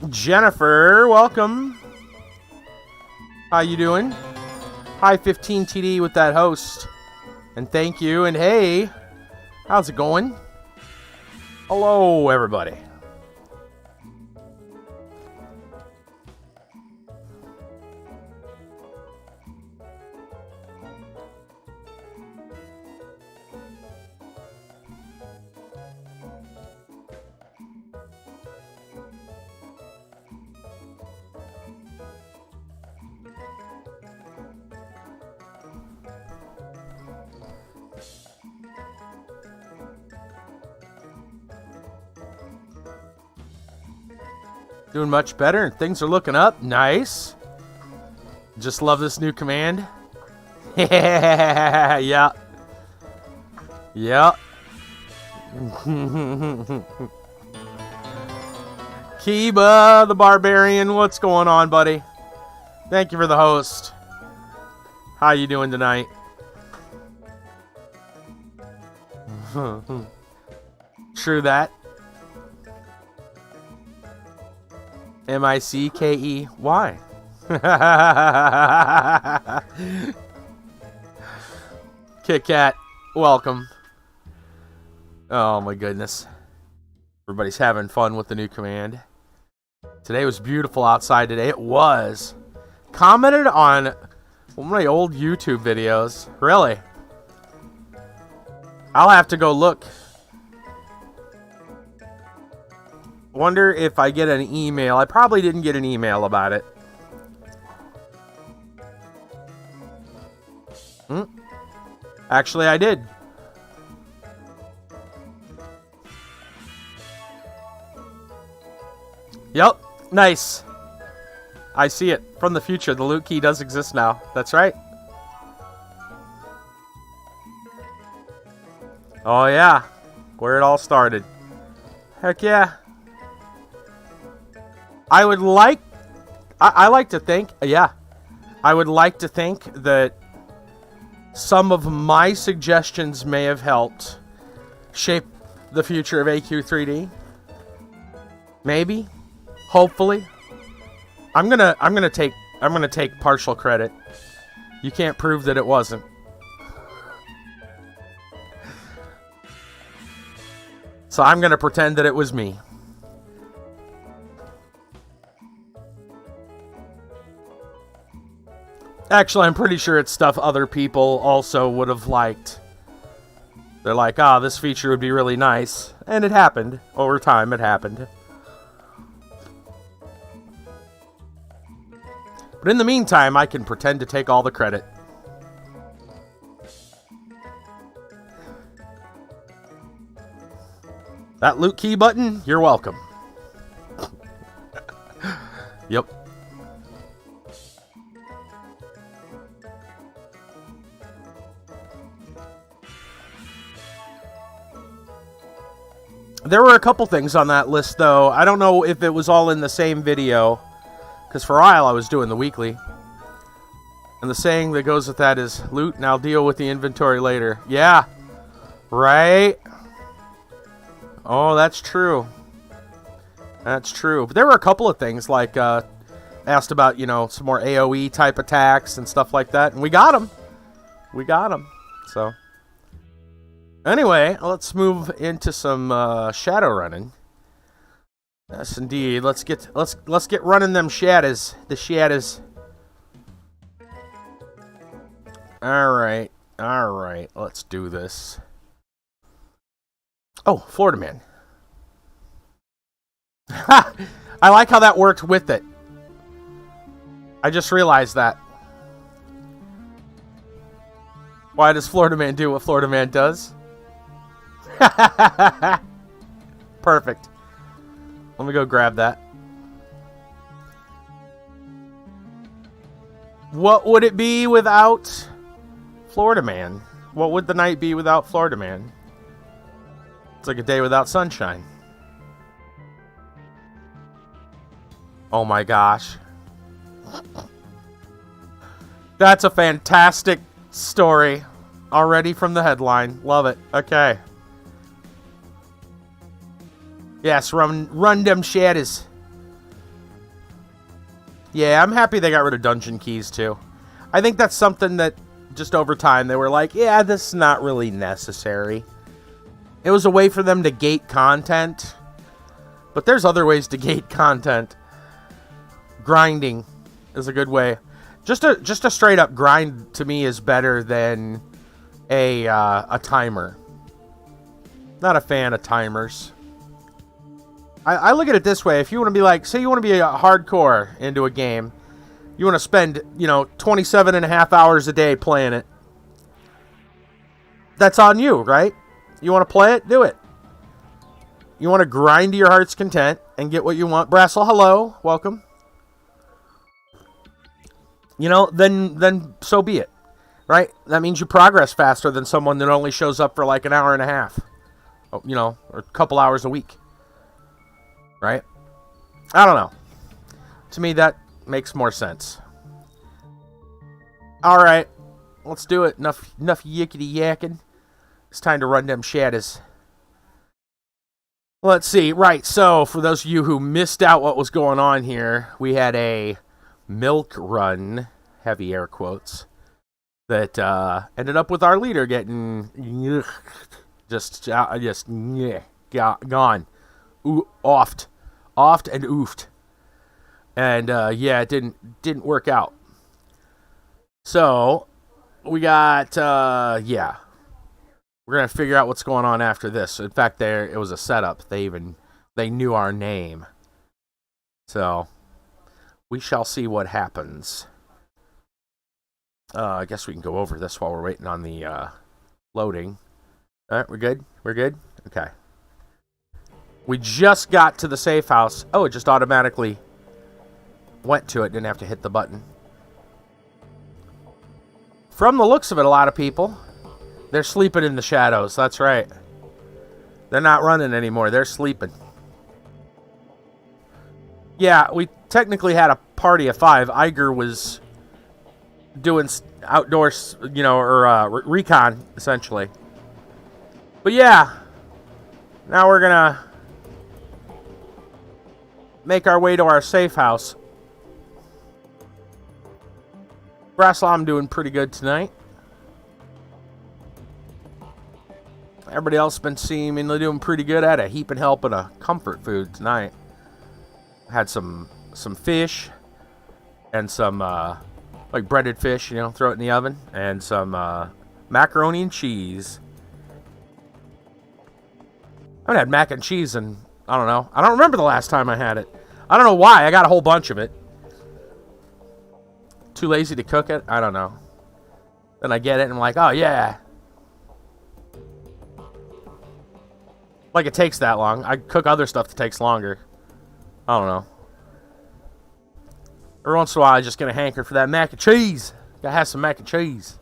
Jennifer, welcome. How you doing? Hi, 15TD with that host. And thank you. And hey, how's it going? Hello, everybody. Doing much better. Things are looking up. Nice. Just love this new command. Yeah. Yeah. Kiba the Barbarian, what's going on, buddy? Thank you for the host. How you doing tonight? True that. M-I-C-K-E-Y. Kit Kat, welcome. Oh my goodness. Everybody's having fun with the new command. Today was beautiful outside today. It was. Commented on one of my old YouTube videos. Really? I'll have to go look. Wonder if I get an email. I probably didn't get an email about it. Actually, I did. Yep. Nice. I see it. From the future, the loot key does exist now. That's right. Oh, yeah. Where it all started. Heck yeah. I would like... I like to think... Yeah. I would like to think that some of my suggestions may have helped shape the future of AQ3D. Maybe. Hopefully. I'm gonna take partial credit. You can't prove that it wasn't. So I'm gonna pretend that it was me. Actually, I'm pretty sure it's stuff other people also would have liked. They're like, ah, this feature would be really nice. And it happened. Over time, it happened. But in the meantime, I can pretend to take all the credit. That loot key button, you're welcome. Yep. There were a couple things on that list, though. I don't know if it was all in the same video, because for a while I was doing the weekly. And the saying that goes with that is, loot and I'll deal with the inventory later. Yeah. Right? Oh, that's true. That's true. But there were a couple of things, like, asked about, you know, some more AoE type attacks and stuff like that. And we got them. We got them. So... Anyway, let's move into some Shadowrunning. Yes, indeed. Let's get running them shadows. The shadows. All right. Alright, let's do this. Oh, Florida Man. Ha! I like how that worked with it. I just realized that. Why does Florida Man do what Florida Man does? Perfect. Let me go grab that. What would it be without Florida Man? What would the night be without Florida Man? It's like a day without sunshine. Oh my gosh. That's a fantastic story. Already from the headline. Love it. Okay. Yes, run them shadows. Yeah, I'm happy they got rid of dungeon keys too. I think that's something that just over time they were like, yeah, this is not really necessary. It was a way for them to gate content. But there's other ways to gate content. Grinding is a good way. Just a straight up grind to me is better than a timer. Not a fan of timers. I look at it this way. If you want to be like, say you want to be a hardcore into a game, you want to spend, 27 and a half hours a day playing it. That's on you, right? You want to play it? Do it. You want to grind to your heart's content and get what you want. Brassel, hello. Welcome. Then so be it. Right? That means you progress faster than someone that only shows up for like an hour and a half. Or a couple hours a week. Right? I don't know. To me, that makes more sense. Alright. Let's do it. Enough yickety yakking. It's time to run them shadows. Let's see. Right, so for those of you who missed out what was going on here, we had a milk run, heavy air quotes, that ended up with our leader getting just gone. Offed and oofed. And it didn't work out. So we got we're gonna figure out what's going on after this. In fact, it was a setup. They knew our name. So we shall see what happens. I guess we can go over this while we're waiting on the loading. All right, we're good? We're good? Okay. We just got to the safe house. Oh, it just automatically went to it. Didn't have to hit the button. From the looks of it, a lot of people, they're sleeping in the shadows. That's right. They're not running anymore. They're sleeping. Yeah, we technically had a party of 5. Iger was doing outdoors, recon, essentially. But yeah, now we're gonna make our way to our safe house. Brassel, I'm doing pretty good tonight. Everybody else been seemingly doing pretty good. I had a heaping helping of comfort food tonight. Had some fish and some like breaded fish, throw it in the oven, and some macaroni and cheese. I haven't had mac and cheese in, I don't know. I don't remember the last time I had it. I don't know why. I got a whole bunch of it. Too lazy to cook it? I don't know. Then I get it and I'm like, oh yeah. Like it takes that long. I cook other stuff that takes longer. I don't know. Every once in a while, I just get a hanker for that mac and cheese. Gotta have some mac and cheese.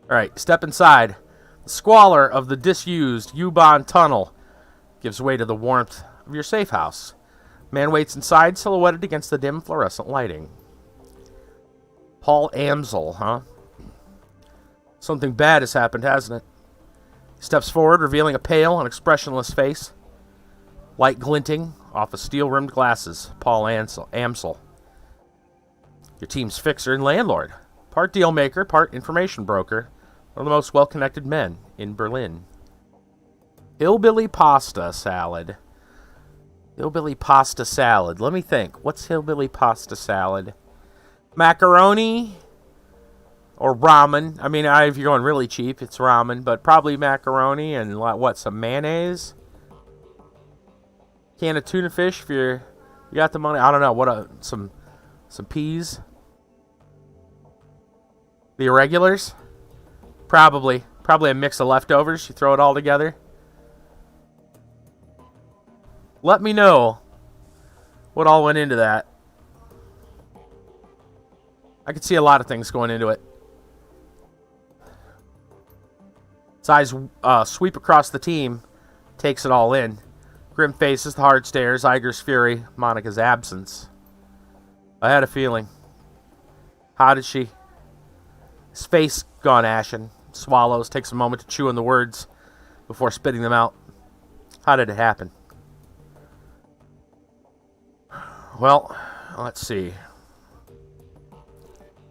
Alright, step inside. The squalor of the disused U-Bahn tunnel gives way to the warmth of your safe house. Man waits inside, silhouetted against the dim fluorescent lighting. Paul Amsel, huh? Something bad has happened, hasn't it? He steps forward, revealing a pale and expressionless face. Light glinting off of steel-rimmed glasses. Paul Amsel. Your team's fixer and landlord. Part deal maker, part information broker. One of the most well-connected men in Berlin. Hillbilly pasta salad. Hillbilly pasta salad. Let me think. What's hillbilly pasta salad? Macaroni, Or ramen. I mean, if you're going really cheap, it's ramen. But probably macaroni and, what, some mayonnaise? Can of tuna fish if you got the money. I don't know. What, some peas? The irregulars? Probably a mix of leftovers. You throw it all together. Let me know what all went into that. I could see a lot of things going into it. His eyes sweep across the team, takes it all in. Grim faces, the hard stares, Iger's fury, Monica's absence. I had a feeling. How did she? His face gone ashen. Swallows, takes a moment to chew on the words before spitting them out. How did it happen? Well, let's see.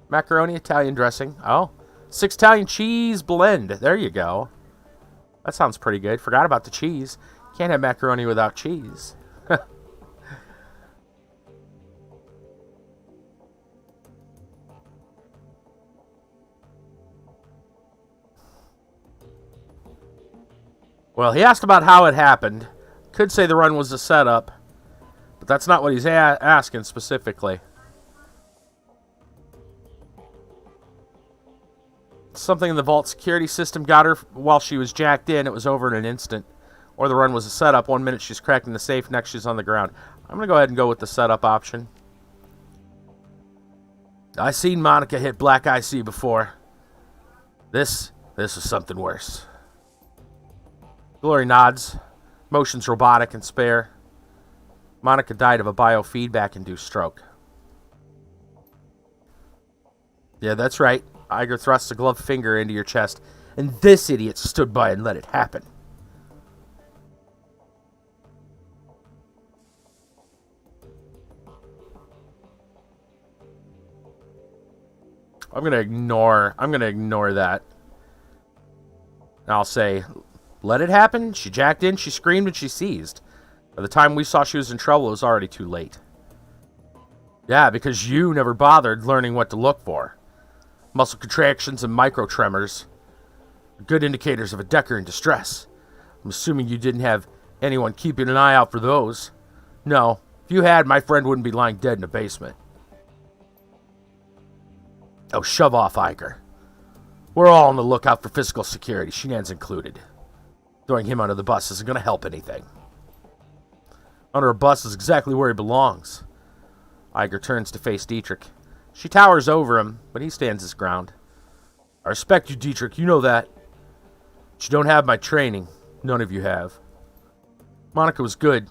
Macaroni, Italian dressing. Oh, 6 Italian cheese blend. There you go. That sounds pretty good. Forgot about the cheese. Can't have macaroni without cheese. Well, he asked about how it happened. Could say the run was a setup, but that's not what he's asking specifically. Something in the vault security system got her while she was jacked in. It was over in an instant. Or the run was a setup. 1 minute she's cracking the safe, next she's on the ground. I'm going to go ahead and go with the setup option. I seen Monica hit Black IC before. This is something worse. Glory nods. Motion's robotic and spare. Monica died of a biofeedback-induced stroke. Yeah, that's right. Iger thrusts a gloved finger into your chest, and this idiot stood by and let it happen. I'm gonna ignore that. I'll say, let it happen. She jacked in, she screamed, and she seized. By the time we saw she was in trouble, it was already too late. Yeah, because you never bothered learning what to look for. Muscle contractions and microtremors are good indicators of a Decker in distress. I'm assuming you didn't have anyone keeping an eye out for those. No, if you had, my friend wouldn't be lying dead in a basement. Oh, shove off, Iger. We're all on the lookout for physical security, Shenan's included. Throwing him under the bus isn't going to help anything. Under a bus is exactly where he belongs. Iger turns to face Dietrich. She towers over him, but he stands his ground. I respect you, Dietrich, you know that. But you don't have my training. None of you have. Monica was good.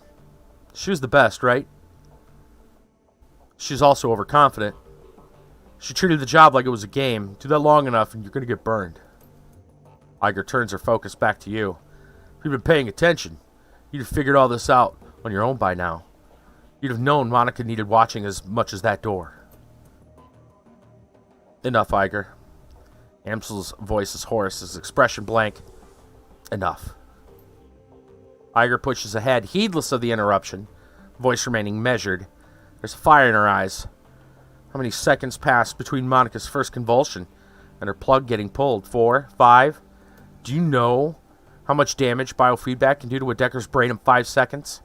She was the best, right? She's also overconfident. She treated the job like it was a game. Do that long enough and you're going to get burned. Iger turns her focus back to you. If you'd been paying attention, you'd have figured all this out on your own by now. You'd have known Monica needed watching as much as that door. Enough, Iger. Amsel's voice is hoarse, his expression blank. Enough. Iger pushes ahead, heedless of the interruption, voice remaining measured. There's fire in her eyes. How many seconds passed between Monica's first convulsion and her plug getting pulled? 4? 5? Do you know how much damage biofeedback can do to a Decker's brain in 5 seconds?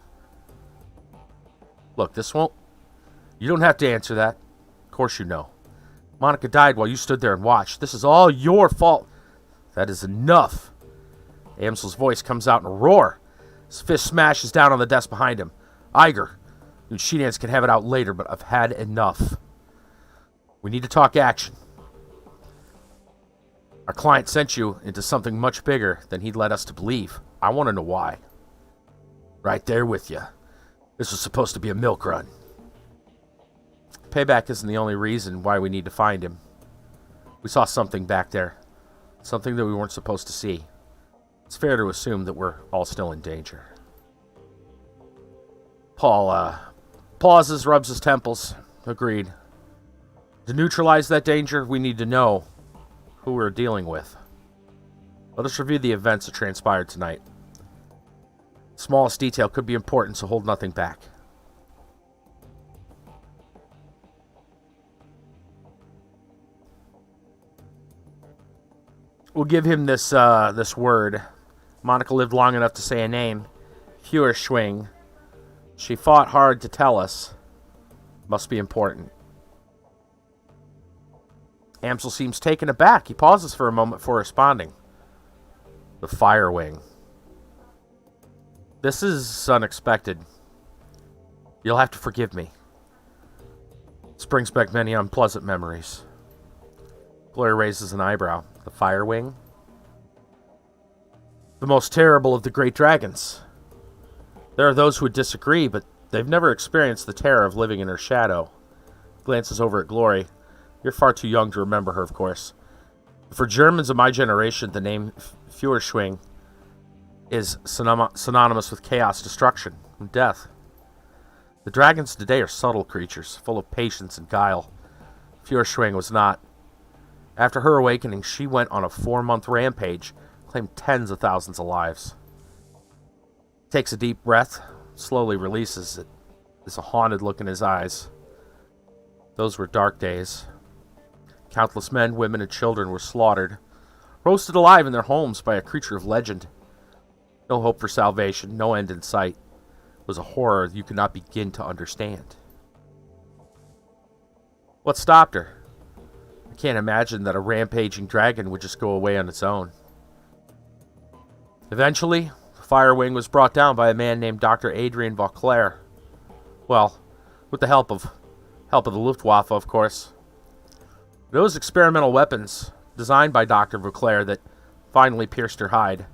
Look, this won't... You don't have to answer that. Of course you know. Monica died while you stood there and watched. This is all your fault. That is enough. Amsel's voice comes out in a roar. His fist smashes down on the desk behind him. Iger, you Shenans can have it out later, but I've had enough. We need to talk action. Our client sent you into something much bigger than he'd led us to believe. I want to know why. Right there with you. This was supposed to be a milk run. Payback isn't the only reason why we need to find him. We saw something back there. Something that we weren't supposed to see. It's fair to assume that we're all still in danger. Paul, pauses, rubs his temples. Agreed. To neutralize that danger, we need to know who we're dealing with. Let us review the events that transpired tonight. The smallest detail could be important, so hold nothing back. We'll give him this this word. Monica lived long enough to say a name. Feuerschwing. She fought hard to tell us. Must be important. Amsel seems taken aback. He pauses for a moment before responding. The Firewing. This is unexpected. You'll have to forgive me. This brings back many unpleasant memories. Gloria raises an eyebrow. The Firewing? The most terrible of the great dragons. There are those who would disagree, but they've never experienced the terror of living in her shadow. Glances over at Glory. You're far too young to remember her, of course. For Germans of my generation, the name Feuerschwing is synonymous with chaos, destruction, and death. The dragons today are subtle creatures, full of patience and guile. Feuerschwing was not. After her awakening, she went on a 4-month rampage, claimed tens of thousands of lives. Takes a deep breath, slowly releases it. There's a haunted look in his eyes. Those were dark days. Countless men, women, and children were slaughtered, roasted alive in their homes by a creature of legend. No hope for salvation, no end in sight. It was a horror you could not begin to understand. What stopped her? I can't imagine that a rampaging dragon would just go away on its own. Eventually, the Firewing was brought down by a man named Dr. Adrian Vauclair. Well, with the help of the Luftwaffe, of course. Those experimental weapons, designed by Dr. Vauclair, that finally pierced her hide.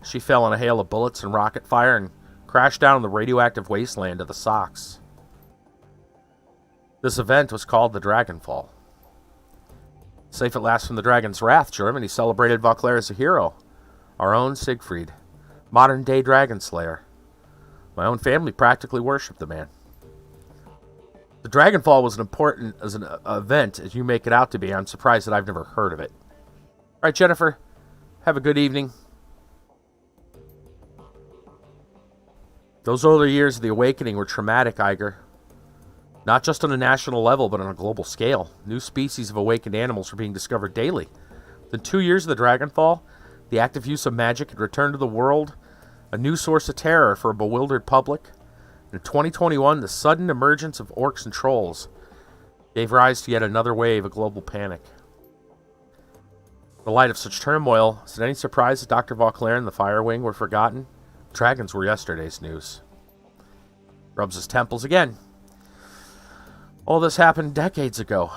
She fell in a hail of bullets and rocket fire and crashed down in the radioactive wasteland of the Sox. This event was called the Dragonfall. Safe at last from the dragon's wrath, Germany celebrated Vauclair as a hero. Our own Siegfried, modern-day dragon slayer. My own family practically worshipped the man. The Dragonfall was as important as an event as you make it out to be. I'm surprised that I've never heard of it. All right, Jennifer, have a good evening. Those early years of the Awakening were traumatic, Iger. Not just on a national level, but on a global scale. New species of awakened animals were being discovered daily. Within 2 years of the Dragonfall, the active use of magic had returned to the world, a new source of terror for a bewildered public. In 2021, the sudden emergence of orcs and trolls gave rise to yet another wave of global panic. In the light of such turmoil, is it any surprise that Dr. Vauclair and the Firewing were forgotten? Dragons were yesterday's news. Rubs his temples again. All this happened decades ago.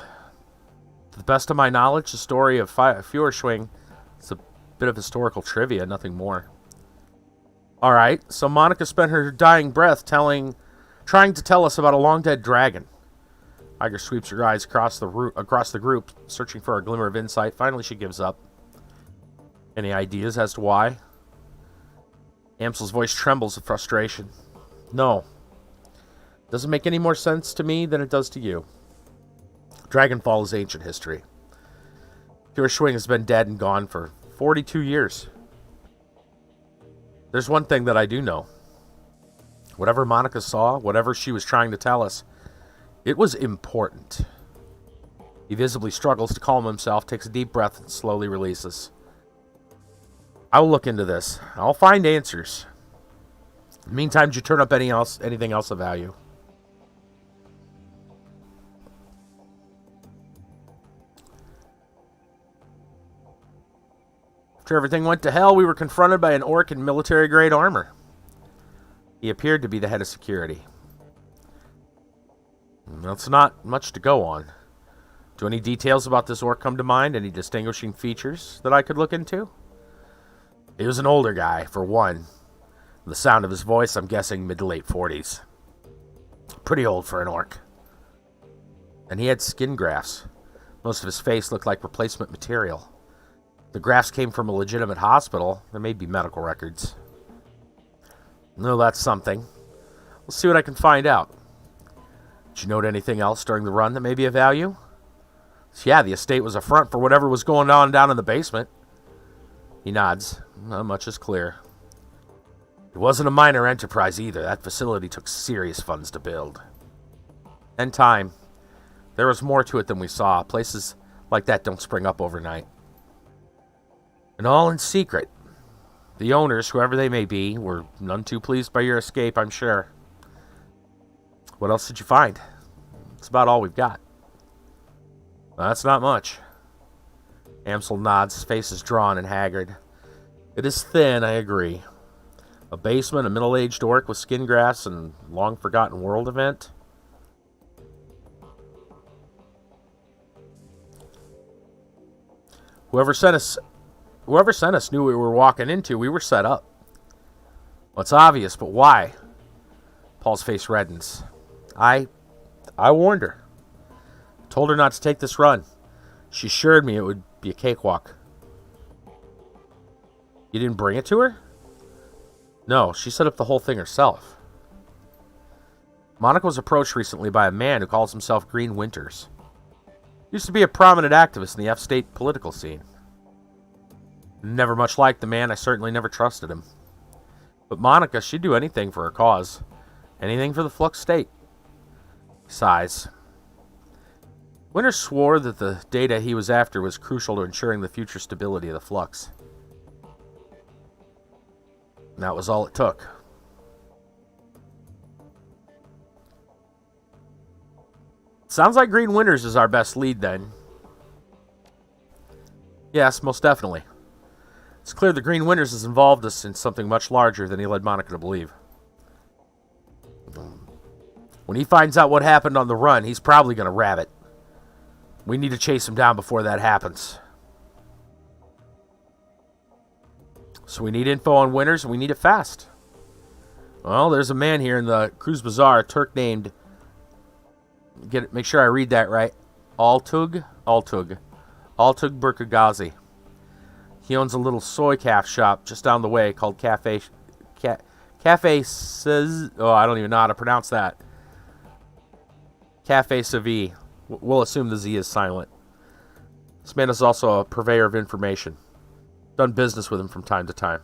To the best of my knowledge, the story of Feuerschwing is a bit of historical trivia, nothing more. Alright, so Monica spent her dying breath trying to tell us about a long-dead dragon. Iger sweeps her eyes across the group, searching for a glimmer of insight. Finally, she gives up. Any ideas as to why? Amsel's voice trembles with frustration. No. Doesn't make any more sense to me than it does to you. Dragonfall is ancient history. Feuerschwing has been dead and gone for 42 years. There's one thing that I do know. Whatever Monica saw, whatever she was trying to tell us, it was important. He visibly struggles to calm himself, takes a deep breath, and slowly releases. I will look into this. I'll find answers. In the meantime, did you turn up anything else of value? After everything went to hell, we were confronted by an orc in military-grade armor. He appeared to be the head of security. That's not much to go on. Do any details about this orc come to mind? Any distinguishing features that I could look into? He was an older guy, for one. The sound of his voice, I'm guessing mid to late 40s. Pretty old for an orc. And he had skin grafts. Most of his face looked like replacement material. The grafts came from a legitimate hospital. There may be medical records. No, that's something. We'll see what I can find out. Did you note anything else during the run that may be of value? So yeah, the estate was a front for whatever was going on down in the basement. He nods. Not much is clear. It wasn't a minor enterprise either. That facility took serious funds to build. And time. There was more to it than we saw. Places like that don't spring up overnight. And all in secret. The owners, whoever they may be, were none too pleased by your escape, I'm sure. What else did you find? That's about all we've got. Well, that's not much. Amsel nods, his face is drawn and haggard. It is thin, I agree. A basement, a middle-aged orc with skin grafts, and long-forgotten world event. Whoever sent us knew what we were walking into. We were set up. Well, it's obvious, but why? Paul's face reddens. I warned her. Told her not to take this run. She assured me it would be a cakewalk. You didn't bring it to her? No, she set up the whole thing herself. Monica was approached recently by a man who calls himself Green Winters. Used to be a prominent activist in the F-State political scene. Never much liked the man, I certainly never trusted him. But Monica, she'd do anything for her cause. Anything for the Flux State. Sighs. Winters swore that the data he was after was crucial to ensuring the future stability of the Flux. And that was all it took. Sounds like Green Winters is our best lead, then. Yes, most definitely. It's clear that Green Winters has involved us in something much larger than he led Monica to believe. When he finds out what happened on the run, he's probably going to rabbit. We need to chase him down before that happens. So we need info on Winters, and we need it fast. Well, there's a man here in the Cruz Bazaar, a Turk named... Make sure I read that right. Altug Burkagazi. He owns a little soy calf shop just down the way called Cafe says... Oh, I don't even know how to pronounce that. Cafe Savi. We'll assume the Z is silent. This man is also a purveyor of information. Done business with him from time to time.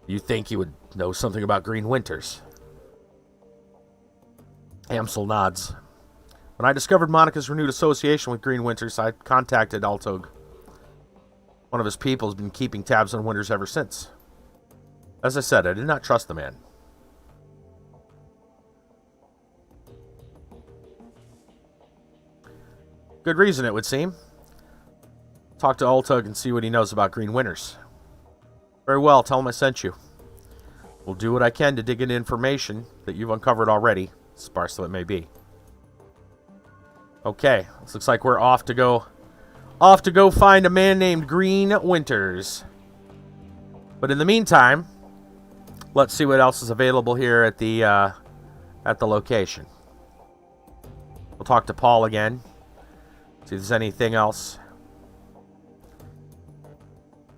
You think he would know something about Green Winters? Amsel nods. When I discovered Monica's renewed association with Green Winters, I contacted Altog. One of his people has been keeping tabs on Winters ever since. As I said, I did not trust the man. Good reason, it would seem. Talk to Altug and see what he knows about Green Winters. Very well, tell him I sent you. We'll do what I can to dig into information that you've uncovered already, sparse though it may be. Okay, this looks like we're off to go find a man named Green Winters. But in the meantime, let's see what else is available here at the location. We'll talk to Paul again. See if there's anything else.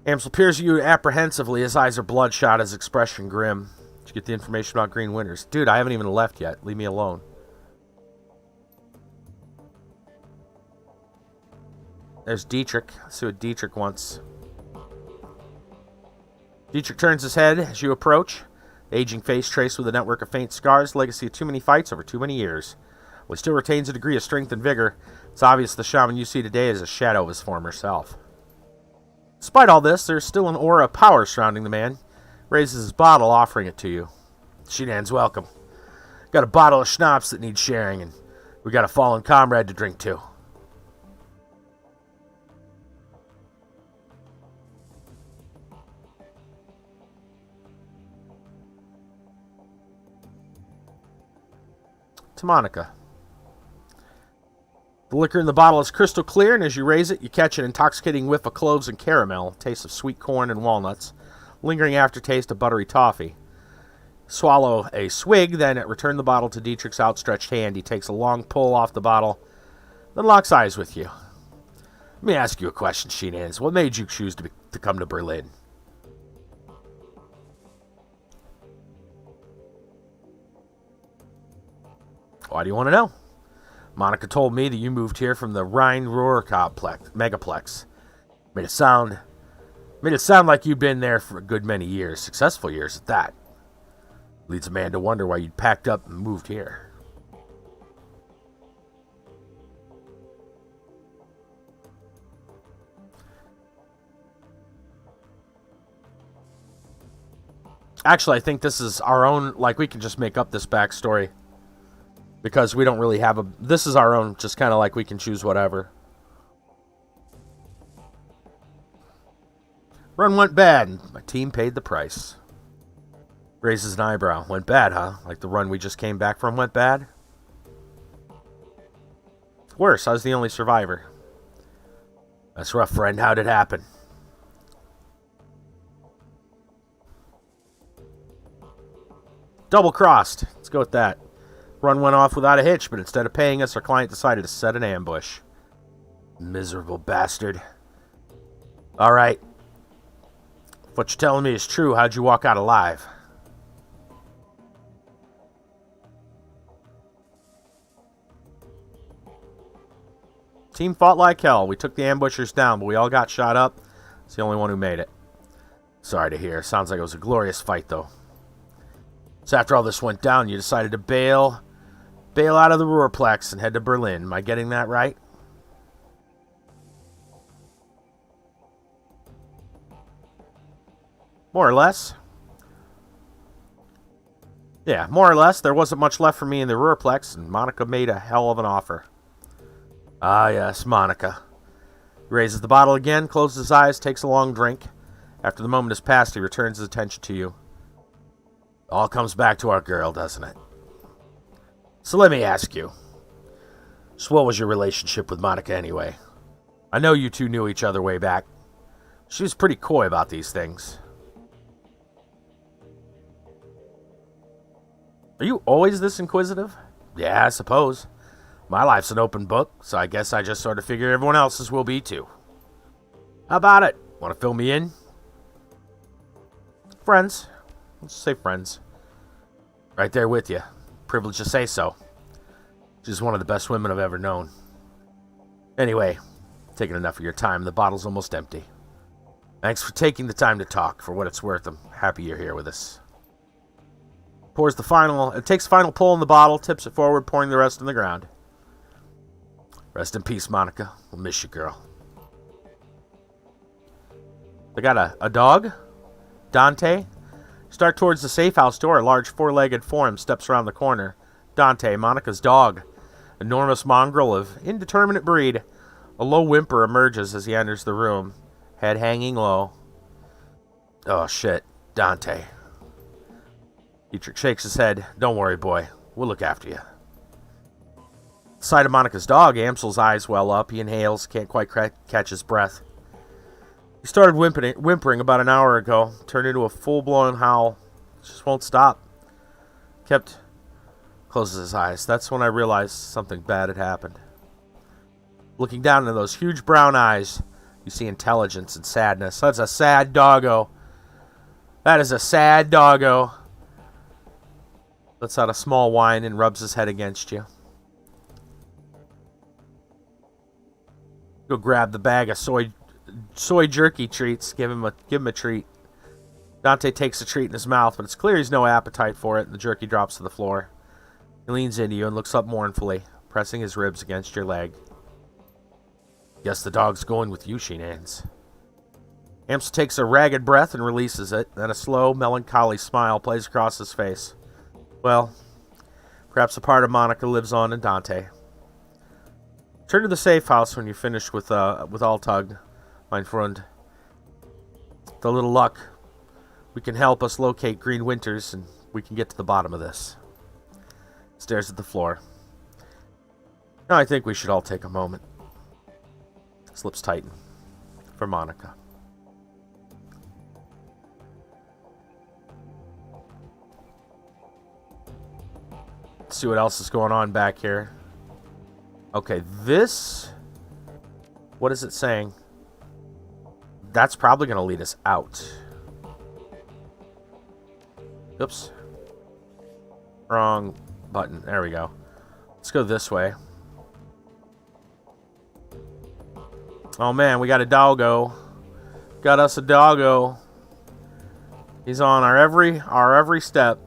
Amsel peers at you apprehensively. His eyes are bloodshot, his expression grim. Did you get the information about Green Winters? Dude, I haven't even left yet. Leave me alone. There's Dietrich. Let's see what Dietrich wants. Dietrich turns his head as you approach. Aging face traced with a network of faint scars. Legacy of too many fights over too many years. While he still retains a degree of strength and vigor, it's obvious the shaman you see today is a shadow of his former self. Despite all this, there's still an aura of power surrounding the man. He raises his bottle, offering it to you. Shinan's welcome. Got a bottle of schnapps that needs sharing, and we got a fallen comrade to drink to. To Monica. The liquor in the bottle is crystal clear, and as you raise it, you catch an intoxicating whiff of cloves and caramel, taste of sweet corn and walnuts, lingering aftertaste of buttery toffee. Swallow a swig, then return the bottle to Dietrich's outstretched hand. He takes a long pull off the bottle, then locks eyes with you. Let me ask you a question, Sheenans. What made you choose to come to Berlin? Why do you want to know? Monica told me that you moved here from the Rhine-Ruhr megaplex. Made it sound like you'd been there for a good many years, successful years at that. Leads a man to wonder why you'd packed up and moved here. Actually, I think this is our own, like, we can just make up this backstory. Because we don't really have a... This is our own, just kind of like we can choose whatever. Run went bad, and my team paid the price. Raises an eyebrow. Went bad, huh? Like the run we just came back from went bad? Worse, I was the only survivor. That's rough, friend. How'd it happen? Double-crossed. Let's go with that. Run went off without a hitch, but instead of paying us, our client decided to set an ambush. Miserable bastard. Alright. If what you're telling me is true, how'd you walk out alive? Team fought like hell. We took the ambushers down, but we all got shot up. It's the only one who made it. Sorry to hear. Sounds like it was a glorious fight, though. So after all this went down, you decided to bail out of the Ruhrplex and head to Berlin. Am I getting that right? More or less. Yeah, more or less. There wasn't much left for me in the Ruhrplex, and Monica made a hell of an offer. Ah, yes, Monica. He raises the bottle again, closes his eyes, takes a long drink. After the moment has passed, he returns his attention to you. All comes back to our girl, doesn't it? So let me ask you. So what was your relationship with Monica anyway? I know you two knew each other way back. She was pretty coy about these things. Are you always this inquisitive? Yeah, I suppose. My life's an open book, so I guess I just sort of figure everyone else's will be too. How about it? Want to fill me in? Friends. Let's say friends. Right there with you. Privileged to say so. She's one of the best women I've ever known. Anyway, taking enough of your time. The bottle's almost empty. Thanks for taking the time to talk. For what it's worth, I'm happy you're here with us. Takes the final pull in the bottle, tips it forward, pouring the rest on the ground. Rest in peace, Monica. We'll miss you, girl. They got a dog? Dante? Start towards the safe house door. A large four-legged form steps around the corner. Dante, Monica's dog. Enormous mongrel of indeterminate breed. A low whimper emerges as he enters the room. Head hanging low. Oh, shit. Dante. Dietrich shakes his head. Don't worry, boy. We'll look after you. The sight of Monica's dog, Amsel's eyes well up. He inhales, can't quite catch his breath. He started whimpering about an hour ago. Turned into a full-blown howl. Just won't stop. Closes his eyes. That's when I realized something bad had happened. Looking down into those huge brown eyes, you see intelligence and sadness. That's a sad doggo. That is a sad doggo. Lets out a small whine and rubs his head against you. Go grab the bag of soy jerky treats. Give him a treat. Dante takes the treat in his mouth, but it's clear he's no appetite for it, and the jerky drops to the floor. He leans into you and looks up mournfully, pressing his ribs against your leg. Guess the dog's going with you, Sheenans. Amsel takes a ragged breath and releases it. Then a slow, melancholy smile plays across his face. Well, perhaps a part of Monica lives on in Dante. Turn to the safe house when you're finished with Alltag, mein Freund. With a little luck, we can help us locate Green Winters, and we can get to the bottom of this. Stares at the floor. Now I think we should all take a moment. His lips tighten. For Monica. Let's see what else is going on back here. Okay, this... What is it saying? That's probably going to lead us out. Oops. Wrong button. There we go. Let's go this way. Oh man, we got a doggo. Got us a doggo. He's on our every step.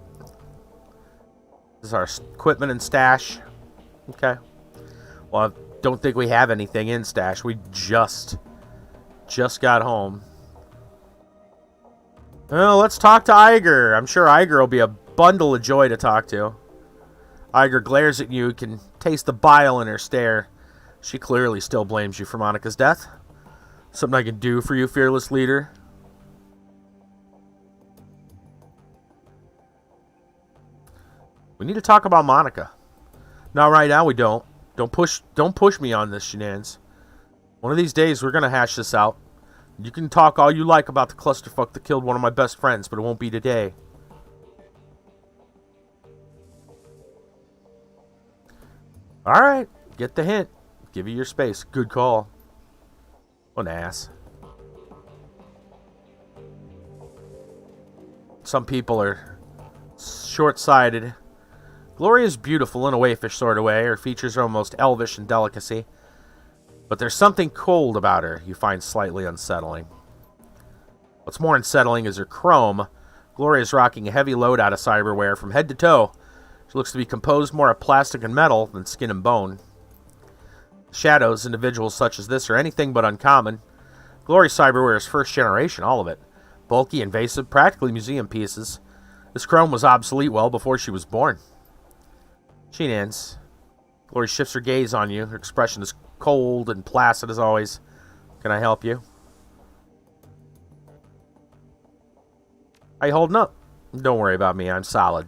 This is our equipment and stash. Okay. Well, I don't think we have anything in stash. We just got home. Well, let's talk to Iger. I'm sure Iger will be a bundle of joy to talk to. Iger glares at you. You can taste the bile in her stare. She clearly still blames you for Monica's death. Something I can do for you, fearless leader? We need to talk about Monica. Not right now, we don't. Don't push me on this, shenanigans. One of these days, we're gonna hash this out. You can talk all you like about the clusterfuck that killed one of my best friends, but it won't be today. Alright, get the hint. Give you your space. Good call. What an ass. Some people are short-sighted. Gloria is beautiful in a waifish sort of way. Her features are almost elvish in delicacy. But there's something cold about her you find slightly unsettling. What's more unsettling is her chrome. Gloria is rocking a heavy load out of cyberware from head to toe. She looks to be composed more of plastic and metal than skin and bone. Shadows, individuals such as this, are anything but uncommon. Glory's cyberware is first generation, all of it. Bulky, invasive, practically museum pieces. This chrome was obsolete well before she was born. Shenanigans. Glory shifts her gaze on you. Her expression is cold and placid as always. Can I help you? How you holding up? Don't worry about me, I'm solid.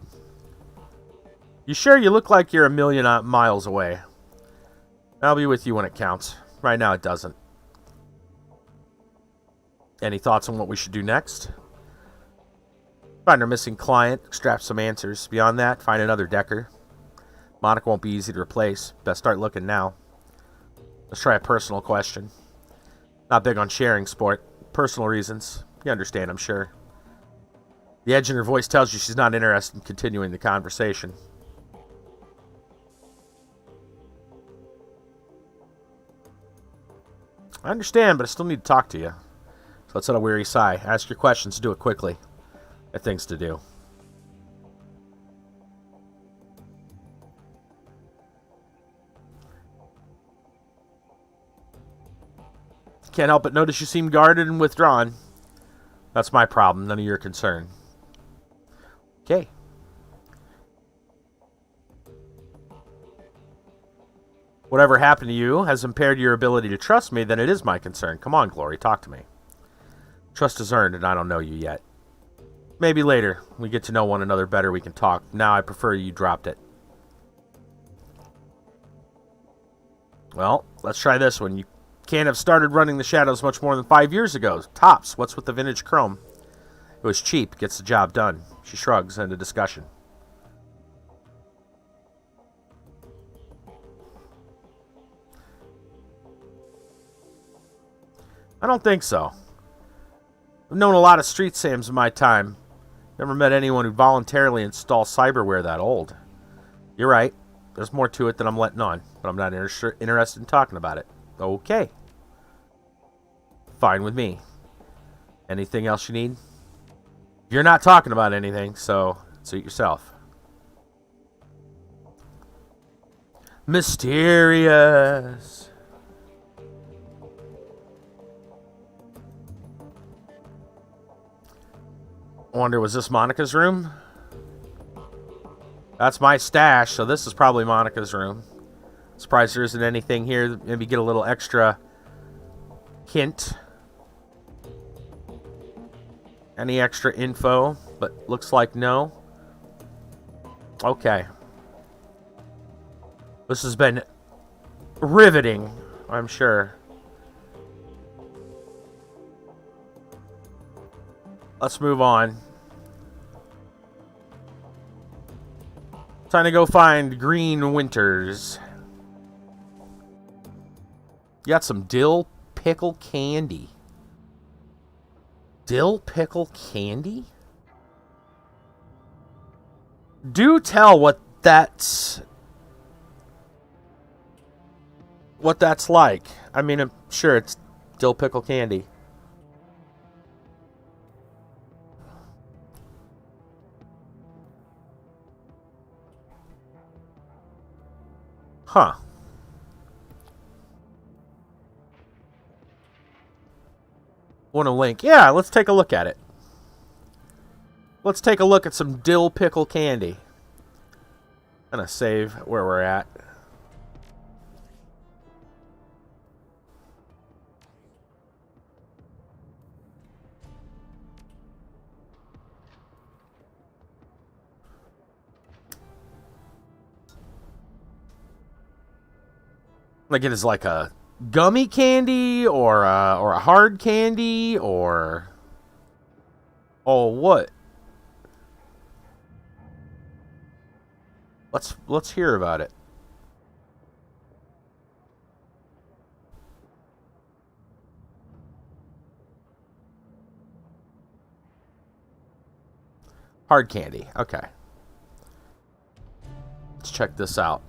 You sure you look like you're a million miles away? I'll be with you when it counts. Right now it doesn't. Any thoughts on what we should do next? Find our missing client, extract some answers. Beyond that, find another Decker. Monica won't be easy to replace. Best start looking now. Let's try a personal question. Not big on sharing, sport. Personal reasons. You understand, I'm sure. The edge in her voice tells you she's not interested in continuing the conversation. I understand, but I still need to talk to you. So let's let a weary sigh. Ask your questions, do it quickly. I have things to do. Can't help but notice you seem guarded and withdrawn. That's my problem, none of your concern. Okay. Whatever happened to you has impaired your ability to trust me, then it is my concern. Come on, Glory, talk to me. Trust is earned, and I don't know you yet. Maybe later, when we get to know one another better, we can talk. Now I prefer you dropped it. Well, let's try this one. You can't have started running the Shadows much more than 5 years ago. Tops, what's with the vintage chrome? It was cheap, gets the job done. She shrugs, end of discussion. I don't think so. I've known a lot of street Sams in my time. Never met anyone who voluntarily installs cyberware that old. You're right. There's more to it than I'm letting on, but I'm not interested in talking about it. Okay. Fine with me. Anything else you need? You're not talking about anything, so suit yourself. Mysterious. I wonder, was this Monica's room? That's my stash, so this is probably Monica's room. Surprised there isn't anything here. Maybe get a little extra hint. Any extra info, but looks like no. Okay. This has been riveting, I'm sure. Let's move on. Time to go find Green Winters. You got some dill pickle candy. Dill pickle candy? Do tell what that's like. I mean, I'm sure it's dill pickle candy. Huh. Want a link? Yeah, let's take a look at it. Let's take a look at some dill pickle candy. I'm gonna save where we're at. Like it is like a gummy candy or a hard candy or what? Let's hear about it. Hard candy. Okay. Let's check this out.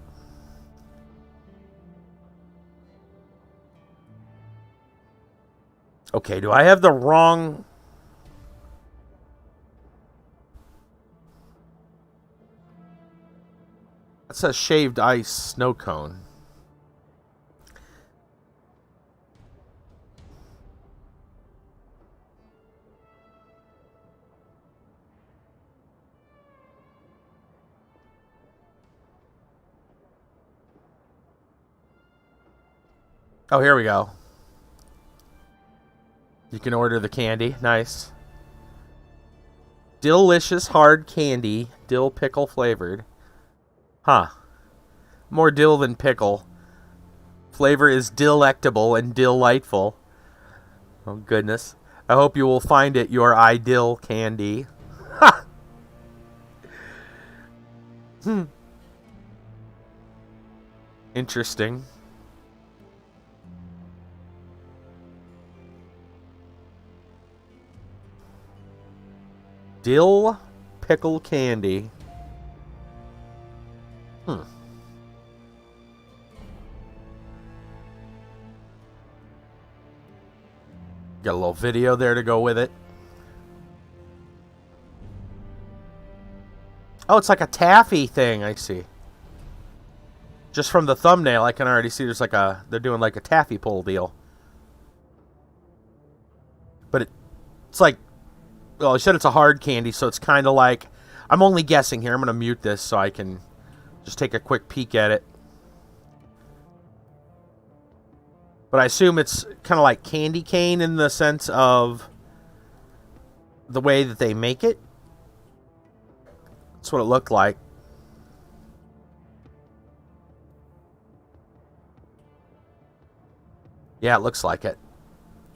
Okay, do I have the wrong... That says shaved ice snow cone. Oh, here we go. You can order the candy. Nice. Delicious hard candy. Dill pickle flavored. Huh. More dill than pickle. Flavor is delectable and delightful. Oh, goodness. I hope you will find it your ideal candy. Ha! Interesting. Dill pickle candy. Got a little video there to go with it. Oh, it's like a taffy thing, I see. Just from the thumbnail, I can already see there's like they're doing like a taffy pull deal. But it's like, well, I said it's a hard candy, so it's kind of like, I'm only guessing here. I'm going to mute this so I can just take a quick peek at it. But I assume it's kind of like candy cane in the sense of the way that they make it. That's what it looked like. Yeah, it looks like it.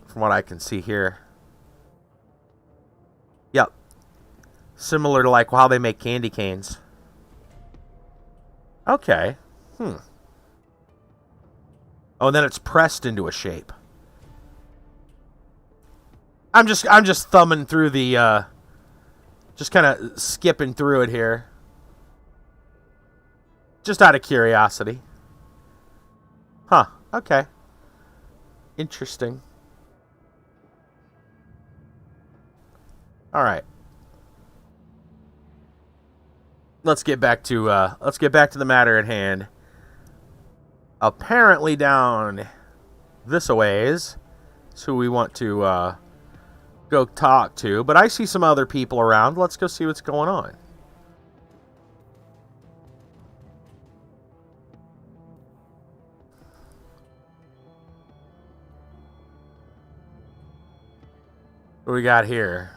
From what I can see here. Yep. Similar to like how they make candy canes. Okay. Oh, and then it's pressed into a shape. I'm just thumbing through the just kind of skipping through it here. Just out of curiosity. Huh. Okay. Interesting. All right. Let's get back to the matter at hand. Apparently down this a ways is who we want to go talk to, but I see some other people around. Let's go see what's going on. What we got here?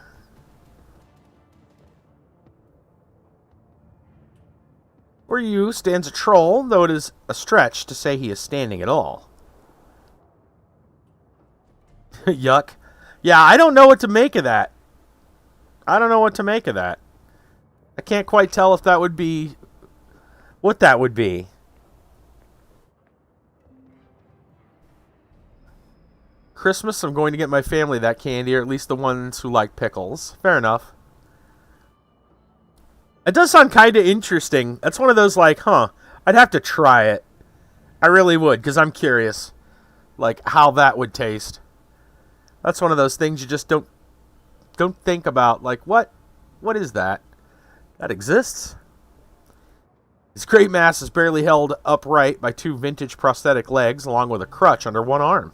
Where you stands a troll, though it is a stretch to say he is standing at all. Yuck. Yeah, I don't know what to make of that. I don't know what to make of that. I can't quite tell if that would be... what that would be. Christmas, I'm going to get my family that candy, or at least the ones who like pickles. Fair enough. It does sound kind of interesting. That's one of those like, huh, I'd have to try it. I really would, because I'm curious, like, how that would taste. That's one of those things you just don't think about. Like, what is that? That exists? His great mass is barely held upright by two vintage prosthetic legs, along with a crutch under one arm.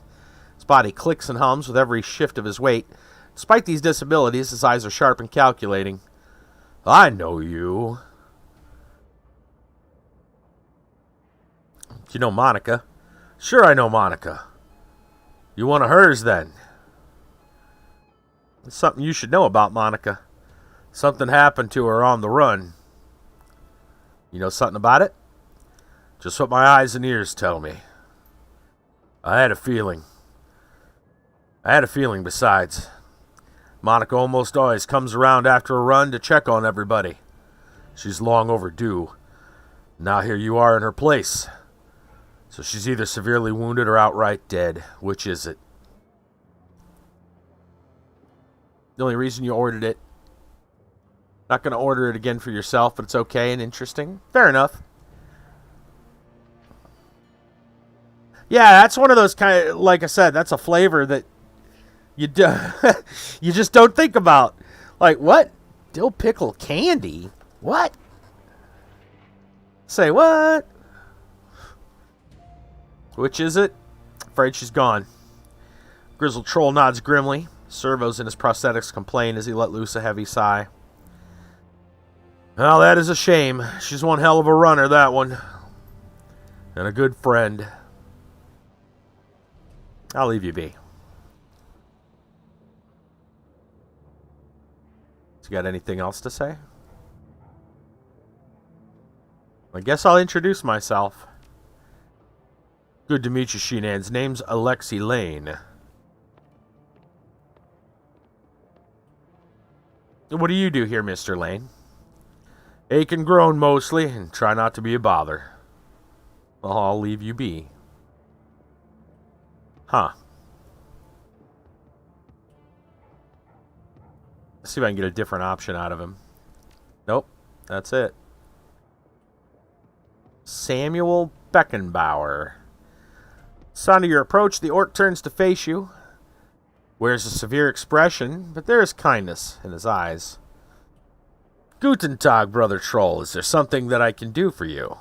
His body clicks and hums with every shift of his weight. Despite these disabilities, his eyes are sharp and calculating. I know you. You know Monica? Sure I know Monica. You one of hers then? There's something you should know about Monica. Something happened to her on the run. You know something about it? Just what my eyes and ears tell me. I had a feeling besides. Monica almost always comes around after a run to check on everybody. She's long overdue. Now here you are in her place. So she's either severely wounded or outright dead. Which is it? The only reason you ordered it. Not going to order it again for yourself, but it's okay and interesting. Fair enough. Yeah, that's one of those kind of, like I said, that's a flavor that you you just don't think about. Like, what? Dill pickle candy? What? Say what? Which is it? Afraid she's gone. Grizzled Troll nods grimly. Servos in his prosthetics complain as he let loose a heavy sigh. Well, that is a shame. She's one hell of a runner, that one. And a good friend. I'll leave you be. You got anything else to say? I guess I'll introduce myself. Good to meet you, Sheenan's name's Alexi Lane. What do you do here, Mr. Lane? Ache and groan mostly, and try not to be a bother. Well, I'll leave you be. Huh. Let's see if I can get a different option out of him. Nope, that's it. Samuel Beckenbauer. Sound of your approach, the orc turns to face you. Wears a severe expression, but there is kindness in his eyes. Guten Tag, brother troll. Is there something that I can do for you?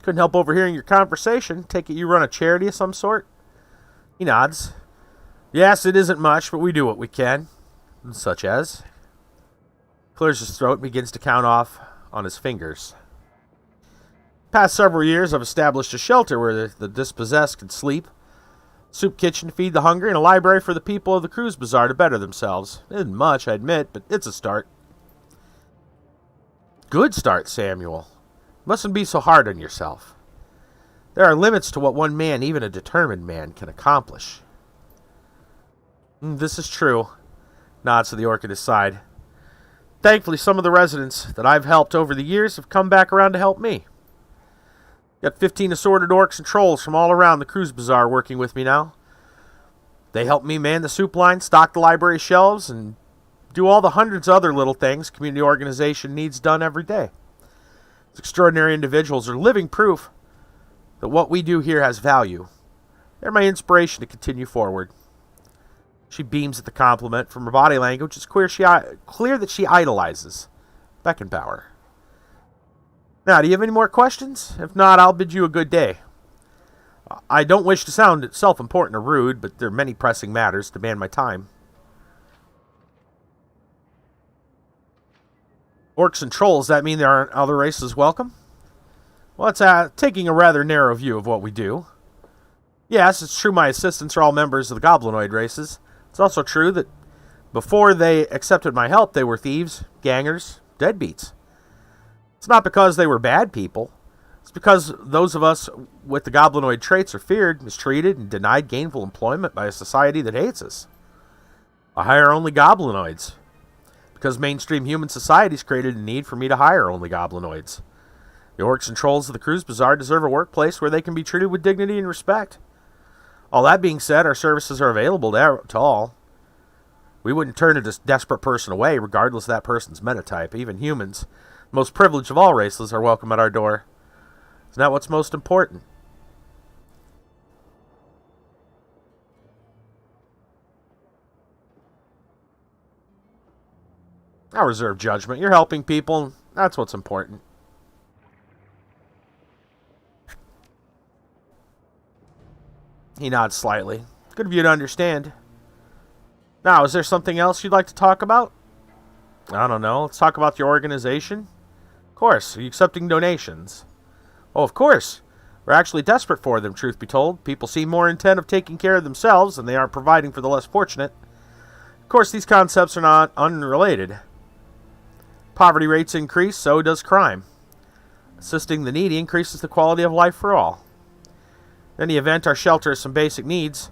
Couldn't help overhearing your conversation. Take it you run a charity of some sort? He nods. Yes, it isn't much, but we do what we can. Such as? Clears his throat and begins to count off on his fingers. Past several years, I've established a shelter where the dispossessed can sleep, soup kitchen to feed the hungry, and a library for the people of the cruise bazaar to better themselves. It isn't much, I admit, but it's a start. Good start, Samuel. Mustn't be so hard on yourself. There are limits to what one man, even a determined man, can accomplish. This is true. Nods to the orc at his side. Thankfully, some of the residents that I've helped over the years have come back around to help me. Got 15 assorted orcs and trolls from all around the cruise bazaar working with me now. They help me man the soup line, stock the library shelves, and do all the hundreds of other little things community organization needs done every day. These extraordinary individuals are living proof that what we do here has value. They're my inspiration to continue forward. She beams at the compliment. From her body language, it's clear that she idolizes Beckenbauer. Now, do you have any more questions? If not, I'll bid you a good day. I don't wish to sound self-important or rude, but there are many pressing matters to demand my time. Orcs and trolls, that mean there aren't other races welcome? Well, it's taking a rather narrow view of what we do. Yes, it's true my assistants are all members of the goblinoid races. It's also true that before they accepted my help, they were thieves, gangers, deadbeats. It's not because they were bad people. It's because those of us with the goblinoid traits are feared, mistreated, and denied gainful employment by a society that hates us. I hire only goblinoids, because mainstream human society's created a need for me to hire only goblinoids. The orcs and trolls of the Cruise Bazaar deserve a workplace where they can be treated with dignity and respect. All that being said, our services are available to all. We wouldn't turn a desperate person away, regardless of that person's metatype. Even humans, the most privileged of all races, are welcome at our door. Isn't that what's most important? I'll reserve judgment. You're helping people. That's what's important. He nods slightly. Good of you to understand. Now, is there something else you'd like to talk about? I don't know. Let's talk about your organization. Of course. Are you accepting donations? Oh, of course. We're actually desperate for them, truth be told. People seem more intent of taking care of themselves than they are providing for the less fortunate. Of course, these concepts are not unrelated. Poverty rates increase, so does crime. Assisting the needy increases the quality of life for all. In any event, our shelter has some basic needs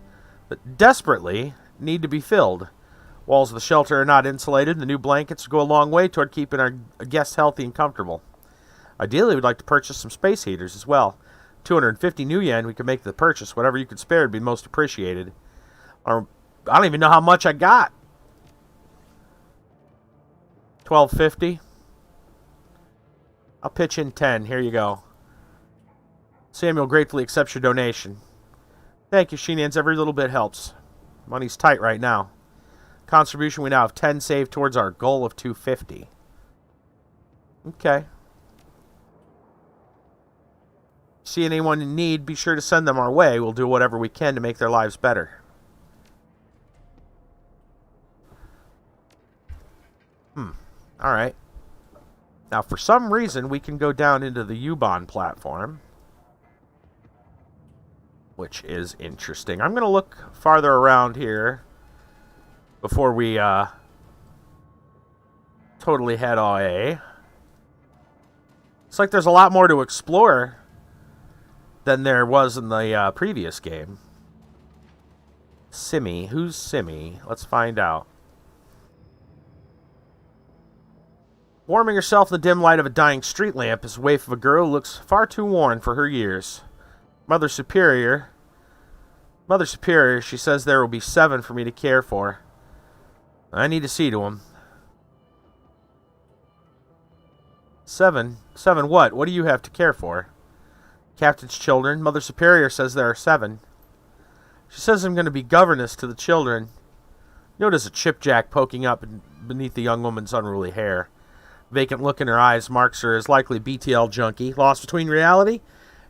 that desperately need to be filled. Walls of the shelter are not insulated, and the new blankets go a long way toward keeping our guests healthy and comfortable. Ideally, we'd like to purchase some space heaters as well. 250 new yen, we could make the purchase. Whatever you could spare would be most appreciated. Or, I don't even know how much I got. 1250. I'll pitch in 10. Here you go. Samuel gratefully accepts your donation. Thank you, Shinans. Every little bit helps. Money's tight right now. Contribution, we now have 10 saved towards our goal of 250. Okay. See anyone in need, be sure to send them our way. We'll do whatever we can to make their lives better. Alright. Now, for some reason, we can go down into the U-Bahn platform, which is interesting. I'm going to look farther around here before we totally head away. It's like there's a lot more to explore than there was in the previous game. Simi. Who's Simi? Let's find out. Warming herself in the dim light of a dying street lamp is a waif of a girl who looks far too worn for her years. Mother Superior, she says there will be 7 for me to care for. I need to see to them. 7? 7 what? What do you have to care for? Captain's children. Mother Superior says there are 7. She says I'm going to be governess to the children. Notice a chipjack poking up beneath the young woman's unruly hair. Vacant look in her eyes marks her as likely BTL junkie, lost between reality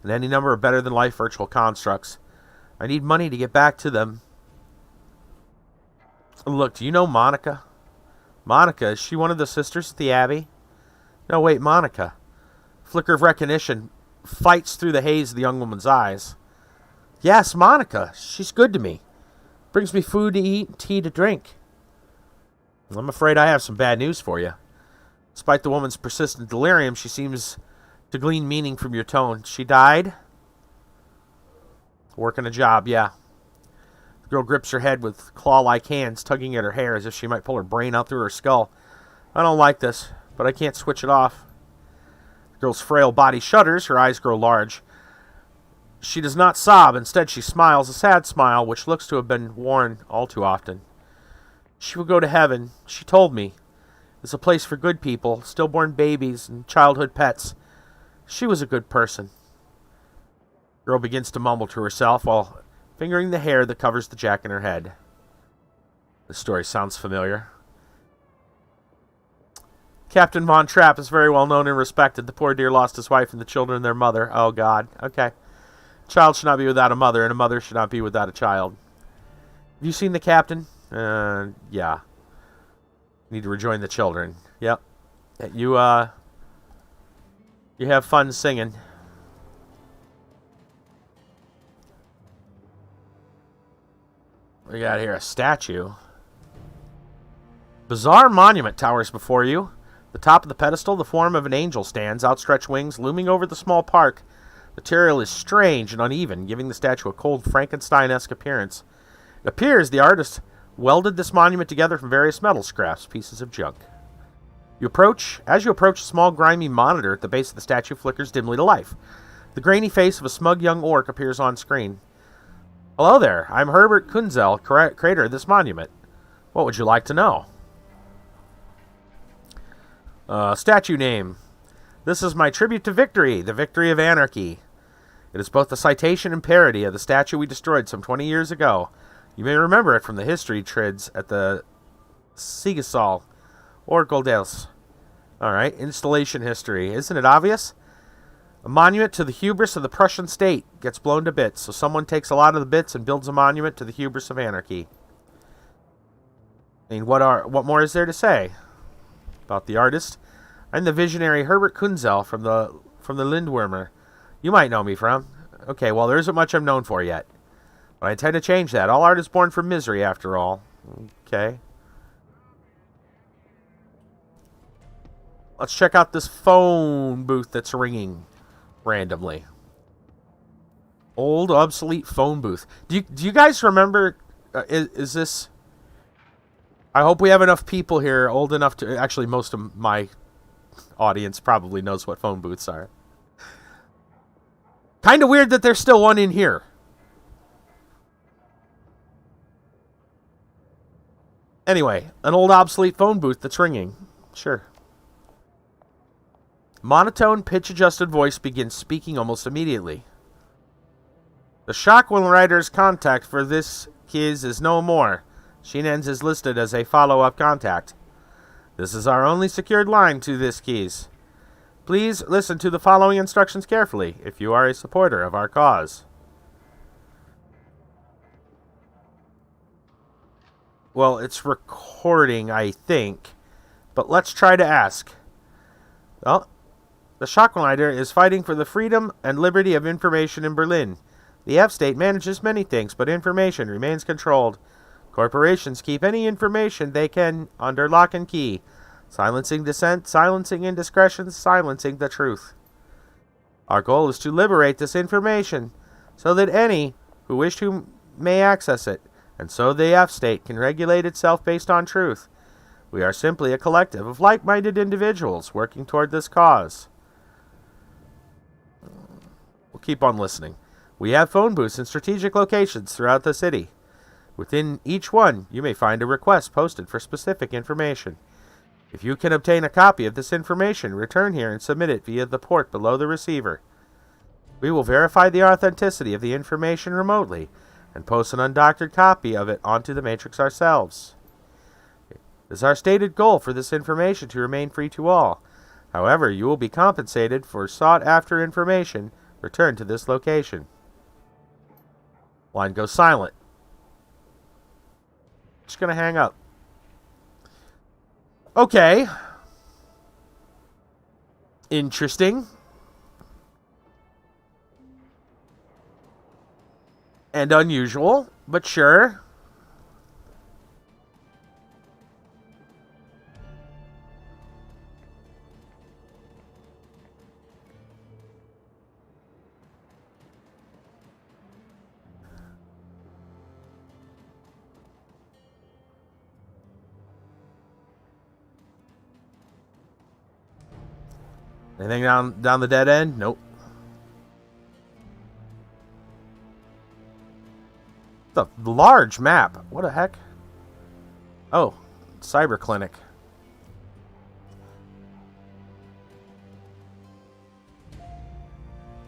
and any number of better-than-life virtual constructs. I need money to get back to them. Look, do you know Monica? Monica, is she one of the sisters at the Abbey? No, wait, Monica. Flicker of recognition fights through the haze of the young woman's eyes. Yes, Monica. She's good to me. Brings me food to eat and tea to drink. I'm afraid I have some bad news for you. Despite the woman's persistent delirium, she seems to glean meaning from your tone. She died? Working a job, yeah. The girl grips her head with claw-like hands, tugging at her hair as if she might pull her brain out through her skull. I don't like this, but I can't switch it off. The girl's frail body shudders, her eyes grow large. She does not sob, instead she smiles, a sad smile, which looks to have been worn all too often. She will go to heaven, she told me. It's a place for good people, stillborn babies, and childhood pets. She was a good person. The girl begins to mumble to herself while fingering the hair that covers the jack in her head. The story sounds familiar. Captain Von Trapp is very well known and respected. The poor dear lost his wife and the children and their mother. Oh, God. Okay. A child should not be without a mother, and a mother should not be without a child. Have you seen the captain? Yeah. Need to rejoin the children. Yep. You have fun singing. We got here a statue. Bizarre monument towers before you. The top of the pedestal, the form of an angel stands, outstretched wings looming over the small park. The material is strange and uneven, giving the statue a cold Frankenstein-esque appearance. It appears the artist welded this monument together from various metal scraps, pieces of junk. As you approach, a small grimy monitor at the base of the statue flickers dimly to life. The grainy face of a smug young orc appears on screen. Hello there, I'm Herbert Kunzel, creator of this monument. What would you like to know? Statue name. This is my tribute to victory, the victory of anarchy. It is both a citation and parody of the statue we destroyed some 20 years ago. You may remember it from the history trids at the Sigasol or Goldels. Alright, installation history. Isn't it obvious? A monument to the hubris of the Prussian state gets blown to bits, so someone takes a lot of the bits and builds a monument to the hubris of anarchy. I mean, what more is there to say? About the artist, I'm the visionary Herbert Kunzel from the Lindwormer. You might know me from. Okay, well, there isn't much I'm known for yet. But I intend to change that. All art is born from misery, after all. Okay. Let's check out this phone booth that's ringing randomly. Old, obsolete phone booth. Do you guys remember... is this... I hope we have enough people here old enough to... Actually, most of my audience probably knows what phone booths are. Kind of weird that there's still one in here. Anyway, an old obsolete phone booth that's ringing. Sure. Monotone, pitch-adjusted voice begins speaking almost immediately. The Shockwell Rider's contact for this quiz is no more. Shinen's is listed as a follow-up contact. This is our only secured line to this quiz. Please listen to the following instructions carefully if you are a supporter of our cause. Well, it's recording, I think. But let's try to ask. Well, the Shockwell is fighting for the freedom and liberty of information in Berlin. The F-State manages many things, but information remains controlled. Corporations keep any information they can under lock and key. Silencing dissent, silencing indiscretions, silencing the truth. Our goal is to liberate this information, so that any who wish to may access it, and so the F-State can regulate itself based on truth. We are simply a collective of like-minded individuals working toward this cause. We'll keep on listening. We have phone booths in strategic locations throughout the city. Within each one, you may find a request posted for specific information. If you can obtain a copy of this information, return here and submit it via the port below the receiver. We will verify the authenticity of the information remotely and post an undoctored copy of it onto the Matrix ourselves. It is our stated goal for this information to remain free to all. However, you will be compensated for sought-after information returned to this location. Line goes silent. Just going to hang up. Okay. Interesting. And unusual, but sure. Anything down the dead end? Nope. The large map. What the heck? Oh, cyber clinic.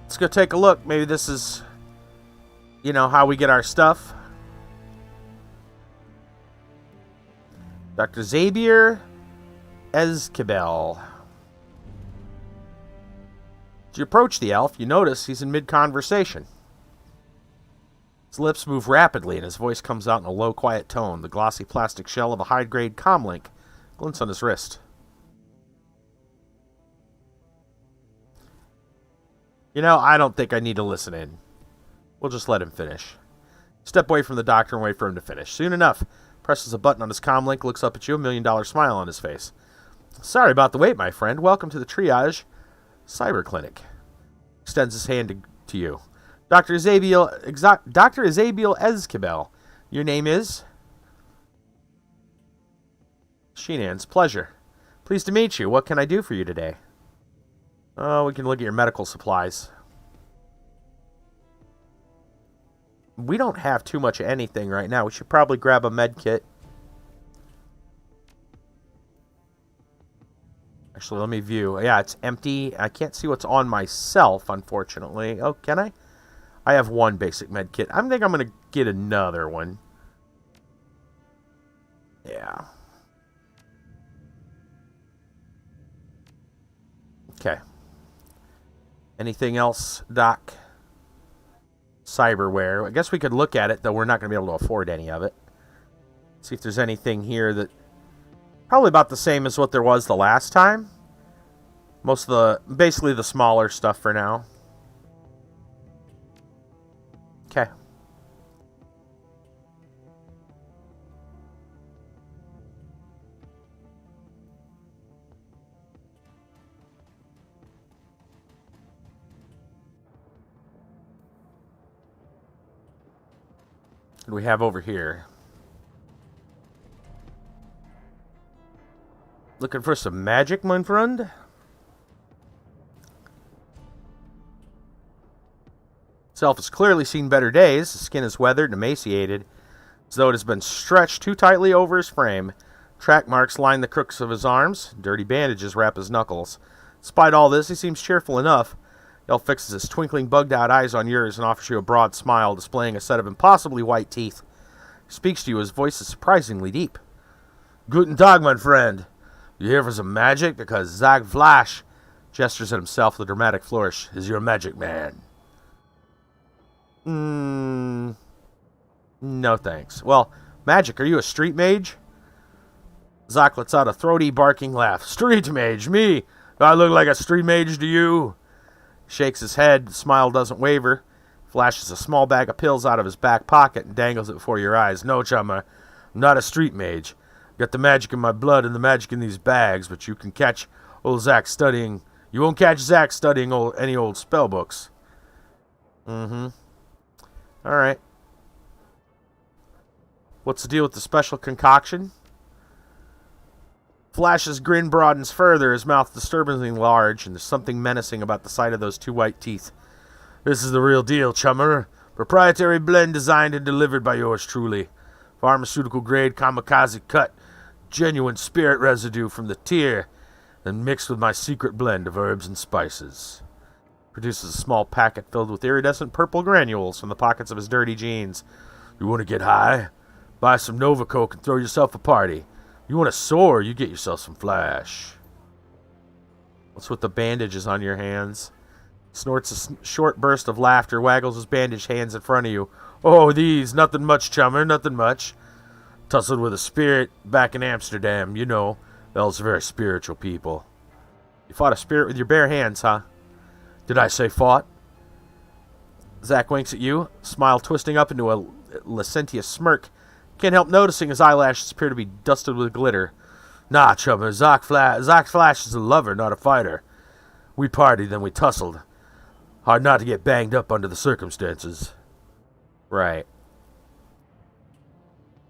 Let's go take a look. Maybe this is, you know, how we get our stuff. Dr. Xavier Ezkibel. As you approach the elf, you notice he's in mid-conversation. His lips move rapidly and his voice comes out in a low, quiet tone. The glossy plastic shell of a high-grade comlink glints on his wrist. You know, I don't think I need to listen in. We'll just let him finish. Step away from the doctor and wait for him to finish. Soon enough, presses a button on his comlink, looks up at you, $1 million smile on his face. Sorry about the wait, my friend. Welcome to the triage cyber clinic. Extends his hand to you. Dr. Ezebiel Ezkibel. Your name is? Shinan's. Pleasure. Pleased to meet you. What can I do for you today? Oh, we can look at your medical supplies. We don't have too much of anything right now. We should probably grab a med kit. Actually, let me view. Yeah, it's empty. I can't see what's on myself, unfortunately. Oh, can I? I have one basic med kit. I think I'm going to get another one. Yeah. Okay. Anything else, Doc? Cyberware. I guess we could look at it, though we're not going to be able to afford any of it. See if there's anything here that Probably about the same as what there was the last time. Basically the smaller stuff for now. Okay. What do we have over here? Looking for some magic, mein friend? Self has clearly seen better days. His skin is weathered and emaciated, as though it has been stretched too tightly over his frame. Track marks line the crooks of his arms. Dirty bandages wrap his knuckles. Despite all this, he seems cheerful enough. Elf fixes his twinkling, bugged-out eyes on yours and offers you a broad smile, displaying a set of impossibly white teeth. He speaks to you. His voice is surprisingly deep. Guten Tag, mein friend. You here for some magic? Because Zag Flash gestures at himself with a dramatic flourish. Is your magic man? No thanks. Well, magic, are you a street mage? Zach lets out a throaty, barking laugh. Street mage? Me? Do I look like a street mage to you? Shakes his head. The smile doesn't waver. Flashes a small bag of pills out of his back pocket and dangles it before your eyes. No, chummer, I'm not a street mage. Got the magic in my blood and the magic in these bags, but you can catch old Zach studying. You won't catch Zach studying any old spell books. Alright. What's the deal with the special concoction? Flash's grin broadens further, his mouth disturbingly large, and there's something menacing about the sight of those two white teeth. This is the real deal, chummer. Proprietary blend designed and delivered by yours truly. Pharmaceutical grade kamikaze cut. Genuine spirit residue from the tier, and mixed with my secret blend of herbs and spices. Produces a small packet filled with iridescent purple granules from the pockets of his dirty jeans. You want to get high? Buy some Nova Coke and throw yourself a party. You want to soar? You get yourself some Flash. What's with the bandages on your hands? Snorts a short burst of laughter, waggles his bandaged hands in front of you. Oh, these, nothing much, chummer, nothing much. Tussled with a spirit back in Amsterdam, you know. Elves are very spiritual people. You fought a spirit with your bare hands, huh? Did I say fought? Zach winks at you, smile twisting up into a licentious smirk. Can't help noticing his eyelashes appear to be dusted with glitter. Nah, chummer, Zach Flash is a lover, not a fighter. We partied, then we tussled. Hard not to get banged up under the circumstances. Right.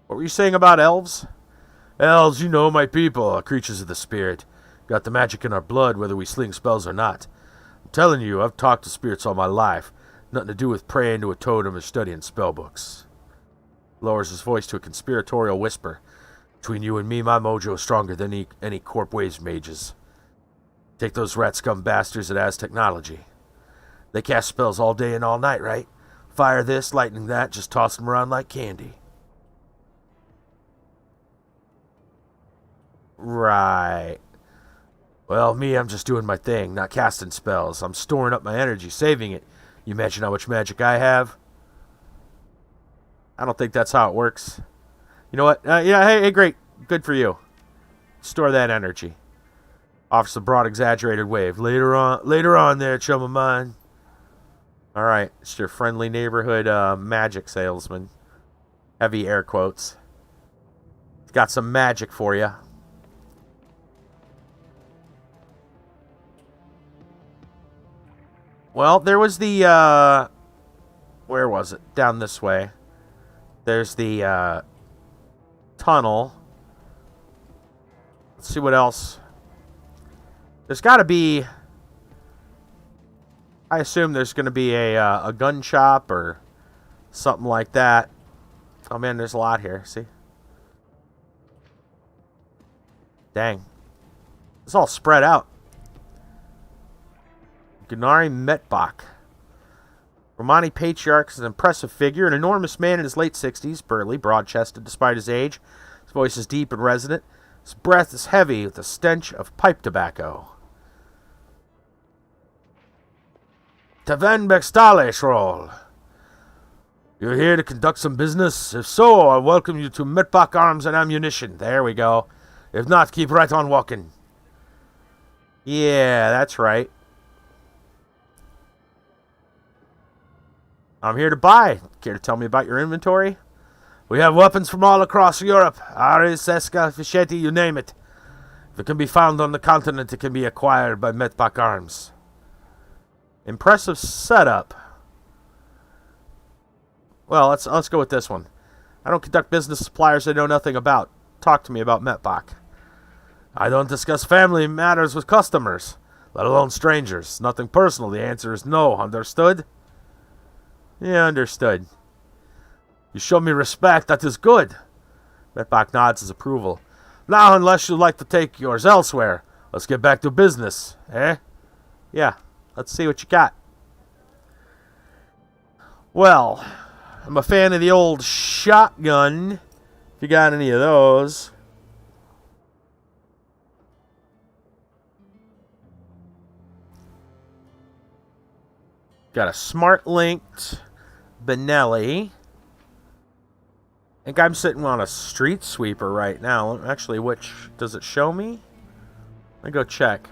What were you saying about elves? Elves, you know, my people, creatures of the spirit. Got the magic in our blood, whether we sling spells or not. I'm telling you, I've talked to spirits all my life. Nothing to do with praying to a totem or studying spellbooks. Lowers his voice to a conspiratorial whisper. Between you and me, my mojo is stronger than any Corp Waves mages. Take those rat scum bastards that has technology. They cast spells all day and all night, right? Fire this, lightning that, just toss them around like candy. Right. Well, me, I'm just doing my thing, not casting spells. I'm storing up my energy, saving it. You imagine how much magic I have? I don't think that's how it works. You know what? Yeah, hey, great. Good for you. Store that energy. Offers a broad, exaggerated wave. Later on there, chum of mine. Alright, it's your friendly neighborhood magic salesman. Heavy air quotes. It's got some magic for you. Well, there was the, where was it? Down this way. There's the, tunnel. Let's see what else. There's got to be... I assume there's going to be a gun shop or something like that. Oh, man, there's a lot here. See? Dang. It's all spread out. Gunari Metbach. Romani Patriarch is an impressive figure, an enormous man in his late 60s, burly, broad-chested despite his age. His voice is deep and resonant. His breath is heavy with the stench of pipe tobacco. Taven Bekstale, Schroll. You're here to conduct some business? If so, I welcome you to Metbach Arms and Ammunition. There we go. If not, keep right on walking. Yeah, that's right. I'm here to buy. Care to tell me about your inventory? We have weapons from all across Europe. Aris, Eska, Fischetti, you name it. If it can be found on the continent, it can be acquired by Metbach Arms. Impressive setup. Well, let's go with this one. I don't conduct business with suppliers I know nothing about. Talk to me about Metbach. I don't discuss family matters with customers, let alone strangers. Nothing personal. The answer is no. Understood? Yeah, understood. You show me respect. That is good. Metbach nods his approval. Now, unless you'd like to take yours elsewhere, let's get back to business, eh? Yeah, let's see what you got. Well, I'm a fan of the old shotgun. If you got any of those. Got a smart linked Benelli. I think I'm sitting on a street sweeper right now. Actually, which does it show me? Let me go check.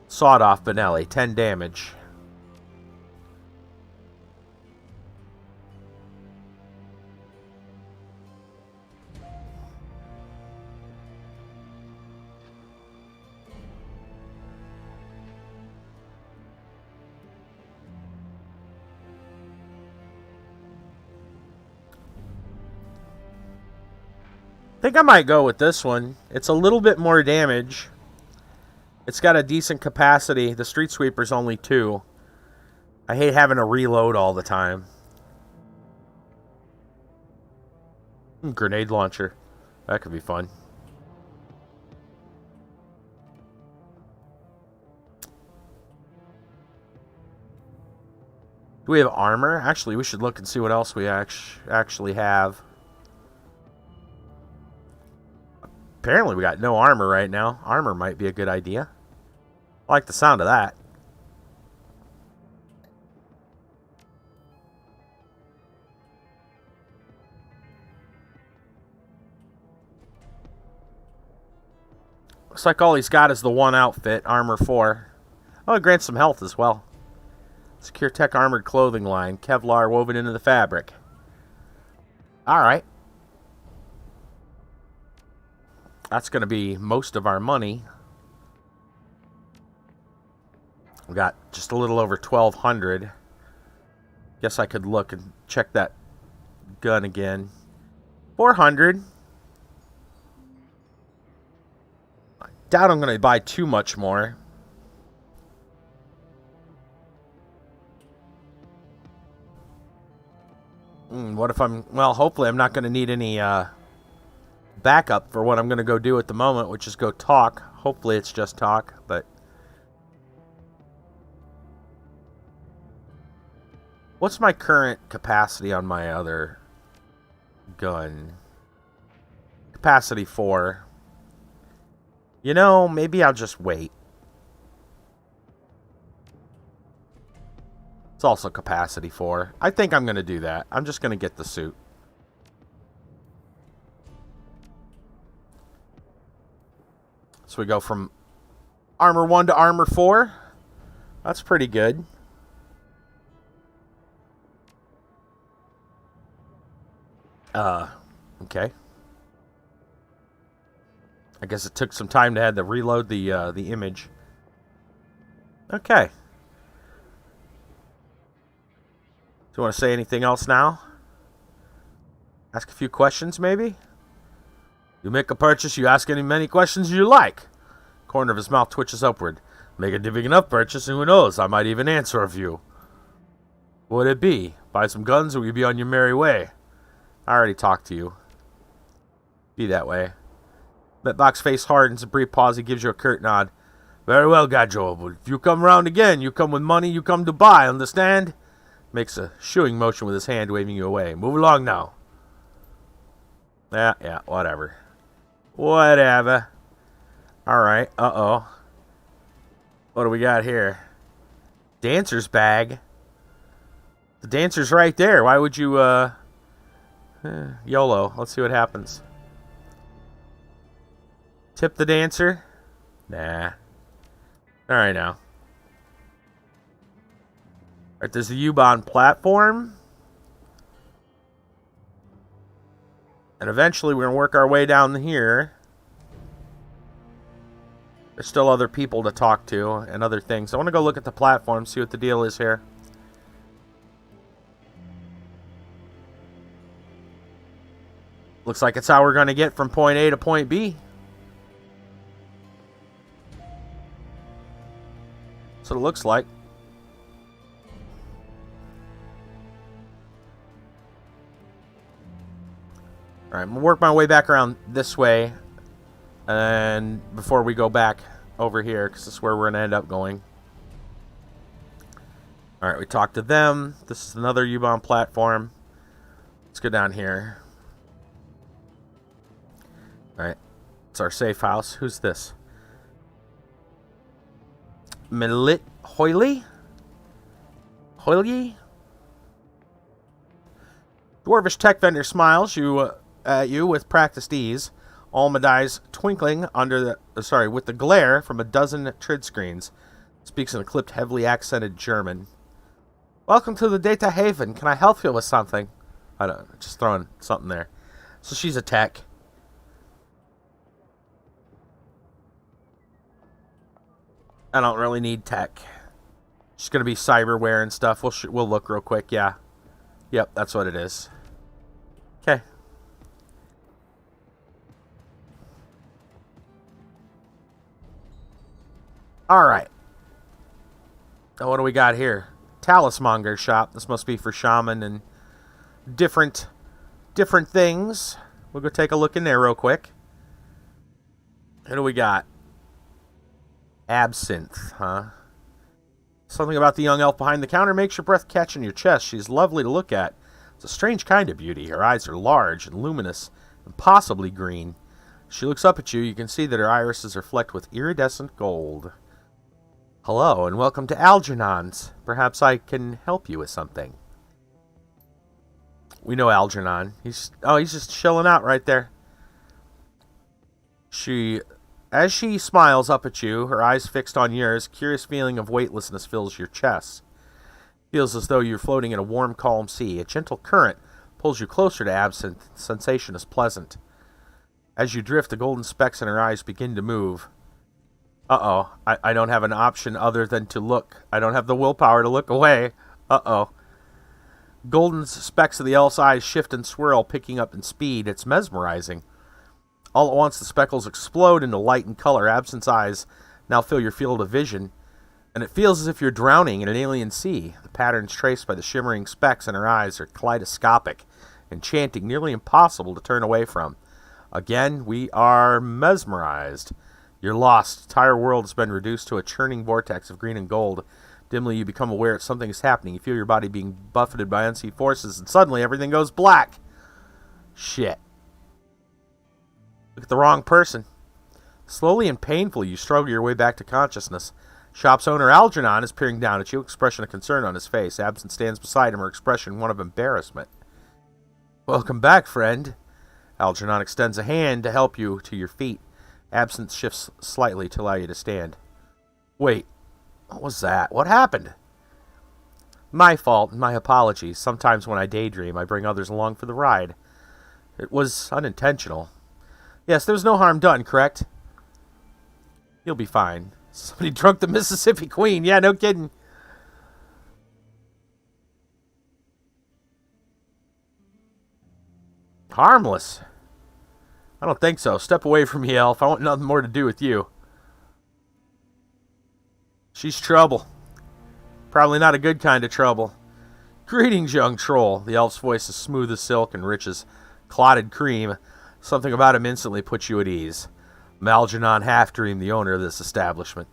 Sawed off Benelli, 10 damage. I think I might go with this one. It's a little bit more damage. It's got a decent capacity. The street sweeper's only 2. I hate having to reload all the time. Grenade launcher. That could be fun. Do we have armor? Actually, we should look and see what else we actually have. Apparently we got no armor right now. Armor might be a good idea. I like the sound of that. Looks like all he's got is the one outfit, Armor 4. Oh, it grants some health as well. Secure Tech Armored Clothing Line. Kevlar woven into the fabric. Alright. That's going to be most of our money. We got just a little over 1,200. Guess I could look and check that gun again. 400. I doubt I'm going to buy too much more. What if I'm... Well, hopefully I'm not going to need any backup for what I'm going to go do at the moment, which is go talk. Hopefully it's just talk, but... What's my current capacity on my other gun? Capacity 4. You know, maybe I'll just wait. It's also capacity 4. I think I'm going to do that. I'm just going to get the suit. So we go from Armor 1 to Armor 4. That's pretty good. Okay. I guess it took some time to have to reload the image. Okay. Do you want to say anything else now? Ask a few questions, maybe? You make a purchase, you ask many questions you like. Corner of his mouth twitches upward. Make a big enough purchase, and who knows, I might even answer a few. What would it be? Buy some guns, or will you be on your merry way? I already talked to you. Be that way. Metbach's face hardens. A brief pause. He gives you a curt nod. Very well, Gajo. But if you come round again, you come with money, you come to buy, understand? Makes a shooing motion with his hand, waving you away. Move along now. Yeah, whatever. Whatever. Alright, uh-oh. What do we got here? Dancer's bag. The dancer's right there. Why would you, YOLO. Let's see what happens. Tip the dancer? Nah. Alright now. Alright, there's the U-Bahn platform. And eventually we're going to work our way down here. There's still other people to talk to and other things. I want to go look at the platform, see what the deal is here. Looks like it's how we're going to get from point A to point B. That's what it looks like. Alright, I'm going to work my way back around this way. And before we go back over here, because this is where we're going to end up going. Alright, we talked to them. This is another U-Bahn platform. Let's go down here. Alright, it's our safe house. Who's this? Melit Hoyley? Hoyley? Dwarvish tech vendor smiles at you with practiced ease. Almond eyes twinkling under the with the glare from a dozen trid screens. Speaks in a clipped, heavily accented German. Welcome to the Data Haven. Can I help you with something? I don't know, just throwing something there. So she's a tech. I don't really need tech. Just gonna be cyberware and stuff. We'll look real quick. Yeah. Yep, that's what it is. Okay. Alright. Now what do we got here? Talismonger shop. This must be for shaman and different things. We'll go take a look in there real quick. What do we got? Absinthe, huh? Something about the young elf behind the counter makes your breath catch in your chest. She's lovely to look at. It's a strange kind of beauty. Her eyes are large and luminous and possibly green. She looks up at you. You can see that her irises are flecked with iridescent gold. Hello, and welcome to Algernon's. Perhaps I can help you with something. We know Algernon. He's just chilling out right there. As she smiles up at you, her eyes fixed on yours, a curious feeling of weightlessness fills your chest. Feels as though you're floating in a warm, calm sea. A gentle current pulls you closer to Absinthe. The sensation is pleasant. As you drift, the golden specks in her eyes begin to move. Uh-oh. I don't have an option other than to look. I don't have the willpower to look away. Uh-oh. Golden specks of the elf's eyes shift and swirl, picking up in speed. It's mesmerizing. All at once, the speckles explode into light and color. Absinthe's eyes now fill your field of vision, and it feels as if you're drowning in an alien sea. The patterns traced by the shimmering specks in her eyes are kaleidoscopic, enchanting, nearly impossible to turn away from. Again, we are mesmerized. You're lost. The entire world has been reduced to a churning vortex of green and gold. Dimly, you become aware that something is happening. You feel your body being buffeted by unseen forces, and suddenly everything goes black. Shit. Look at the wrong person. Slowly and painfully, you struggle your way back to consciousness. Shop's owner, Algernon, is peering down at you, expression of concern on his face. Absinthe stands beside him, her expression one of embarrassment. Welcome back, friend. Algernon extends a hand to help you to your feet. Absinthe shifts slightly to allow you to stand. Wait, what was that? What happened? My fault, and my apologies. Sometimes when I daydream, I bring others along for the ride. It was unintentional. Yes, there was no harm done, correct? You'll be fine. Somebody drunk the Mississippi Queen. Yeah, no kidding. Harmless? I don't think so. Step away from me, elf. I want nothing more to do with you. She's trouble. Probably not a good kind of trouble. Greetings, young troll. The elf's voice is smooth as silk and rich as clotted cream. Something about him instantly puts you at ease. I'm Algernon Half-Dream, the owner of this establishment.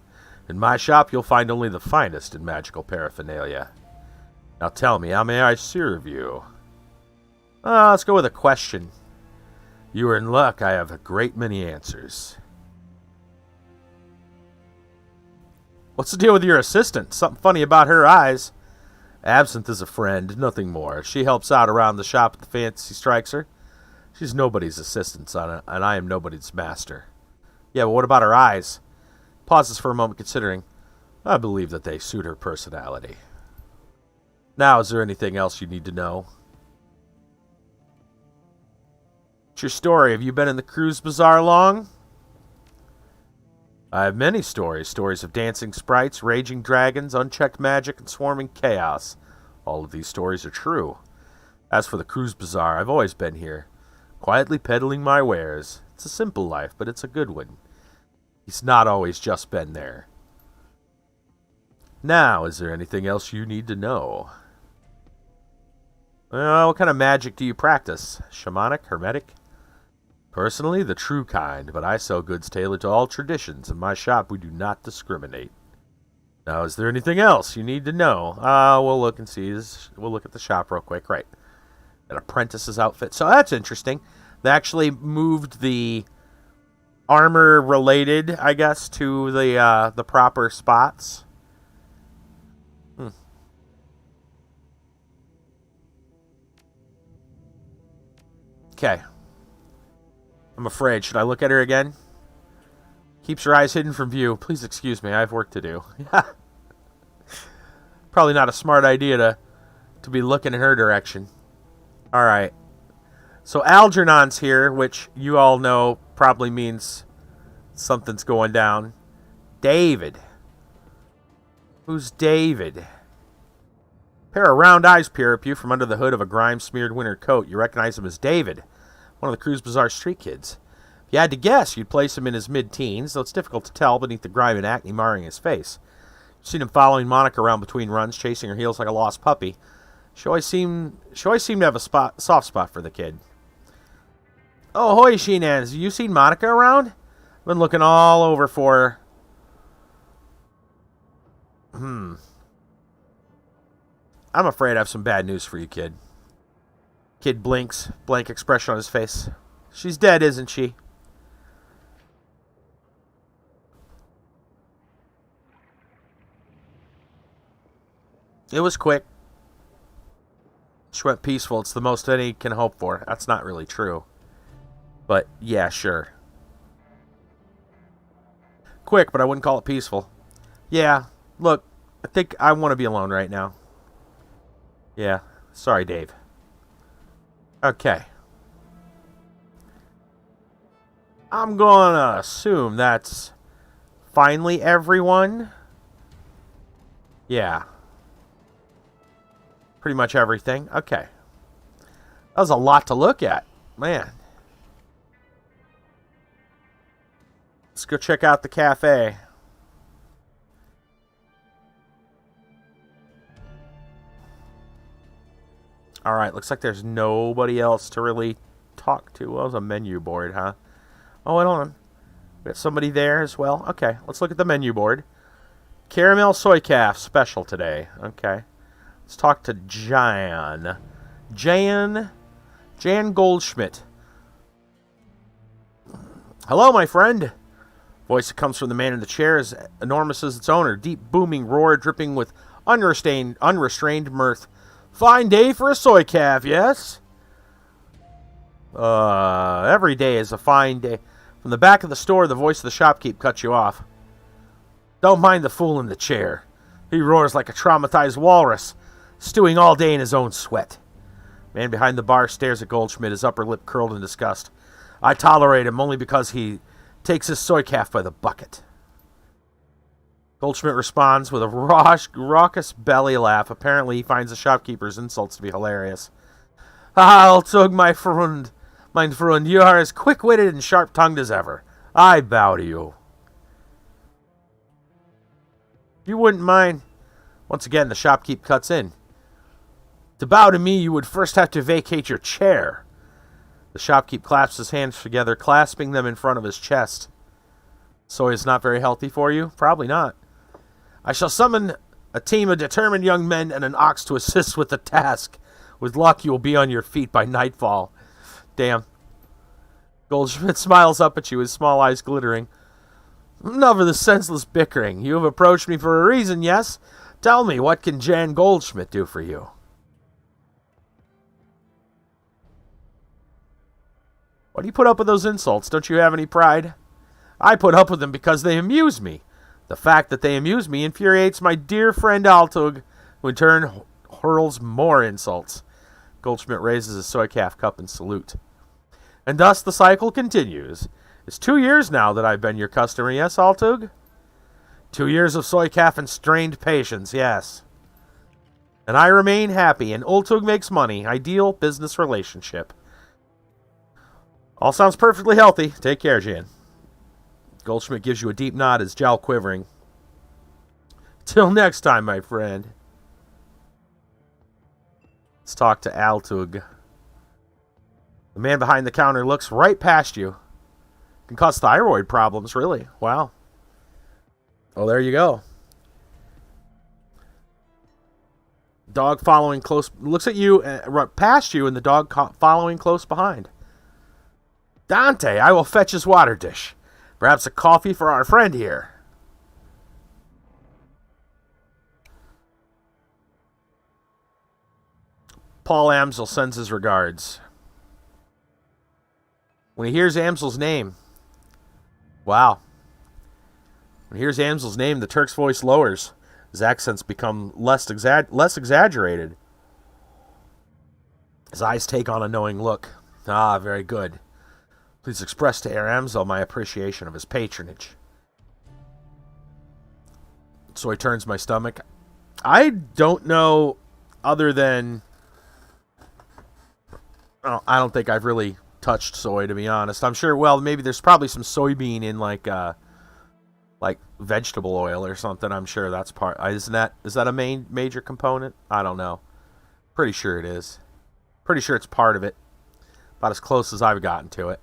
In my shop, you'll find only the finest in magical paraphernalia. Now tell me, how may I serve you? Let's go with a question. You are in luck. I have a great many answers. What's the deal with your assistant? Something funny about her eyes. Absinthe is a friend, nothing more. She helps out around the shop if the fancy strikes her. She's nobody's assistant, son, and I am nobody's master. Yeah, but what about her eyes? Pauses for a moment, considering. I believe that they suit her personality. Now, is there anything else you need to know? What's your story? Have you been in the cruise bazaar long? I have many stories. Stories of dancing sprites, raging dragons, unchecked magic, and swarming chaos. All of these stories are true. As for the cruise bazaar, I've always been here, quietly peddling my wares. It's a simple life, but it's a good one. He's not always just been there. Now, is there anything else you need to know? What kind of magic do you practice? Shamanic? Hermetic? Personally, the true kind, but I sell goods tailored to all traditions. In my shop, we do not discriminate. Now, is there anything else you need to know? We'll look and see. We'll look at the shop real quick. Right. An apprentice's outfit. So that's interesting. They actually moved the armor related, I guess, to the proper spots. Okay. I'm afraid. Should I look at her again? Keeps her eyes hidden from view. Please excuse me. I have work to do. Probably not a smart idea to be looking in her direction. Alright. So Algernon's here, which you all know probably means something's going down. David. Who's David? A pair of round eyes peer at you from under the hood of a grime-smeared winter coat. You recognize him as David, one of the Cruise Bazaar street kids. If you had to guess, you'd place him in his mid-teens, though it's difficult to tell beneath the grime and acne marring his face. You've seen him following Monica around between runs, chasing her heels like a lost puppy. She always seemed to have a soft spot for the kid. Oh, hoy, Sheenans, you seen Monica around? I've been looking all over for her. I'm afraid I have some bad news for you, kid. Kid blinks, blank expression on his face. She's dead, isn't she? It was quick. She went peaceful. It's the most any can hope for. That's not really true. But, yeah, sure. Quick, but I wouldn't call it peaceful. Yeah, look, I think I want to be alone right now. Yeah, sorry, Dave. Okay. I'm gonna assume that's finally everyone. Yeah. Pretty much everything. Okay. That was a lot to look at. Man. Let's go check out the cafe. Alright, looks like there's nobody else to really talk to. Well, it was a menu board, huh? Oh, wait on. We got somebody there as well. Okay, let's look at the menu board. Caramel soy calf special today. Okay. Let's talk to Jan. Jan Goldschmidt. Hello, my friend. Voice that comes from the man in the chair is enormous as its owner. Deep, booming roar dripping with unrestrained mirth. Fine day for a soy calf, yes? Every day is a fine day. From the back of the store, the voice of the shopkeep cuts you off. Don't mind the fool in the chair. He roars like a traumatized walrus, stewing all day in his own sweat. Man behind the bar stares at Goldschmidt, his upper lip curled in disgust. I tolerate him only because he takes his soy calf by the bucket. Goldschmidt responds with a raucous belly laugh. Apparently, he finds the shopkeeper's insults to be hilarious. Tug, my friend, you are as quick-witted and sharp-tongued as ever. I bow to you. You wouldn't mind. Once again, the shopkeep cuts in. To bow to me, you would first have to vacate your chair. The shopkeep claps his hands together, clasping them in front of his chest. Soy is not very healthy for you? Probably not. I shall summon a team of determined young men and an ox to assist with the task. With luck, you will be on your feet by nightfall. Damn. Goldschmidt smiles up at you, his small eyes glittering. Enough of the senseless bickering. You have approached me for a reason, yes? Tell me, what can Jan Goldschmidt do for you? Why do you put up with those insults? Don't you have any pride? I put up with them because they amuse me. The fact that they amuse me infuriates my dear friend Altug, who in turn hurls more insults. Goldschmidt raises his soy calf cup in salute. And thus the cycle continues. It's 2 years now that I've been your customer, yes, Altug? 2 years of soy calf and strained patience, yes. And I remain happy, and Altug makes money. Ideal business relationship. All sounds perfectly healthy. Take care, Jan. Goldschmidt gives you a deep nod, his jowl quivering. Till next time, my friend. Let's talk to Altug. The man behind the counter looks right past you. Can cause thyroid problems, really. Wow. Oh, there you go. Dog following close. Looks at you, past you, and the dog following close behind. Dante, I will fetch his water dish. Perhaps a coffee for our friend here. Paul Amsel sends his regards. When he hears Amsel's name, wow. When he hears Amsel's name, the Turk's voice lowers. His accents become less exaggerated. His eyes take on a knowing look. Ah, very good. Please express to Herr Amsel my appreciation of his patronage. So he turns my stomach. I don't know, other than... I don't think I've really touched soy, to be honest. I'm sure, well, maybe there's probably some soybean in like vegetable oil or something. I'm sure that's part. Is that a major component? I don't know. Pretty sure it is. Pretty sure it's part of it. About as close as I've gotten to it.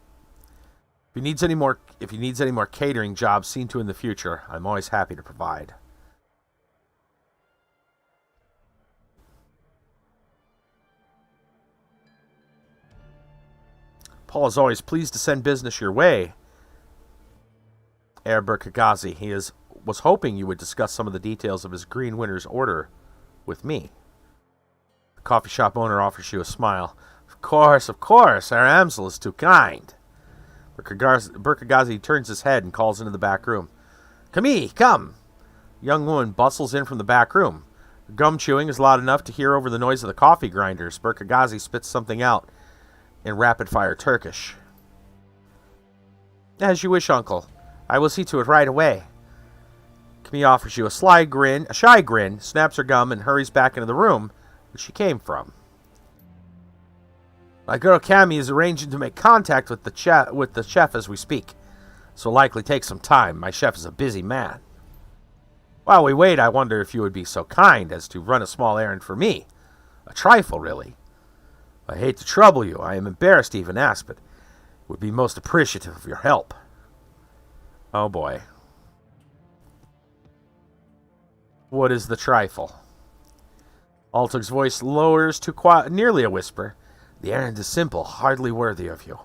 If he needs any more catering jobs seen to in the future, I'm always happy to provide. Paul is always pleased to send business your way, Herr Berkagazi. He was hoping you would discuss some of the details of his Green Winter's order with me. The coffee shop owner offers you a smile. Of course, Herr Amsel is too kind. Berkagazi turns his head and calls into the back room. Camille, come! A young woman bustles in from the back room. Her gum chewing is loud enough to hear over the noise of the coffee grinders. Berkagazi spits something out in rapid-fire Turkish. As you wish, uncle. I will see to it right away. Camille offers you a shy grin, snaps her gum, and hurries back into the room where she came from. My girl Camille is arranging to make contact with the chef as we speak. This will likely take some time. My chef is a busy man. While we wait, I wonder if you would be so kind as to run a small errand for me. A trifle, really. I hate to trouble you. I am embarrassed to even ask, but would be most appreciative of your help. Oh boy. What is the trifle? Altug's voice lowers to nearly a whisper. The errand is simple, hardly worthy of you.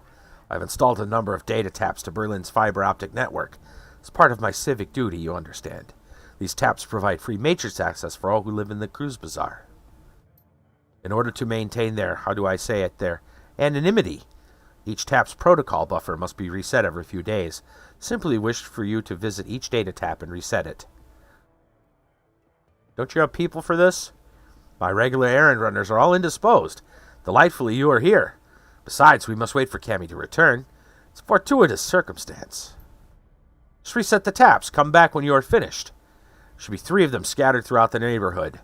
I've installed a number of data taps to Berlin's fiber optic network. It's part of my civic duty, you understand. These taps provide free matrix access for all who live in the Cruise Bazaar. In order to maintain their anonymity, each tap's protocol buffer must be reset every few days. Simply wish for you to visit each data tap and reset it. Don't you have people for this? My regular errand runners are all indisposed. Delightfully, you are here. Besides, we must wait for Cammy to return. It's a fortuitous circumstance. Just reset the taps. Come back when you are finished. There should be 3 of them scattered throughout the neighborhood.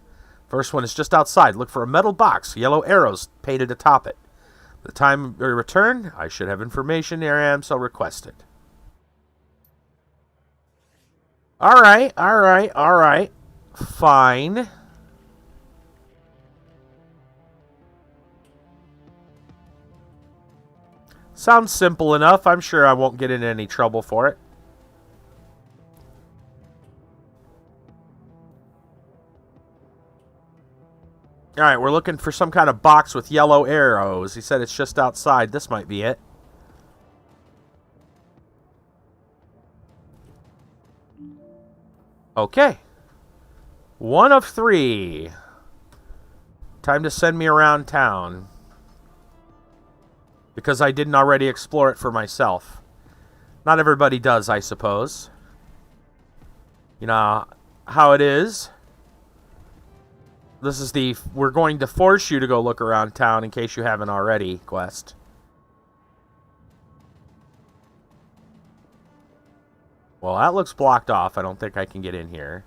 First one is just outside. Look for a metal box, yellow arrows painted atop it. By the time we return, I should have information Herr Amsel requested. Alright. Fine. Sounds simple enough. I'm sure I won't get in any trouble for it. Alright, we're looking for some kind of box with yellow arrows. He said it's just outside. This might be it. Okay. 1 of 3. Time to send me around town. Because I didn't already explore it for myself. Not everybody does, I suppose. You know how it is. This is the "we're going to force you to go look around town in case you haven't already" quest. Well, that looks blocked off. I don't think I can get in here.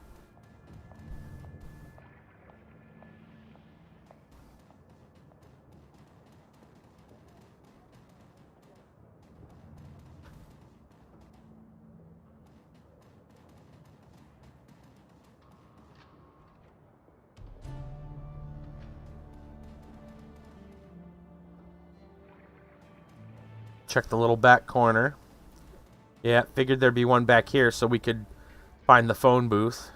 Check the little back corner. Yeah, figured there'd be one back here so we could find the phone booth.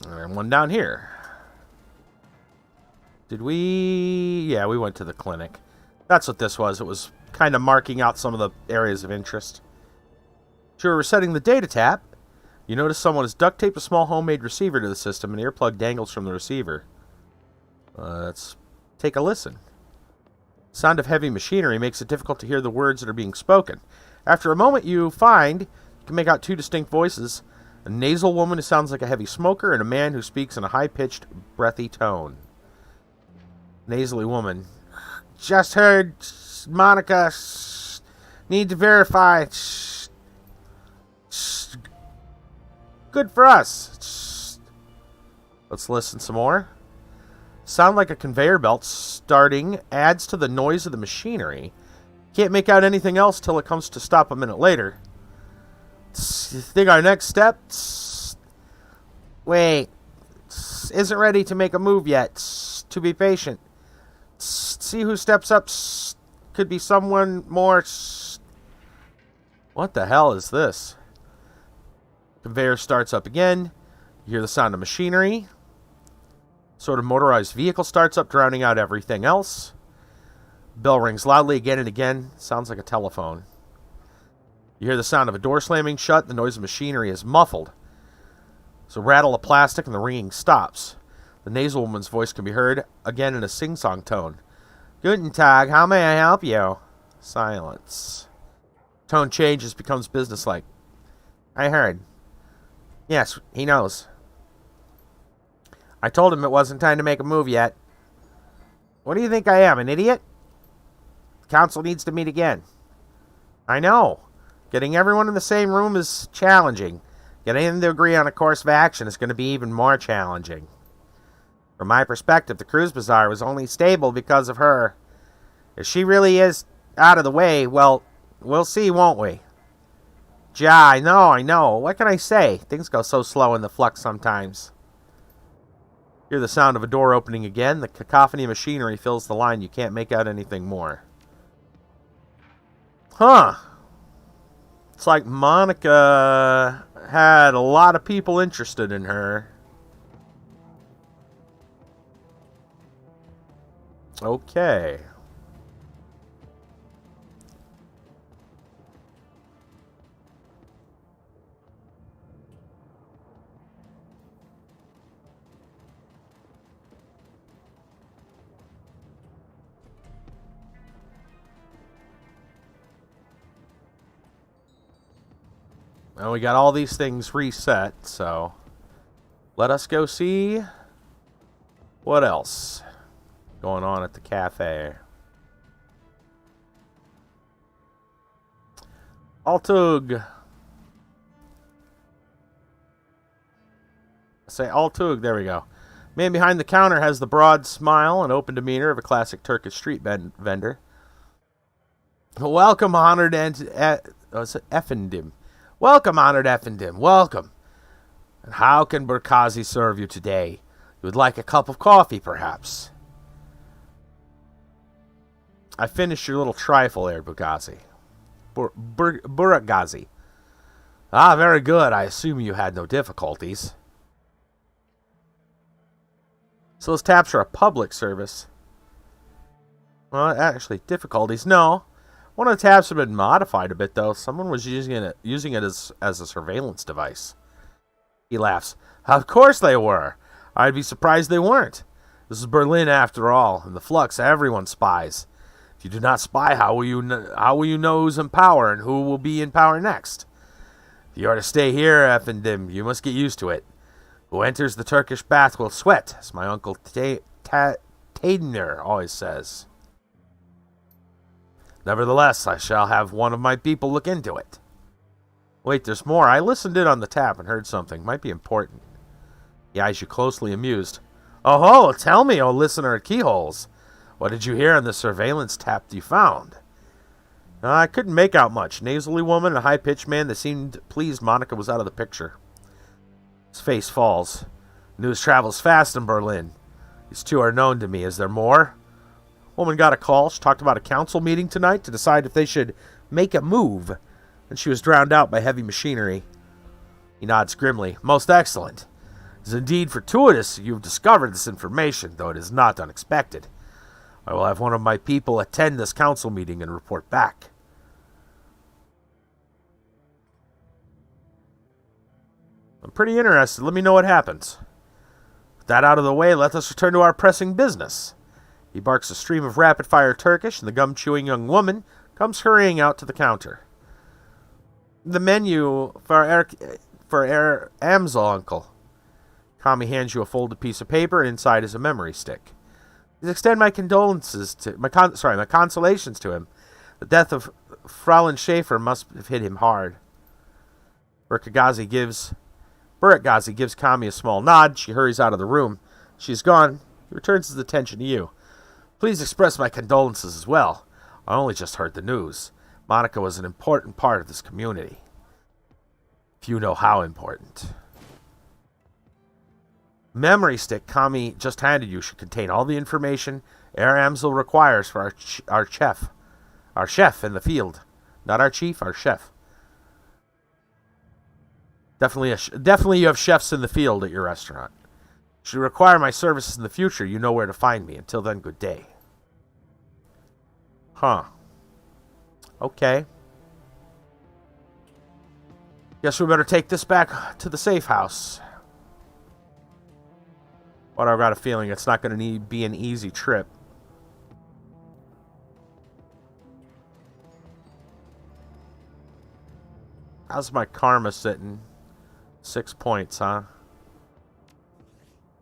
And one down here. Did we... Yeah, we went to the clinic. That's what this was. It was kind of marking out some of the areas of interest. As you were resetting the data tap, you notice someone has duct taped a small homemade receiver to the system. An earplug dangles from the receiver. Let's take a listen. The sound of heavy machinery makes it difficult to hear the words that are being spoken. After a moment, you can make out two distinct voices. A nasal woman who sounds like a heavy smoker, and a man who speaks in a high-pitched, breathy tone. Nasally woman. Just heard Monica. Need to verify. Good for us. Let's listen some more. Sound like a conveyor belt starting adds to the noise of the machinery. Can't make out anything else till it comes to stop a minute later. Think our next step? Wait. Isn't ready to make a move yet. To be patient. See who steps up. Could be someone more. What the hell is this? Conveyor starts up again. You hear the sound of machinery. Sort of motorized vehicle starts up, drowning out everything else. Bell rings loudly again and again. Sounds like a telephone. You hear the sound of a door slamming shut. The noise of machinery is muffled. There's a rattle of plastic and the ringing stops. The nasal woman's voice can be heard, again in a sing-song tone. Guten Tag, how may I help you? Silence. Tone changes, becomes businesslike. I heard. Yes, he knows. I told him it wasn't time to make a move yet. What do you think I am, an idiot? The council needs to meet again. I know. Getting everyone in the same room is challenging. Getting them to agree on a course of action is going to be even more challenging. From my perspective, the Cruise Bazaar was only stable because of her. If she really is out of the way, well, we'll see, won't we? Ja, I know. What can I say? Things go so slow in the flux sometimes. Hear the sound of a door opening again. The cacophony of machinery fills the line. You can't make out anything more. Huh. It's like Monica had a lot of people interested in her. Okay. Well, we got all these things reset, so let us go see what else going on at the cafe. Altug. Say Altug, there we go. Man behind the counter has the broad smile and open demeanor of a classic Turkish street vendor. Welcome, honored Efendim. Welcome, honored Efendim. Welcome. And how can Burkazi serve you today? You would like a cup of coffee, perhaps? I finished your little trifle there, Burkazi. Burakazi. Ah, very good. I assume you had no difficulties. So those taps are a public service. Well, actually, difficulties. No. One of the tabs have been modified a bit, though. Someone was using it as a surveillance device. He laughs. Of course they were. I'd be surprised they weren't. This is Berlin, after all. In the flux, everyone spies. If you do not spy, how will you know who's in power and who will be in power next? If you are to stay here, Efendim, you must get used to it. Who enters the Turkish bath will sweat, as my uncle Tadener always says. Nevertheless, I shall have one of my people look into it. Wait, there's more. I listened in on the tap and heard something. Might be important. He eyes you closely, amused. Oh ho, tell me, oh listener at Keyholes. What did you hear on the surveillance tap you found? I couldn't make out much. Nasally woman and a high-pitched man that seemed pleased Monica was out of the picture. His face falls. News travels fast in Berlin. These two are known to me. Is there more? Woman got a call. She talked about a council meeting tonight to decide if they should make a move. And she was drowned out by heavy machinery. He nods grimly. Most excellent. It is indeed fortuitous you have discovered this information, though it is not unexpected. I will have one of my people attend this council meeting and report back. I'm pretty interested. Let me know what happens. With that out of the way, let us return to our pressing business. He barks a stream of rapid-fire Turkish, and the gum-chewing young woman comes hurrying out to the counter. The menu for Amsel, uncle. Kami hands you a folded piece of paper, and inside is a memory stick. Please extend my consolations to him. The death of Fräulein Schaefer must have hit him hard. Burakgazi gives Kami a small nod. She hurries out of the room. She's gone. He returns his attention to you. Please express my condolences as well. I only just heard the news. Monica was an important part of this community. If you know how important. Memory stick Kami just handed you should contain all the information Herr Amsel requires for our chef. Our chef in the field. Not our chief, our chef. Definitely you have chefs in the field at your restaurant. Should you require my services in the future, you know where to find me. Until then, good day. Huh. Okay. Guess we better take this back to the safe house. But I've got a feeling it's not going to be an easy trip. How's my karma sitting? 6 points, huh?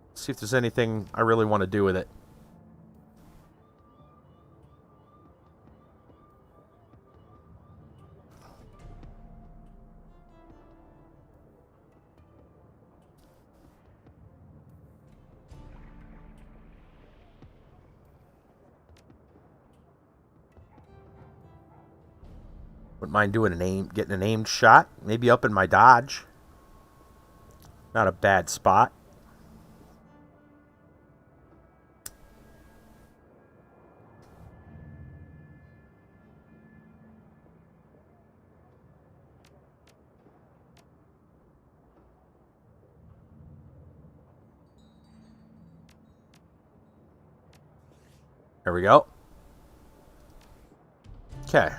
Let's see if there's anything I really want to do with it. Wouldn't mind doing getting an aimed shot. Maybe up in my dodge. Not a bad spot. There we go. Okay.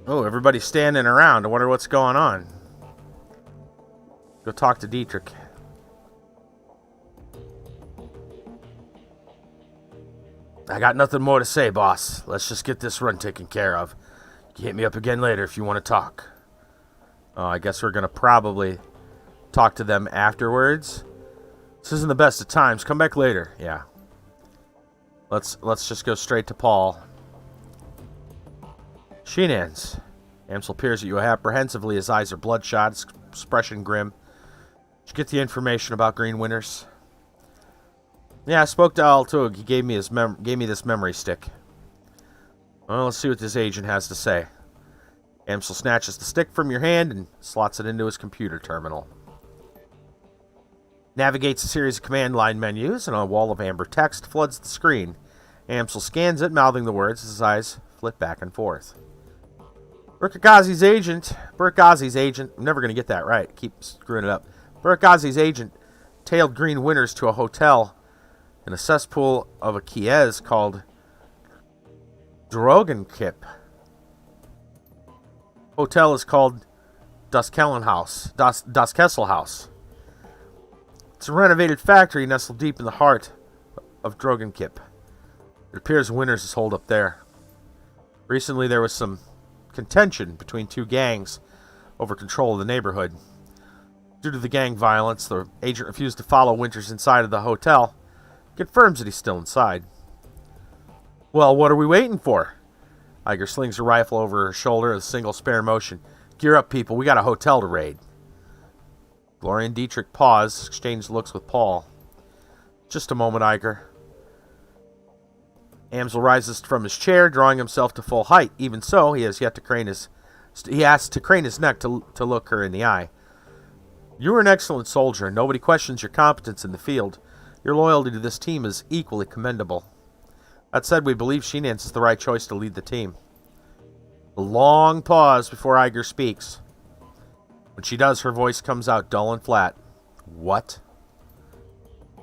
Oh, everybody's standing around. I wonder what's going on. Go talk to Dietrich. I got nothing more to say, boss. Let's just get this run taken care of. You can hit me up again later if you want to talk. I guess we're going to probably talk to them afterwards. This isn't the best of times. Come back later. Yeah. Let's just go straight to Paul. Shenans. Amsel peers at you apprehensively. His eyes are bloodshot, his expression grim. Did you get the information about Green Winters? Yeah, I spoke to Altug. He gave me this memory stick. Well, let's see what this agent has to say. Amsel snatches the stick from your hand and slots it into his computer terminal. Navigates a series of command line menus, and a wall of amber text floods the screen. Amsel scans it, mouthing the words as his eyes flit back and forth. Burkagazi's agent, I'm never going to get that right, keep screwing it up. Burkagazi's agent tailed green winners to a hotel in a cesspool of a Kiez called Drogenkip. Hotel is called Daskellen House. Daskessel House. It's a renovated factory nestled deep in the heart of Drogenkip. It appears Winners is holed up there. Recently there was some contention between two gangs over control of the neighborhood. Due to the gang violence, the agent refused to follow Winters inside of the hotel. Confirms that he's still inside. Well, what are we waiting for? Iger slings her rifle over her shoulder with a single spare motion. Gear up, people. We got a hotel to raid. Gloria and Dietrich pause, exchange looks with Paul. Just a moment, Iger. Amsel rises from his chair, drawing himself to full height. Even so, he has to crane his neck to look her in the eye. You are an excellent soldier, and nobody questions your competence in the field. Your loyalty to this team is equally commendable. That said, we believe Sheenance is the right choice to lead the team. A long pause before Iger speaks. When she does, her voice comes out dull and flat. What?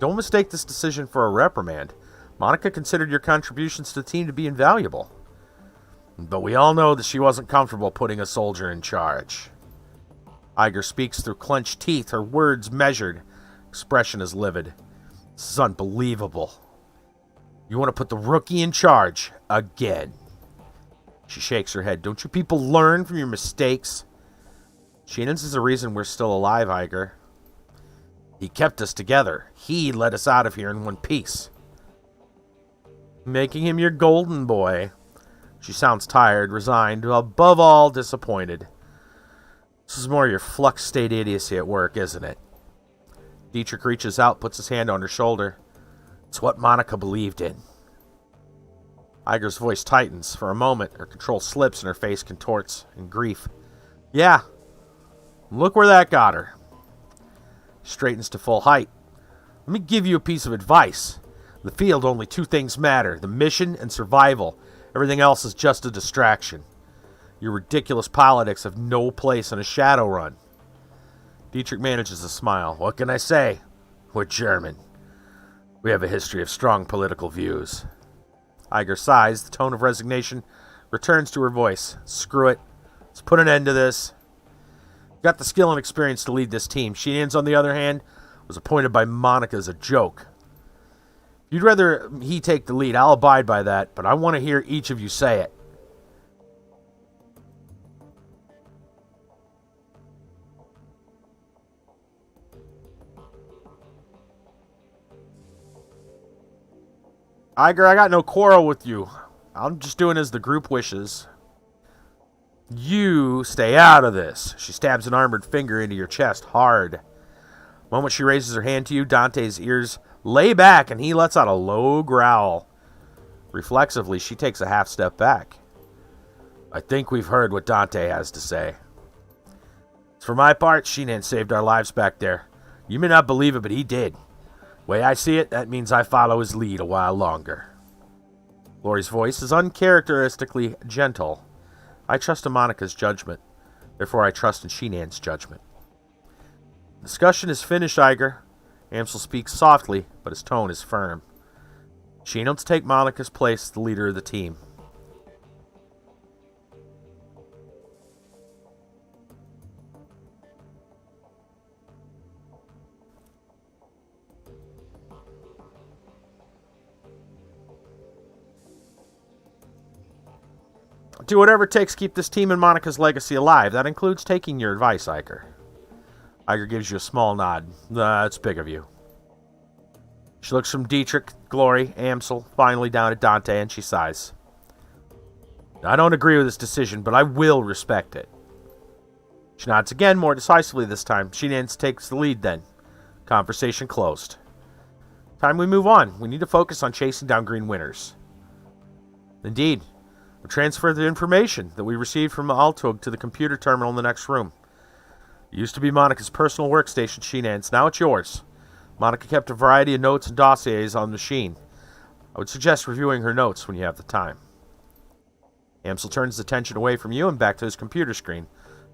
Don't mistake this decision for a reprimand. Monica considered your contributions to the team to be invaluable. But we all know that she wasn't comfortable putting a soldier in charge. Iger speaks through clenched teeth, her words measured. Expression is livid. This is unbelievable. You want to put the rookie in charge again. She shakes her head. Don't you people learn from your mistakes? Sheenance is the reason we're still alive, Iger. He kept us together. He led us out of here in one piece. Making him your golden boy. She sounds tired, resigned, above all disappointed. This is more your flux state idiocy at work, isn't it? Dietrich reaches out, puts his hand on her shoulder. It's what Monica believed in. Iger's voice tightens. For a moment, her control slips and her face contorts in grief. Yeah. Look where that got her. She straightens to full height. Let me give you a piece of advice. In the field, only two things matter. The mission and survival. Everything else is just a distraction. Your ridiculous politics have no place in a Shadowrun. Dietrich manages a smile. What can I say? We're German. We have a history of strong political views. Iger sighs. The tone of resignation returns to her voice. Screw it. Let's put an end to this. Got the skill and experience to lead this team. Sheenance, on the other hand, was appointed by Monica as a joke. If you'd rather he take the lead, I'll abide by that, but I want to hear each of you say it. Iger, I got no quarrel with you. I'm just doing as the group wishes. You stay out of this. She stabs an armored finger into your chest hard. The moment she raises her hand to you, Dante's ears lay back and he lets out a low growl. Reflexively, she takes a half step back. I think we've heard what Dante has to say. For my part, Sheenance saved our lives back there. You may not believe it, but he did. Way I see it, that means I follow his lead a while longer. Lori's voice is uncharacteristically gentle. I trust in Monica's judgment. Therefore, I trust in Sheenan's judgment. Discussion is finished, Iger. Amsel speaks softly, but his tone is firm. Sheenance take Monica's place as the leader of the team. Do whatever it takes to keep this team and Monica's legacy alive. That includes taking your advice, Iger. Iger gives you a small nod. That's big of you. She looks from Dietrich, Glory, Amsel, finally down at Dante, and she sighs. I don't agree with this decision, but I will respect it. She nods again, more decisively this time. Sheenance takes the lead then. Conversation closed. Time we move on. We need to focus on chasing down green winners. Indeed. We'll transfer the information that we received from Altug to the computer terminal in the next room. It used to be Monica's personal workstation, Sheenans. Now it's yours. Monica kept a variety of notes and dossiers on the machine. I would suggest reviewing her notes when you have the time. Amsel turns his attention away from you and back to his computer screen.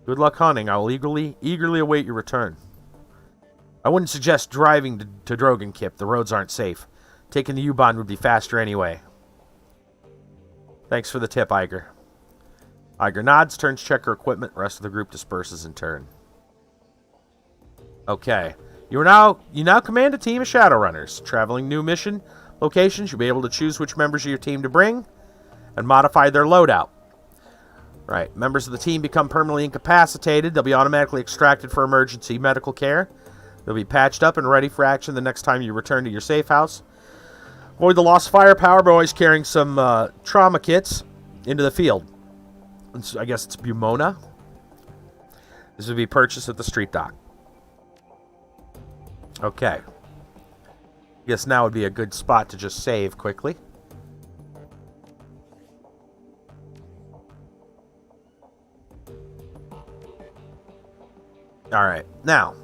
Good luck hunting. I will eagerly await your return. I wouldn't suggest driving to Drogenkip. The roads aren't safe. Taking the U-Bahn would be faster anyway. Thanks for the tip, Iger. Iger nods, turns to check her equipment. The rest of the group disperses in turn. Okay. You now command a team of Shadowrunners. Traveling new mission locations, you'll be able to choose which members of your team to bring and modify their loadout. Right. Members of the team become permanently incapacitated. They'll be automatically extracted for emergency medical care. They'll be patched up and ready for action the next time you return to your safe house. Avoid the loss of firepower by always carrying some trauma kits into the field. I guess it's Bumona. This would be purchased at the street dock. Okay. I guess now would be a good spot to just save quickly. Alright, now,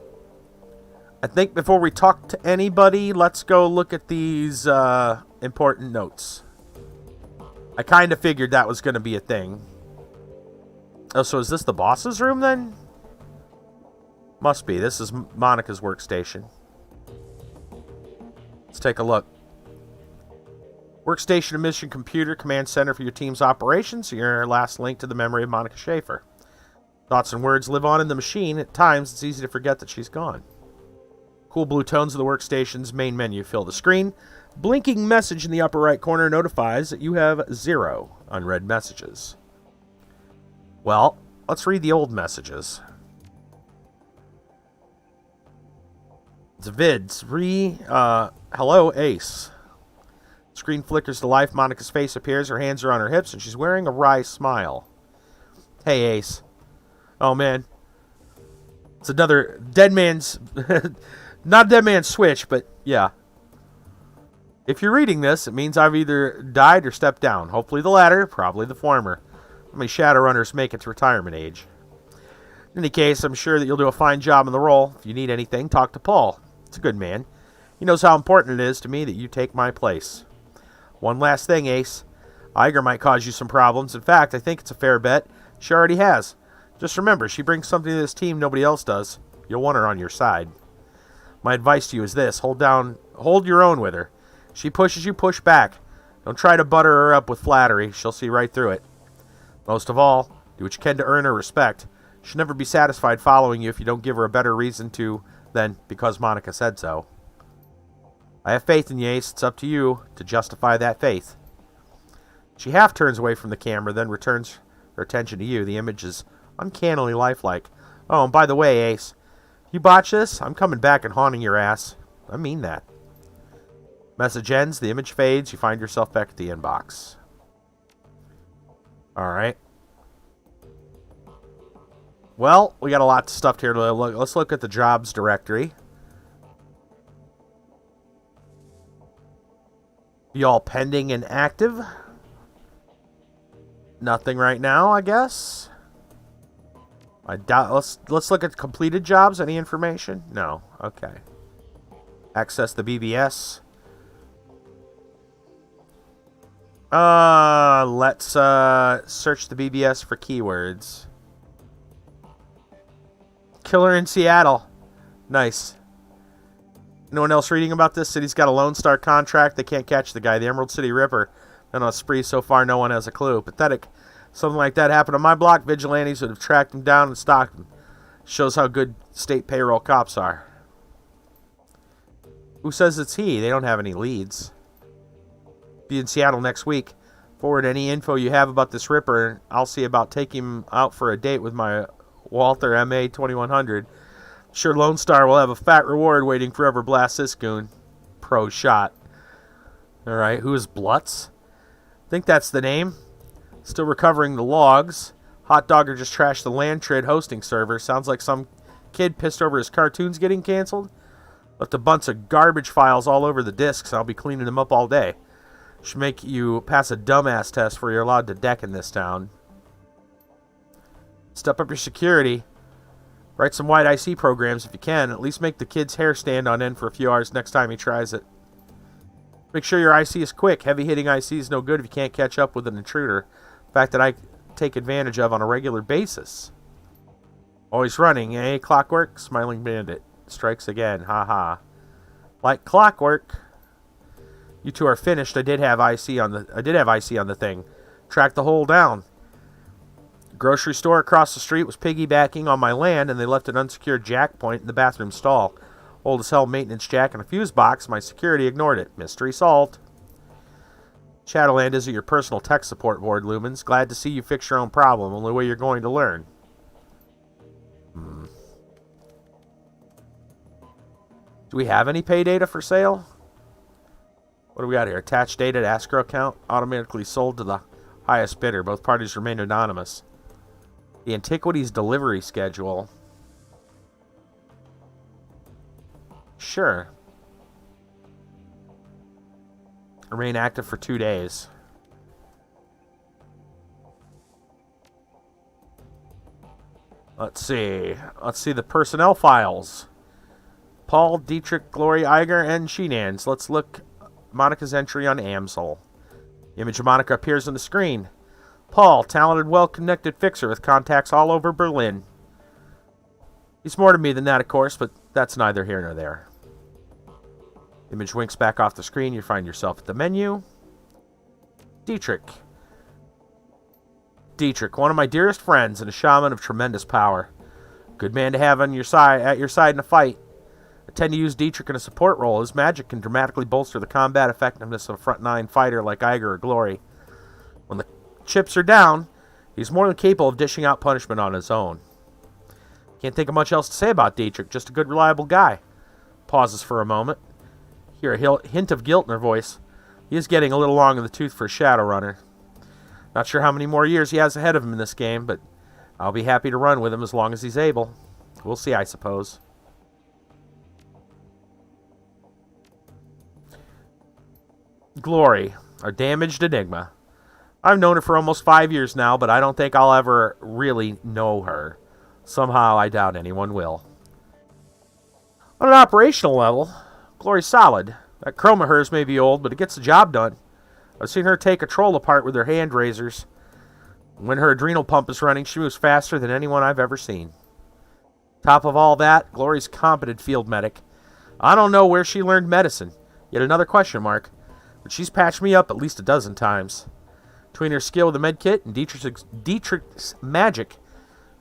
I think before we talk to anybody, let's go look at these important notes. I kind of figured that was going to be a thing. Oh, so is this the boss's room then? Must be. This is Monica's workstation. Let's take a look. Workstation and mission computer, command center for your team's operations. Your last link to the memory of Monica Schaefer. Thoughts and words live on in the machine. At times, it's easy to forget that she's gone. Cool blue tones of the workstation's main menu fill the screen. Blinking message in the upper right corner notifies that you have 0 unread messages. Well, let's read the old messages. It's vids. Hello, Ace. Screen flickers to life. Monica's face appears. Her hands are on her hips, and she's wearing a wry smile. Hey, Ace. Oh, man. It's another dead man's... not a dead man's switch, but yeah. If you're reading this, it means I've either died or stepped down. Hopefully the latter, probably the former. How many Shadowrunners make it to retirement age? In any case, I'm sure that you'll do a fine job in the role. If you need anything, talk to Paul. He's a good man. He knows how important it is to me that you take my place. One last thing, Ace. Iger might cause you some problems. In fact, I think it's a fair bet. She already has. Just remember, she brings something to this team nobody else does. You'll want her on your side. My advice to you is this. Hold your own with her. She pushes you, push back. Don't try to butter her up with flattery. She'll see right through it. Most of all, do what you can to earn her respect. She'll never be satisfied following you if you don't give her a better reason to than because Monica said so. I have faith in you, Ace. It's up to you to justify that faith. She half turns away from the camera, then returns her attention to you. The image is uncannily lifelike. Oh, and by the way, Ace, if you botch this, I'm coming back and haunting your ass. I mean that. Message ends. The image fades. You find yourself back at the inbox. Alright. Well, we got a lot of stuff here to look. Let's look at the jobs directory. Be all pending and active. Nothing right now, I guess. I doubt. Let's look at completed jobs. Any information? No. Okay. Access the BBS. Let's search the BBS for keywords. Killer in Seattle. Nice. Anyone else reading about this? City's got a Lone Star contract. They can't catch the guy. The Emerald City Ripper. Been on a spree so far, no one has a clue. Pathetic. Something like that happened on my block. Vigilantes would have tracked him down and stalked him. Shows how good state payroll cops are. Who says it's he? They don't have any leads. Be in Seattle next week. Forward any info you have about this Ripper. I'll see about taking him out for a date with my Walther MA 2100. Sure, Lone Star will have a fat reward waiting forever. Blast this goon. Pro shot. Alright, who is Blutz? I think that's the name. Still recovering the logs. Hot Dogger just trashed the Lantrid hosting server. Sounds like some kid pissed over his cartoons getting canceled. Left a bunch of garbage files all over the disks. I'll be cleaning them up all day. Should make you pass a dumbass test where you're allowed to deck in this town. Step up your security. Write some white IC programs if you can. At least make the kid's hair stand on end for a few hours next time he tries it. Make sure your IC is quick. Heavy-hitting IC is no good if you can't catch up with an intruder. Fact that I take advantage of on a regular basis. Always running, eh? Clockwork? Smiling Bandit. Strikes again. Ha. Like clockwork. You two are finished. I did have IC on the thing. Track the hole down. Grocery store across the street was piggybacking on my land, and they left an unsecured jack point in the bathroom stall. Old as hell maintenance jack and a fuse box. My security ignored it. Mystery solved. Shadowland isn't your personal tech support board, Lumens. Glad to see you fix your own problem. Only way you're going to learn. Do we have any pay data for sale? What do we got here? Attached data to escrow account. Automatically sold to the highest bidder. Both parties remain anonymous. The Antiquities delivery schedule. Sure. Remain active for 2 days. Let's see the personnel files. Paul, Dietrich, Glory, Iger, and Sheenans. Let's look Monica's entry on Amsel. The image of Monica appears on the screen. Paul, talented, well-connected fixer with contacts all over Berlin. He's more to me than that, of course, but that's neither here nor there. Image winks back off the screen. You find yourself at the menu. Dietrich, one of my dearest friends and a shaman of tremendous power. Good man to have on your side, at your side in a fight. I tend to use Dietrich in a support role. His magic can dramatically bolster the combat effectiveness of a front-line fighter like Iger or Glory. When the chips are down, he's more than capable of dishing out punishment on his own. Can't think of much else to say about Dietrich. Just a good, reliable guy. Pauses for a moment. Hear a hint of guilt in her voice. He is getting a little long in the tooth for a Shadowrunner. Not sure how many more years he has ahead of him in this game, but I'll be happy to run with him as long as he's able. We'll see, I suppose. Glory, our damaged enigma. I've known her for almost 5 years now, but I don't think I'll ever really know her. Somehow, I doubt anyone will. On an operational level, Glory's solid. That chrome of hers may be old, but it gets the job done. I've seen her take a troll apart with her hand razors. When her adrenal pump is running, she moves faster than anyone I've ever seen. Top of all that, Glory's competent field medic. I don't know where she learned medicine. Yet another question mark. But she's patched me up at least a dozen times. Between her skill with the medkit and Dietrich's magic,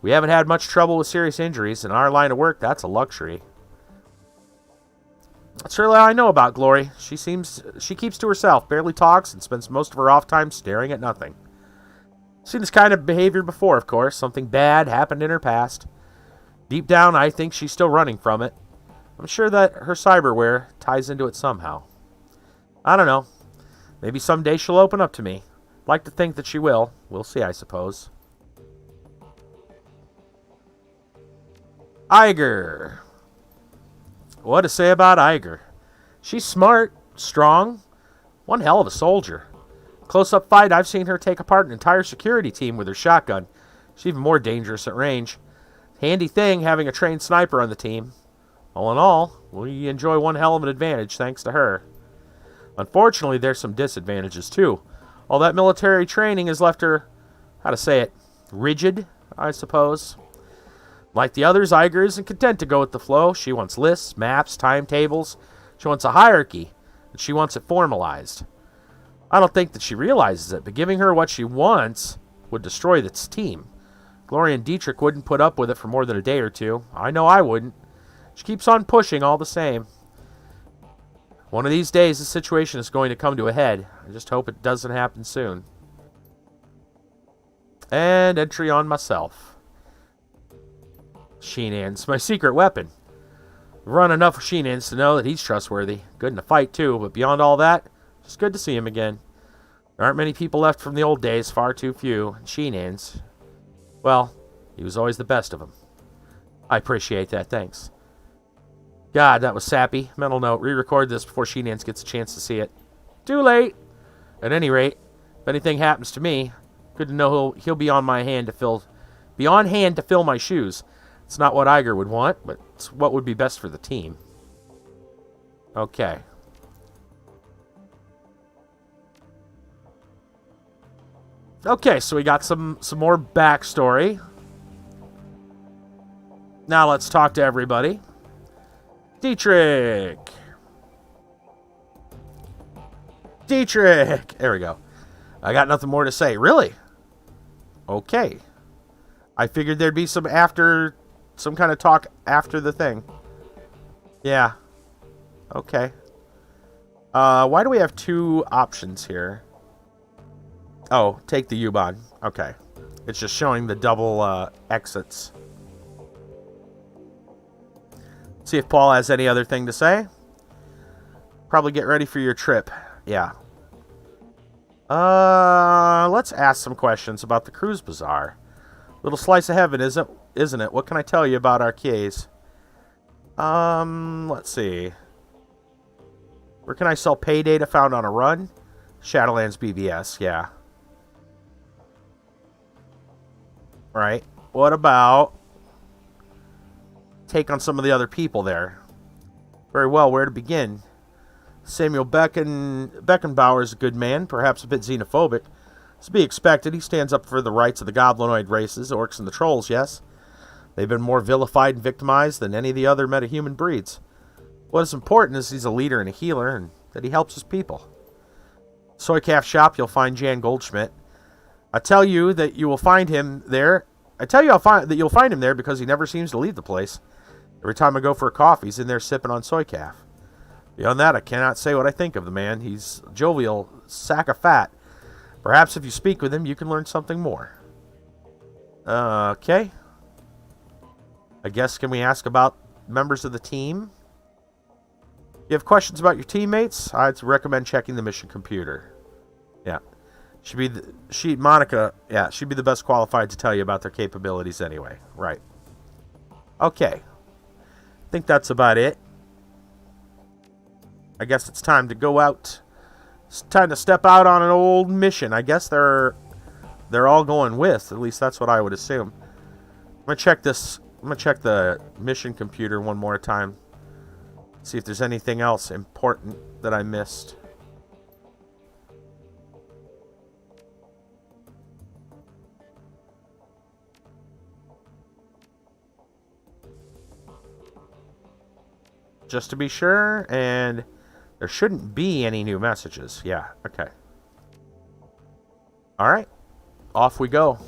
we haven't had much trouble with serious injuries. In our line of work, that's a luxury. That's really all I know about Glory. She keeps to herself, barely talks, and spends most of her off time staring at nothing. Seen this kind of behavior before, of course. Something bad happened in her past. Deep down, I think she's still running from it. I'm sure that her cyberware ties into it somehow. I don't know. Maybe someday she'll open up to me. Like to think that she will. We'll see, I suppose. Iger. What to say about Iger? She's smart, strong, one hell of a soldier. Close-up fight, I've seen her take apart an entire security team with her shotgun. She's even more dangerous at range. Handy thing having a trained sniper on the team. All in all, we enjoy one hell of an advantage thanks to her. Unfortunately, there's some disadvantages too. All that military training has left her, how to say it, rigid, I suppose. Like the others, Iger isn't content to go with the flow. She wants lists, maps, timetables. She wants a hierarchy, and she wants it formalized. I don't think that she realizes it, but giving her what she wants would destroy this team. Glory and Dietrich wouldn't put up with it for more than a day or two. I know I wouldn't. She keeps on pushing all the same. One of these days, the situation is going to come to a head. I just hope it doesn't happen soon. And entry on myself. Sheenans, my secret weapon. I've run enough of Sheenans to know that he's trustworthy. Good in a fight, too, but beyond all that, just good to see him again. There aren't many people left from the old days, far too few. Sheenans, well, he was always the best of them. I appreciate that, thanks. God, that was sappy. Mental note, re-record this before Sheenans gets a chance to see it. Too late. At any rate, if anything happens to me, good to know he'll be on hand to fill my shoes. It's not what Iger would want, but it's what would be best for the team. Okay. Okay, so we got some more backstory. Now let's talk to everybody. Dietrich! There we go. I got nothing more to say. Really? Okay. I figured there'd be some kind of talk after the thing. Yeah. Okay. Why do we have two options here? Oh, take the U-Bahn. Okay. It's just showing the double exits. See if Paul has any other thing to say. Probably get ready for your trip. Yeah. Let's ask some questions about the cruise bazaar. Little slice of heaven, isn't it? What can I tell you about our keys? Let's see. Where can I sell pay data found on a run? Shadowlands BBS, yeah. Right. What about take on some of the other people there? Very well, where to begin? Samuel Beckenbauer is a good man, perhaps a bit xenophobic. As to be expected, he stands up for the rights of the goblinoid races, orcs and the trolls, yes. They've been more vilified and victimized than any of the other metahuman breeds. What is important is he's a leader and a healer, and that he helps his people. Soy Calf Shop, you'll find Jan Goldschmidt. I tell you that you will find him there. That you'll find him there because he never seems to leave the place. Every time I go for a coffee, he's in there sipping on soy calf. Beyond that, I cannot say what I think of the man. He's a jovial sack of fat. Perhaps if you speak with him, you can learn something more. Okay. I guess, can we ask about members of the team? You have questions about your teammates? I'd recommend checking the mission computer. Yeah. She'd be the best qualified to tell you about their capabilities anyway. Right. Okay. I think that's about it. I guess it's time to go out. It's time to step out on an old mission. I guess they're all going with. At least that's what I would assume. I'm gonna check the mission computer one more time. See if there's anything else important that I missed. Just to be sure, and there shouldn't be any new messages. Yeah, okay. Alright, off we go.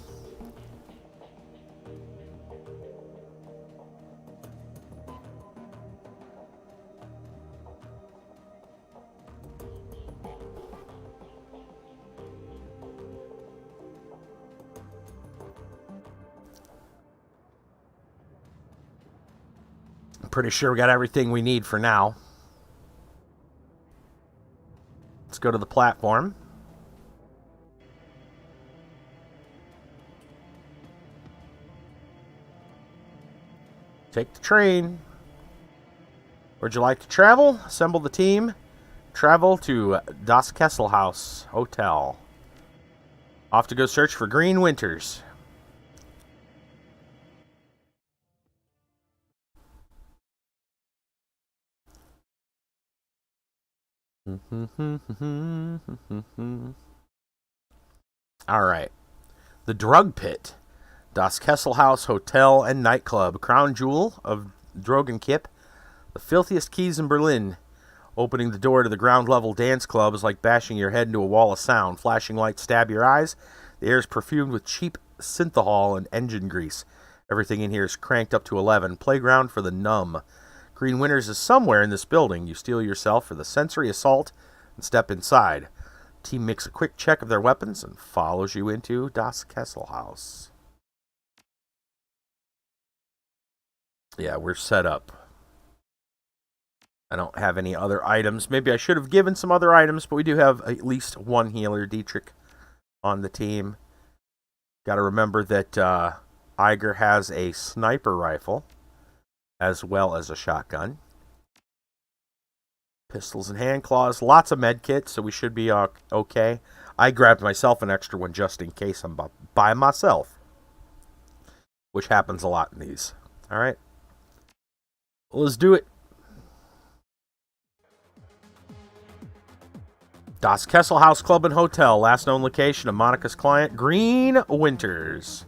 Pretty sure we got everything we need for now. Let's go to the platform. Take the train. Where'd you like to travel? Assemble the team. Travel to Das Kesselhaus Hotel. Off to go search for Green Winters. Alright. The Drug Pit. Das Kesselhaus Hotel and Nightclub. Crown jewel of Drogenkip. The filthiest keys in Berlin. Opening the door to the ground level dance club is like bashing your head into a wall of sound. Flashing lights stab your eyes. The air is perfumed with cheap synthahol and engine grease. Everything in here is cranked up to 11. Playground for the numb. Green Winters is somewhere in this building. You steel yourself for the sensory assault and step inside. Team makes a quick check of their weapons and follows you into Das Kesselhaus. Yeah, we're set up. I don't have any other items. Maybe I should have given some other items, but we do have at least one healer, Dietrich, on the team. Got to remember that Iger has a sniper rifle as well as a shotgun. Pistols and hand claws. Lots of med kits, so we should be okay. I grabbed myself an extra one just in case I'm by myself. Which happens a lot in these. Alright. Well, let's do it. Das Kesselhaus Club and Hotel. Last known location of Monica's client, Green Winters.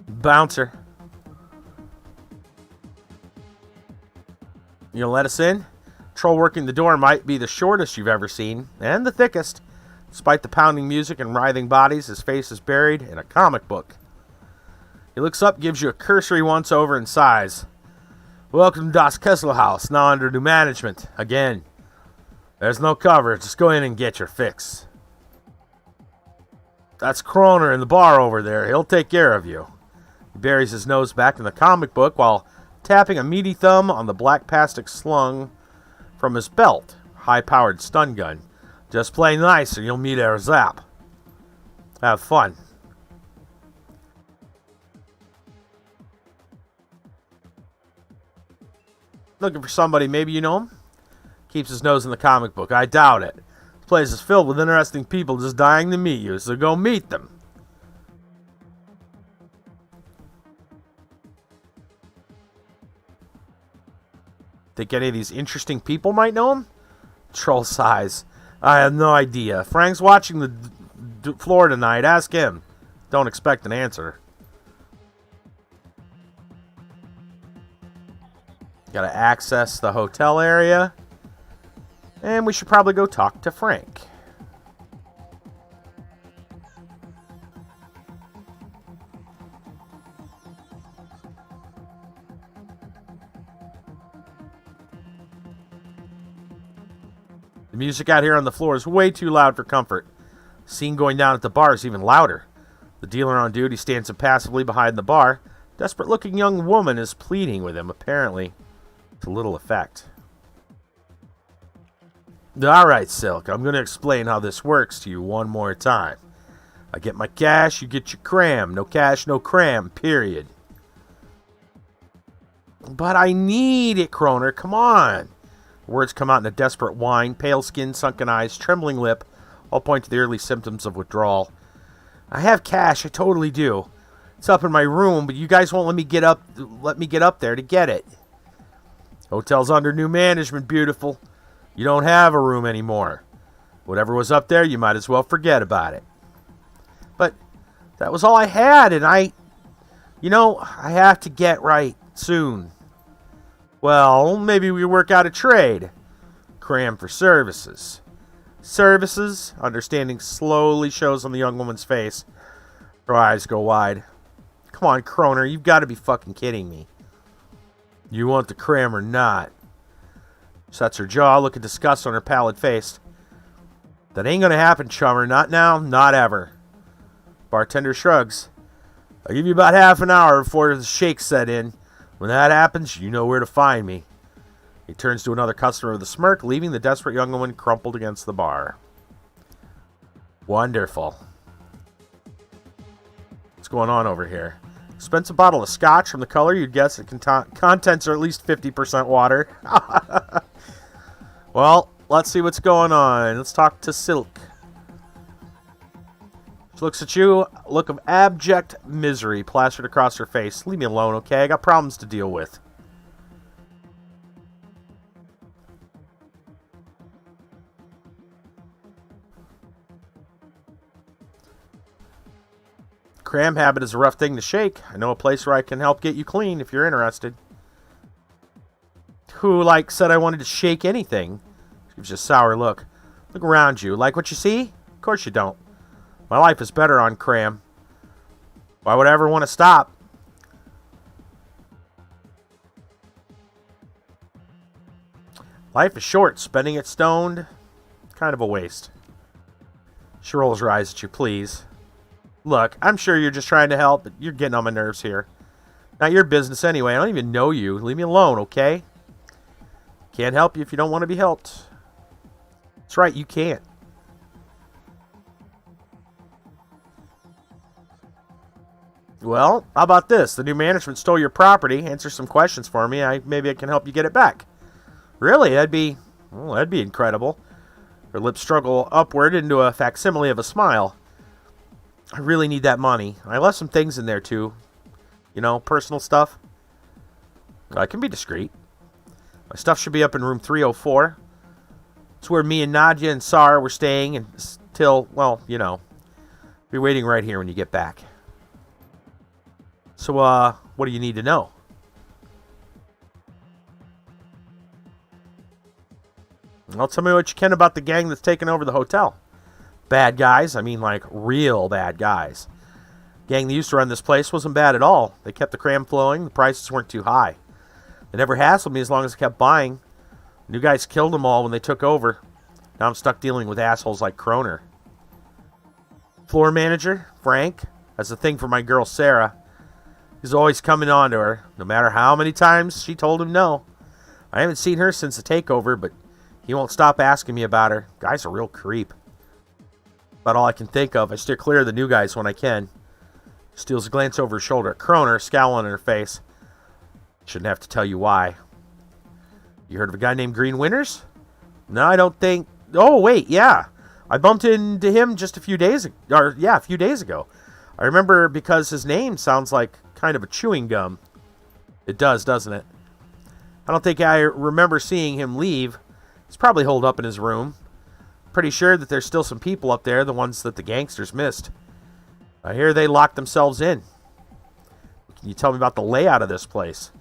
Bouncer. You gonna let us in? Troll working the door might be the shortest you've ever seen, and the thickest. Despite the pounding music and writhing bodies, his face is buried in a comic book. He looks up, gives you a cursory once-over, and sighs. Welcome to Das Kesselhaus, now under new management. Again. There's no cover, just go in and get your fix. That's Kroner in the bar over there, he'll take care of you. He buries his nose back in the comic book while tapping a meaty thumb on the black plastic slung from his belt. High-powered stun gun. Just play nice or you'll meet our zap. Have fun. Looking for somebody, maybe you know him? Keeps his nose in the comic book. I doubt it. This place is filled with interesting people just dying to meet you, so go meet them. Think any of these interesting people might know him? Troll sighs. I have no idea. Frank's watching the floor tonight. Ask him. Don't expect an answer. Gotta access the hotel area. And we should probably go talk to Frank. The music out here on the floor is way too loud for comfort. The scene going down at the bar is even louder. The dealer on duty stands impassively behind the bar. Desperate-looking young woman is pleading with him, apparently to little effect. Alright, Silk, I'm going to explain how this works to you one more time. I get my cash, you get your cram. No cash, no cram, period. But I need it, Kroner, come on. Words come out in a desperate whine. Pale skin, sunken eyes, trembling lip, all point to the early symptoms of withdrawal. I have cash, I totally do. It's up in my room, but you guys won't let me get up there to get it. Hotel's under new management, beautiful. You don't have a room anymore. Whatever was up there, you might as well forget about it. But that was all I had, and I have to get right soon. Well, maybe we work out a trade. Cram for services. Services? Understanding slowly shows on the young woman's face. Her eyes go wide. Come on, Kroner, you've got to be fucking kidding me. You want the cram or not? Sets her jaw, look of disgust on her pallid face. That ain't gonna happen, chummer. Not now, not ever. Bartender shrugs. I'll give you about half an hour before the shake set in. When that happens, you know where to find me. He turns to another customer with a smirk, leaving the desperate young woman crumpled against the bar. Wonderful. What's going on over here? Expensive bottle of scotch. From the color, you'd guess it contents are at least 50% water. Well, let's see what's going on. Let's talk to Silk. She looks at you, a look of abject misery plastered across her face. Leave me alone, okay? I got problems to deal with. Cram habit is a rough thing to shake. I know a place where I can help get you clean if you're interested. Who, said I wanted to shake anything? She gives you a sour look. Look around you. Like what you see? Of course you don't. My life is better on cram. Why would I ever want to stop? Life is short. Spending it stoned, kind of a waste. She rolls her eyes at you, please. Look, I'm sure you're just trying to help, but you're getting on my nerves here. Not your business anyway. I don't even know you. Leave me alone, okay? Can't help you if you don't want to be helped. That's right, you can't. Well, how about this? The new management stole your property. Answer some questions for me. Maybe I can help you get it back. Really? That'd be incredible. Her lips struggle upward into a facsimile of a smile. I really need that money. I left some things in there, too. You know, personal stuff. I can be discreet. My stuff should be up in room 304. It's where me and Nadia and Sar were staying until, well, you know. Be waiting right here when you get back. So, what do you need to know? Well, tell me what you can about the gang that's taken over the hotel. Bad guys, I mean like real bad guys. Gang that used to run this place wasn't bad at all. They kept the cram flowing, the prices weren't too high. They never hassled me as long as I kept buying. New guys killed them all when they took over. Now I'm stuck dealing with assholes like Kroner. Floor manager, Frank, has a thing for my girl Sarah. He's always coming on to her, no matter how many times she told him no. I haven't seen her since the takeover, but he won't stop asking me about her. Guy's a real creep. About all I can think of. I steer clear of the new guys when I can. Steals a glance over her shoulder at Kroner, scowl on her face. Shouldn't have to tell you why. You heard of a guy named Green Winters? No, I don't think... Oh, wait, yeah. I bumped into him just a few days ago. I remember because his name sounds like kind of a chewing gum. It does, doesn't it? I don't think I remember seeing him leave. He's probably holed up in his room. Pretty sure that there's still some people up there, the ones that the gangsters missed. I hear they locked themselves in. Can you tell me about the layout of this place?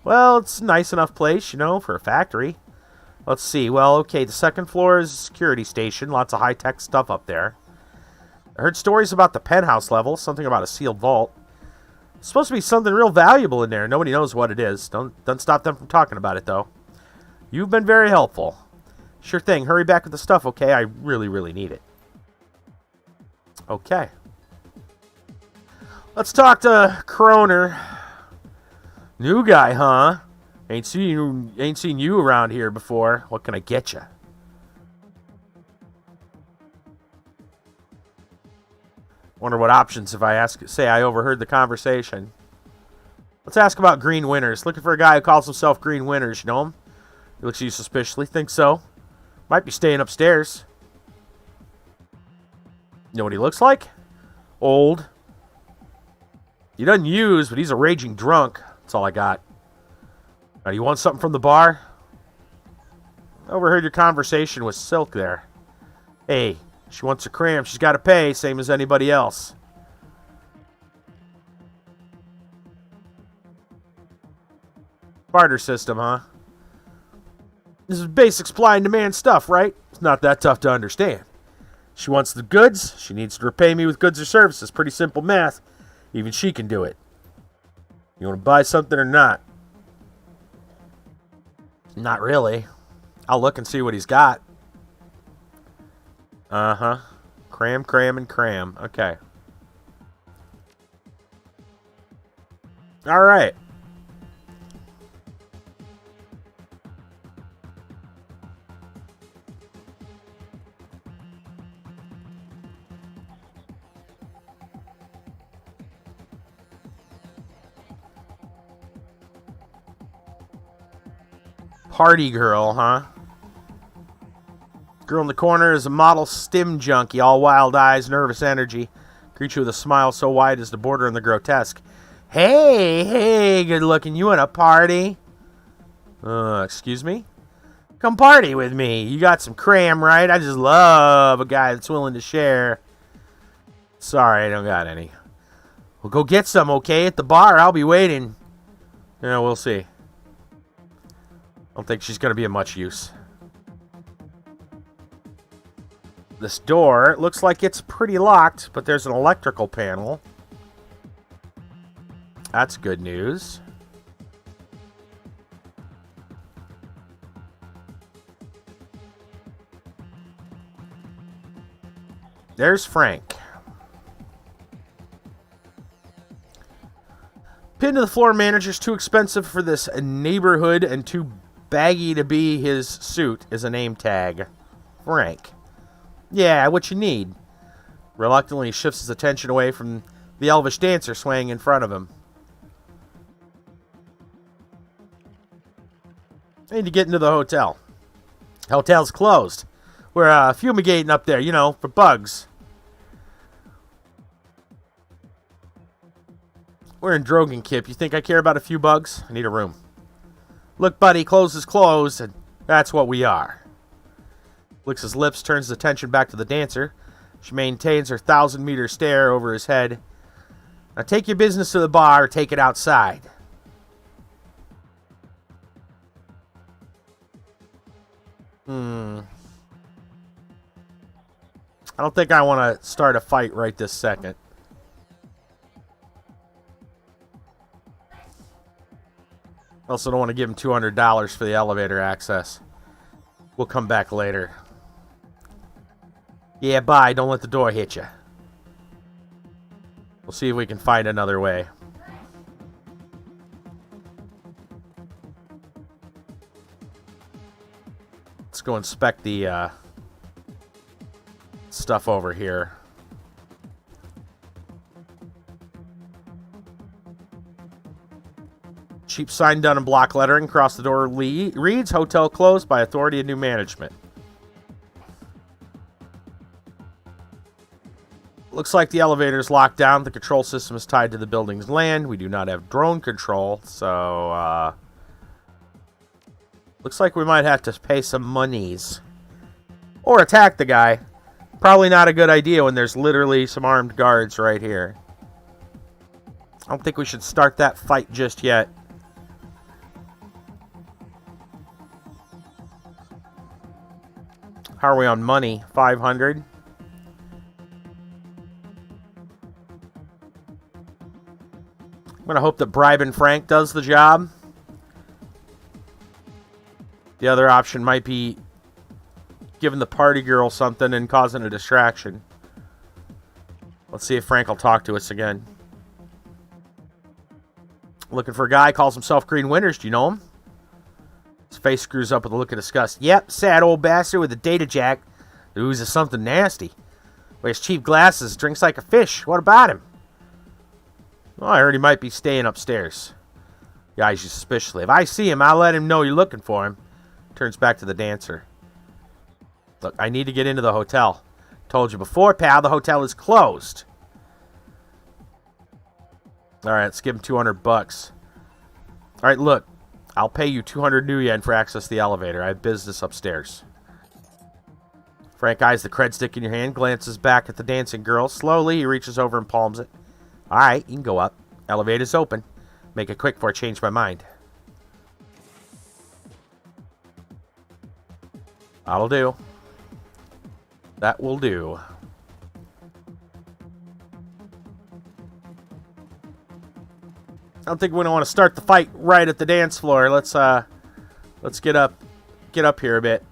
Well, it's a nice enough place, you know, for a factory. Let's see. Well, okay, the second floor is a security station. Lots of high-tech stuff up there. I heard stories about the penthouse level, something about a sealed vault. It's supposed to be something real valuable in there. Nobody knows what it is. Don't stop them from talking about it, though. You've been very helpful. Sure thing. Hurry back with the stuff, okay? I really, really need it. Okay. Let's talk to Kroner. New guy, huh? Ain't seen you around here before. What can I get you? Wonder what options if I say I overheard the conversation. Let's ask about Green Winters. Looking for a guy who calls himself Green Winters. You know him? He looks at you suspiciously. Think so? Might be staying upstairs. You know what he looks like? Old. He doesn't use, but he's a raging drunk. That's all I got. Now, do you want something from the bar? I overheard your conversation with Silk there. Hey, she wants a cram. She's got to pay, same as anybody else. Barter system, huh? This is basic supply and demand stuff, right? It's not that tough to understand. She wants the goods. She needs to repay me with goods or services. Pretty simple math. Even she can do it. You want to buy something or not? Not really. I'll look and see what he's got. Uh-huh. Cram, cram, and cram. Okay. All right. Party girl, huh? Girl in the corner is a model stim junkie, all wild eyes, nervous energy. Greets you with a smile so wide as to border on the grotesque. Hey, good looking. You want a party? Excuse me? Come party with me. You got some cram, right? I just love a guy that's willing to share. Sorry, I don't got any. Well, go get some, okay? At the bar, I'll be waiting. Yeah, we'll see. Don't think she's going to be of much use. This door looks like it's pretty locked, but there's an electrical panel. That's good news. There's Frank. Pinned to the floor manager's too expensive for this neighborhood and too baggy to be his suit is a name tag. Frank. Yeah, what you need. Reluctantly shifts his attention away from the elvish dancer swaying in front of him. I need to get into the hotel. Hotel's closed. We're fumigating up there, you know, for bugs. We're in Drogan, Kip. You think I care about a few bugs? I need a room. Look, buddy, closed is closed, and that's what we are. Licks his lips, turns his attention back to the dancer. She maintains her 1,000-meter stare over his head. Now take your business to the bar or take it outside. I don't think I want to start a fight right this second. Also don't want to give him $200 for the elevator access. We'll come back later. Yeah, bye. Don't let the door hit you. We'll see if we can find another way. Let's go inspect the stuff over here. Cheap sign done in block lettering. Across the door reads, hotel closed by authority of new management. Looks like the elevator is locked down. The control system is tied to the building's land. We do not have drone control, so looks like we might have to pay some monies. Or attack the guy. Probably not a good idea when there's literally some armed guards right here. I don't think we should start that fight just yet. How are we on money? 500. I'm going to hope that bribing Frank does the job. The other option might be giving the party girl something and causing a distraction. Let's see if Frank will talk to us again. Looking for a guy, calls himself Green Winters. Do you know him? His face screws up with a look of disgust. Yep, sad old bastard with a data jack. The ooze is something nasty. Wears cheap glasses, drinks like a fish. What about him? Well, I heard he might be staying upstairs. He eyes you suspiciously. If I see him, I'll let him know you're looking for him. Turns back to the dancer. Look, I need to get into the hotel. Told you before, pal, the hotel is closed. Alright, let's give him 200 bucks. Alright, look. I'll pay you 200 new yen for access to the elevator. I have business upstairs. Frank eyes the cred stick in your hand, glances back at the dancing girl. Slowly, he reaches over and palms it. Alright, you can go up. Elevator's open. Make it quick before I change my mind. That'll do. That will do. I don't think we want to start the fight right at the dance floor. Let's get up here a bit.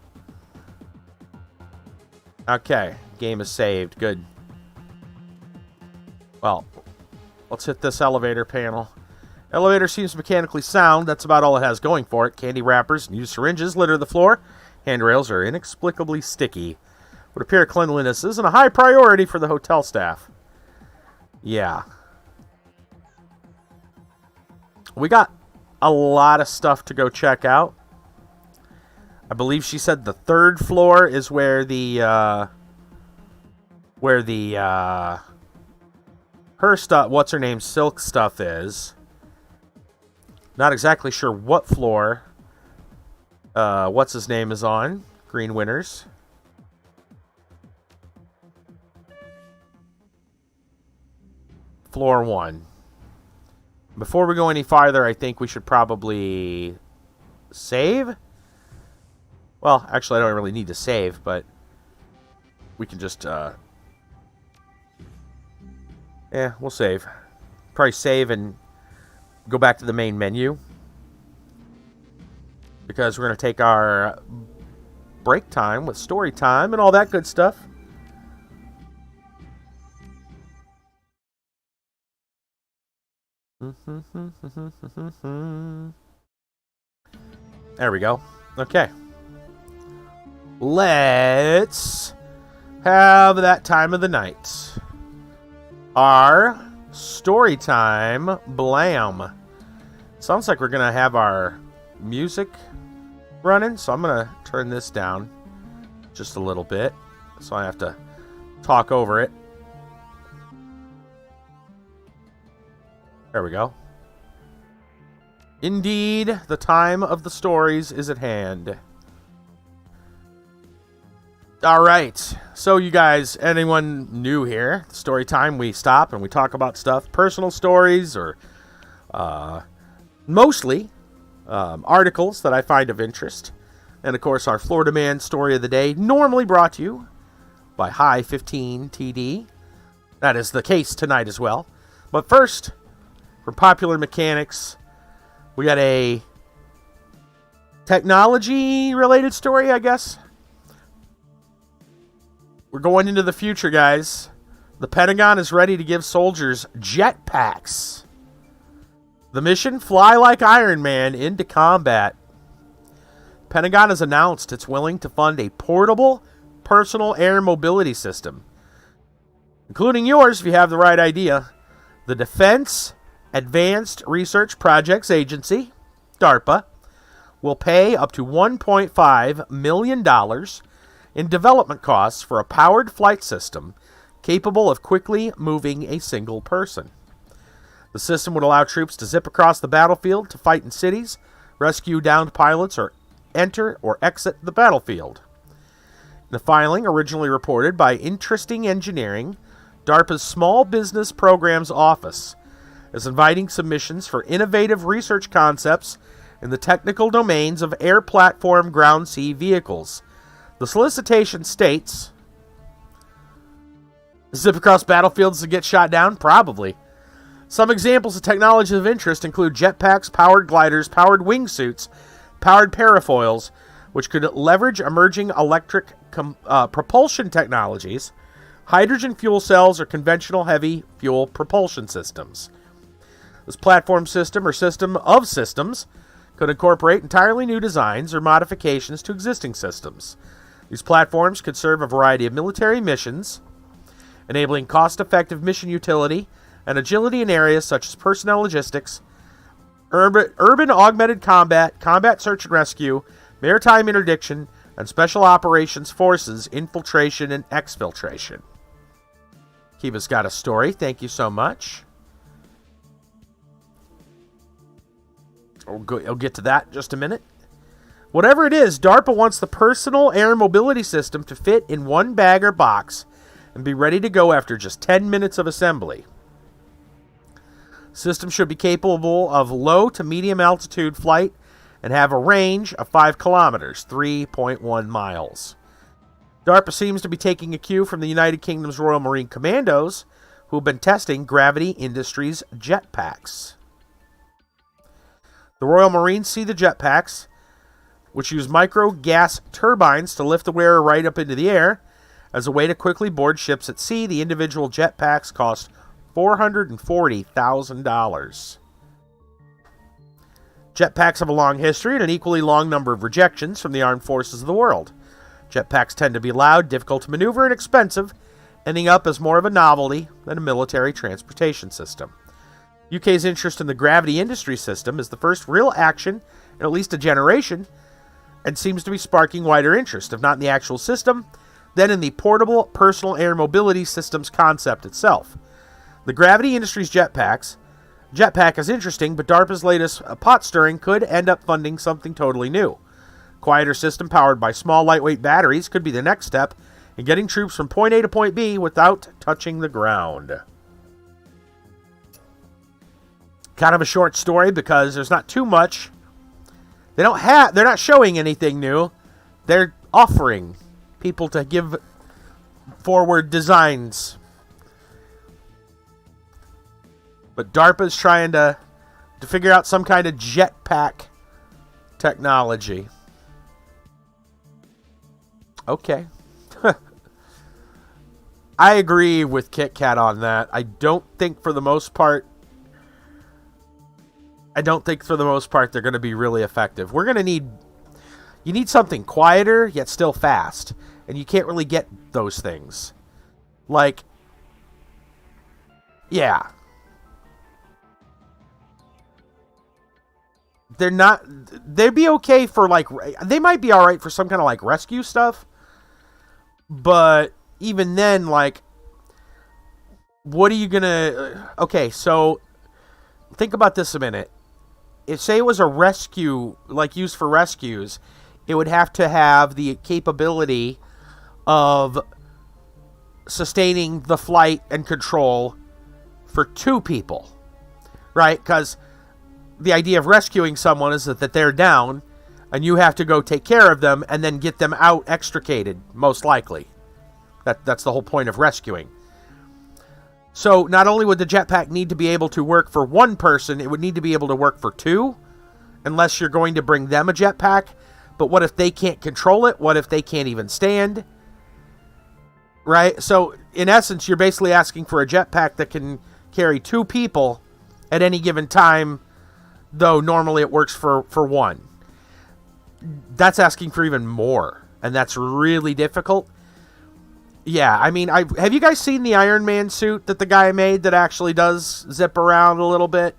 Okay, game is saved. Good. Well, let's hit this elevator panel. Elevator seems mechanically sound. That's about all it has going for it. Candy wrappers and used syringes litter the floor. Handrails are inexplicably sticky. Would appear cleanliness isn't a high priority for the hotel staff. Yeah. We got a lot of stuff to go check out. I believe she said the 3rd floor is where her stuff, what's her name, Silk stuff is. Not exactly sure what floor what's his name is on. Green Winters. Floor 1. Before we go any farther, I think we should probably save. Well, actually, I don't really need to save, but we can just, yeah, we'll save. Probably save and go back to the main menu. Because we're going to take our break time with story time and all that good stuff. There we go. Okay. Let's have that time of the night. Our story time blam. Sounds like we're going to have our music running, so I'm going to turn this down just a little bit, so I have to talk over it. There we go. Indeed, the time of the stories is at hand. Alright, so you guys, anyone new here, story time, we stop and we talk about stuff, personal stories, or mostly articles that I find of interest. And of course, our Florida Man story of the day, normally brought to you by High 15 TD. That is the case tonight as well. But first, from Popular Mechanics, we got a technology-related story, I guess. We're going into the future, guys. The Pentagon is ready to give soldiers jetpacks. The mission, fly like Iron Man into combat. Pentagon has announced it's willing to fund a portable personal air mobility system, including yours if you have the right idea. The Defense Advanced Research Projects Agency, DARPA, will pay up to $1.5 million in development costs for a powered flight system capable of quickly moving a single person. The system would allow troops to zip across the battlefield to fight in cities, rescue downed pilots, or enter or exit the battlefield. In the filing, originally reported by Interesting Engineering, DARPA's Small Business Programs Office is inviting submissions for innovative research concepts in the technical domains of air platform ground-sea vehicles. The solicitation states, zip across battlefields to get shot down? Probably. Some examples of technologies of interest include jetpacks, powered gliders, powered wingsuits, powered parafoils, which could leverage emerging electric propulsion technologies, hydrogen fuel cells, or conventional heavy fuel propulsion systems. This platform system or system of systems could incorporate entirely new designs or modifications to existing systems. These platforms could serve a variety of military missions, enabling cost-effective mission utility and agility in areas such as personnel logistics, urban augmented combat, combat search and rescue, maritime interdiction, and special operations forces, infiltration, and exfiltration. Kiva's got a story. Thank you so much. I'll get to that in just a minute. Whatever it is, DARPA wants the personal air mobility system to fit in one bag or box and be ready to go after just 10 minutes of assembly. System should be capable of low to medium altitude flight and have a range of 5 kilometers, 3.1 miles. DARPA seems to be taking a cue from the United Kingdom's Royal Marine Commandos, who have been testing Gravity Industries jetpacks. The Royal Marines see the jetpacks, which use micro gas turbines to lift the wearer right up into the air, as a way to quickly board ships at sea. The individual jetpacks cost $440,000. Jetpacks have a long history and an equally long number of rejections from the armed forces of the world. Jetpacks tend to be loud, difficult to maneuver, and expensive, ending up as more of a novelty than a military transportation system. UK's interest in the Gravity Industry system is the first real action in at least a generation, and seems to be sparking wider interest, if not in the actual system, then in the portable personal air mobility systems concept itself. The Gravity Industries jetpack is interesting, but DARPA's latest pot stirring could end up funding something totally new. Quieter system powered by small lightweight batteries could be the next step in getting troops from point A to point B without touching the ground. Kind of a short story because there's not too much. They're not showing anything new. They're offering people to give forward designs. But DARPA's trying to figure out some kind of jetpack technology. Okay. I agree with Kit Kat on that. I don't think for the most part they're going to be really effective. You need something quieter, yet still fast. And you can't really get those things. Like, yeah. they're not. They'd be okay for like. They might be all right for some kind of like rescue stuff. But even then, like, what are you gonna? Okay, so think about this a minute. If say it was a rescue, like used for rescues, it would have to have the capability of sustaining the flight and control for 2 people, right? Because the idea of rescuing someone is that they're down and you have to go take care of them and then get them out extricated, most likely. That's the whole point of rescuing. So not only would the jetpack need to be able to work for 1 person, it would need to be able to work for 2, unless you're going to bring them a jetpack. But what if they can't control it? What if they can't even stand? Right? So in essence, you're basically asking for a jetpack that can carry 2 people at any given time, though normally it works for 1. That's asking for even more, and that's really difficult. Yeah, I mean, have you guys seen the Iron Man suit that the guy made that actually does zip around a little bit?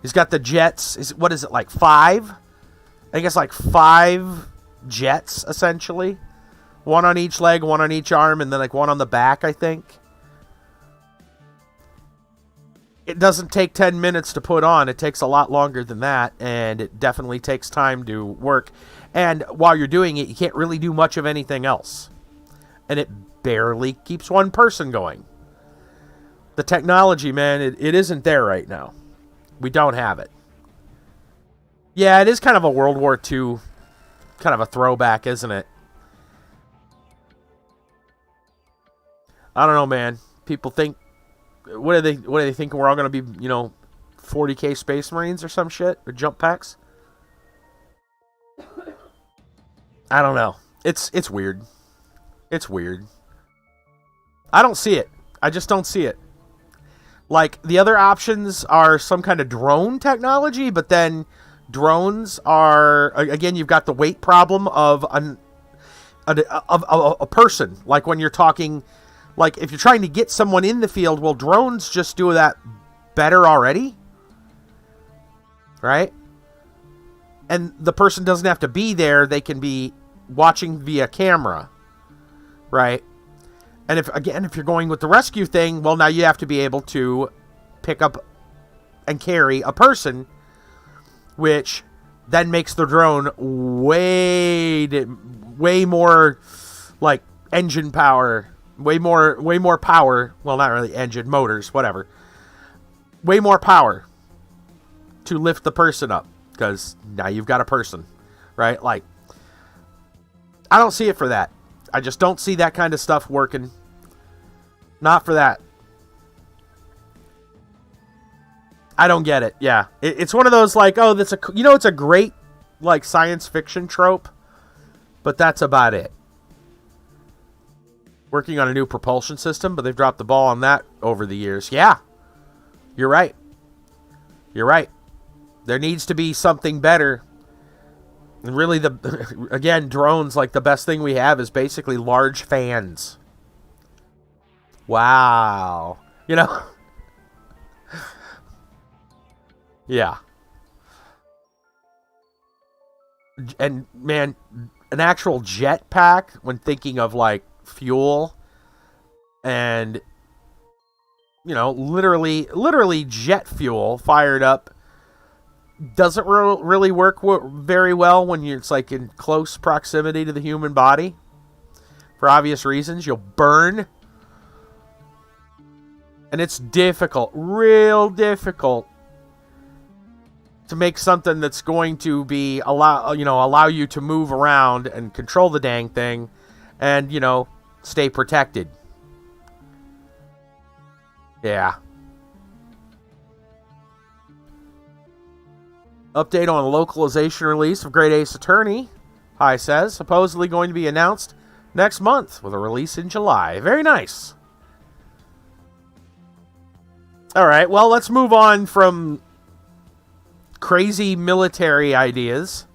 He's got the jets. What is it, like 5? I think it's like 5 jets, essentially. 1 on each leg, 1 on each arm, and then like 1 on the back, I think. It doesn't take 10 minutes to put on. It takes a lot longer than that, and it definitely takes time to work. And while you're doing it, you can't really do much of anything else. And it barely keeps 1 person going. The technology, man, it isn't there right now. We don't have it. Yeah, it is kind of a World War II kind of a throwback, isn't it? I don't know, man. People think, what are they thinking? We're all going to be, 40K Space Marines or some shit? Or jump packs? I don't know. It's weird. It's weird. I don't see it. I just don't see it. Like, the other options are some kind of drone technology, but then drones are, again, you've got the weight problem of a person. Like, when you're talking, like, if you're trying to get someone in the field, well, drones just do that better already. Right? And the person doesn't have to be there. They can be watching via camera. Right? And if you're going with the rescue thing, well, now you have to be able to pick up and carry a person, which then makes the drone way more like engine power, way more power. Well, not really engine, motors, whatever. Way more power to lift the person up, because now you've got a person, right? Like, I don't see it for that. I just don't see that kind of stuff working. Not for that. I don't get it. Yeah. It's one of those like, oh, it's a great like science fiction trope, but that's about it. Working on a new propulsion system, but they've dropped the ball on that over the years. Yeah. You're right. You're right. There needs to be something better. And really, again, drones, like, the best thing we have is basically large fans. Wow. Yeah. And, man, an actual jetpack, when thinking of, like, fuel and, literally jet fuel fired up, doesn't really work very well when it's like in close proximity to the human body. For obvious reasons, you'll burn. And it's difficult, real difficult, to make something that's going to be allow you to move around and control the dang thing and, stay protected. Yeah. Update on localization release of Great Ace Attorney, High says, supposedly going to be announced next month with a release in July. Very nice. All right, well, let's move on from crazy military ideas.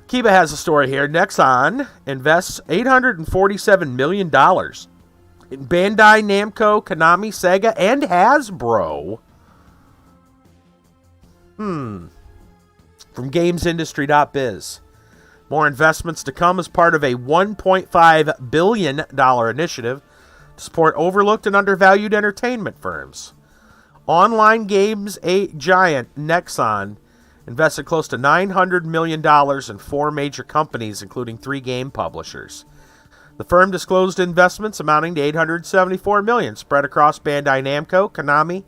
Kiba has a story here. Nexon invests $847 million in Bandai Namco, Konami, Sega, and Hasbro. from gamesindustry.biz. More investments to come as part of a $1.5 billion initiative to support overlooked and undervalued entertainment firms. Online games giant Nexon invested close to $900 million in 4 major companies, including 3 game publishers. The firm disclosed investments amounting to $874 million, spread across Bandai Namco, Konami,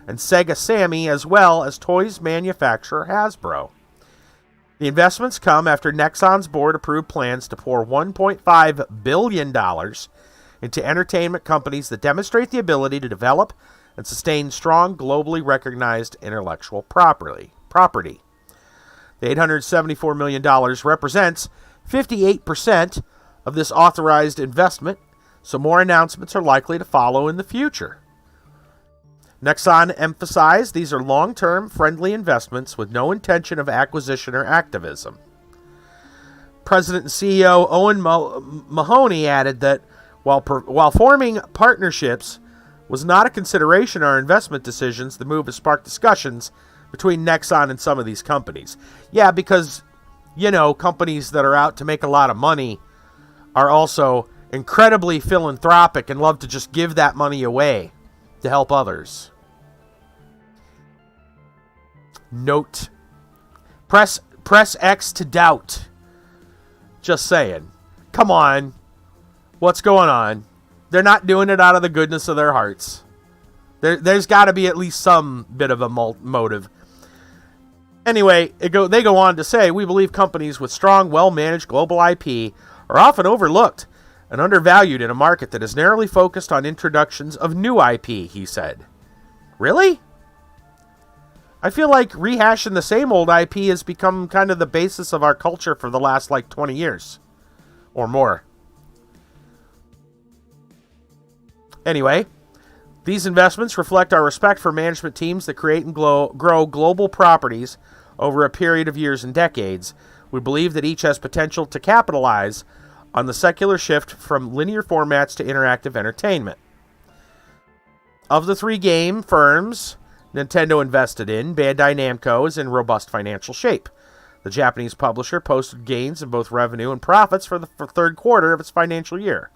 and Sega Sammy, as well as toys manufacturer Hasbro. The investments come after Nexon's board approved plans to pour $1.5 billion into entertainment companies that demonstrate the ability to develop and sustain strong, globally recognized intellectual property. The $874 million represents 58% of this authorized investment, so more announcements are likely to follow in the future. Nexon emphasized these are long-term, friendly investments with no intention of acquisition or activism. President and CEO Owen Mahoney added that while forming partnerships was not a consideration in our investment decisions, the move has sparked discussions between Nexon and some of these companies. Yeah, because, companies that are out to make a lot of money are also incredibly philanthropic and love to just give that money away to help others. Note: press X to doubt. Just saying. Come on. What's going on? They're not doing it out of the goodness of their hearts. There's got to be at least some bit of a motive. Anyway, they go on to say, we believe companies with strong, well-managed global IP are often overlooked and undervalued in a market that is narrowly focused on introductions of new IP, he said. Really? I feel like rehashing the same old IP has become kind of the basis of our culture for the last, 20 years. Or more. Anyway, these investments reflect our respect for management teams that create and grow global properties over a period of years and decades. We believe that each has potential to capitalize on the secular shift from linear formats to interactive entertainment. Of the 3 game firms Nintendo invested in, Bandai Namco is in robust financial shape. The Japanese publisher posted gains in both revenue and profits for the third quarter of its financial year.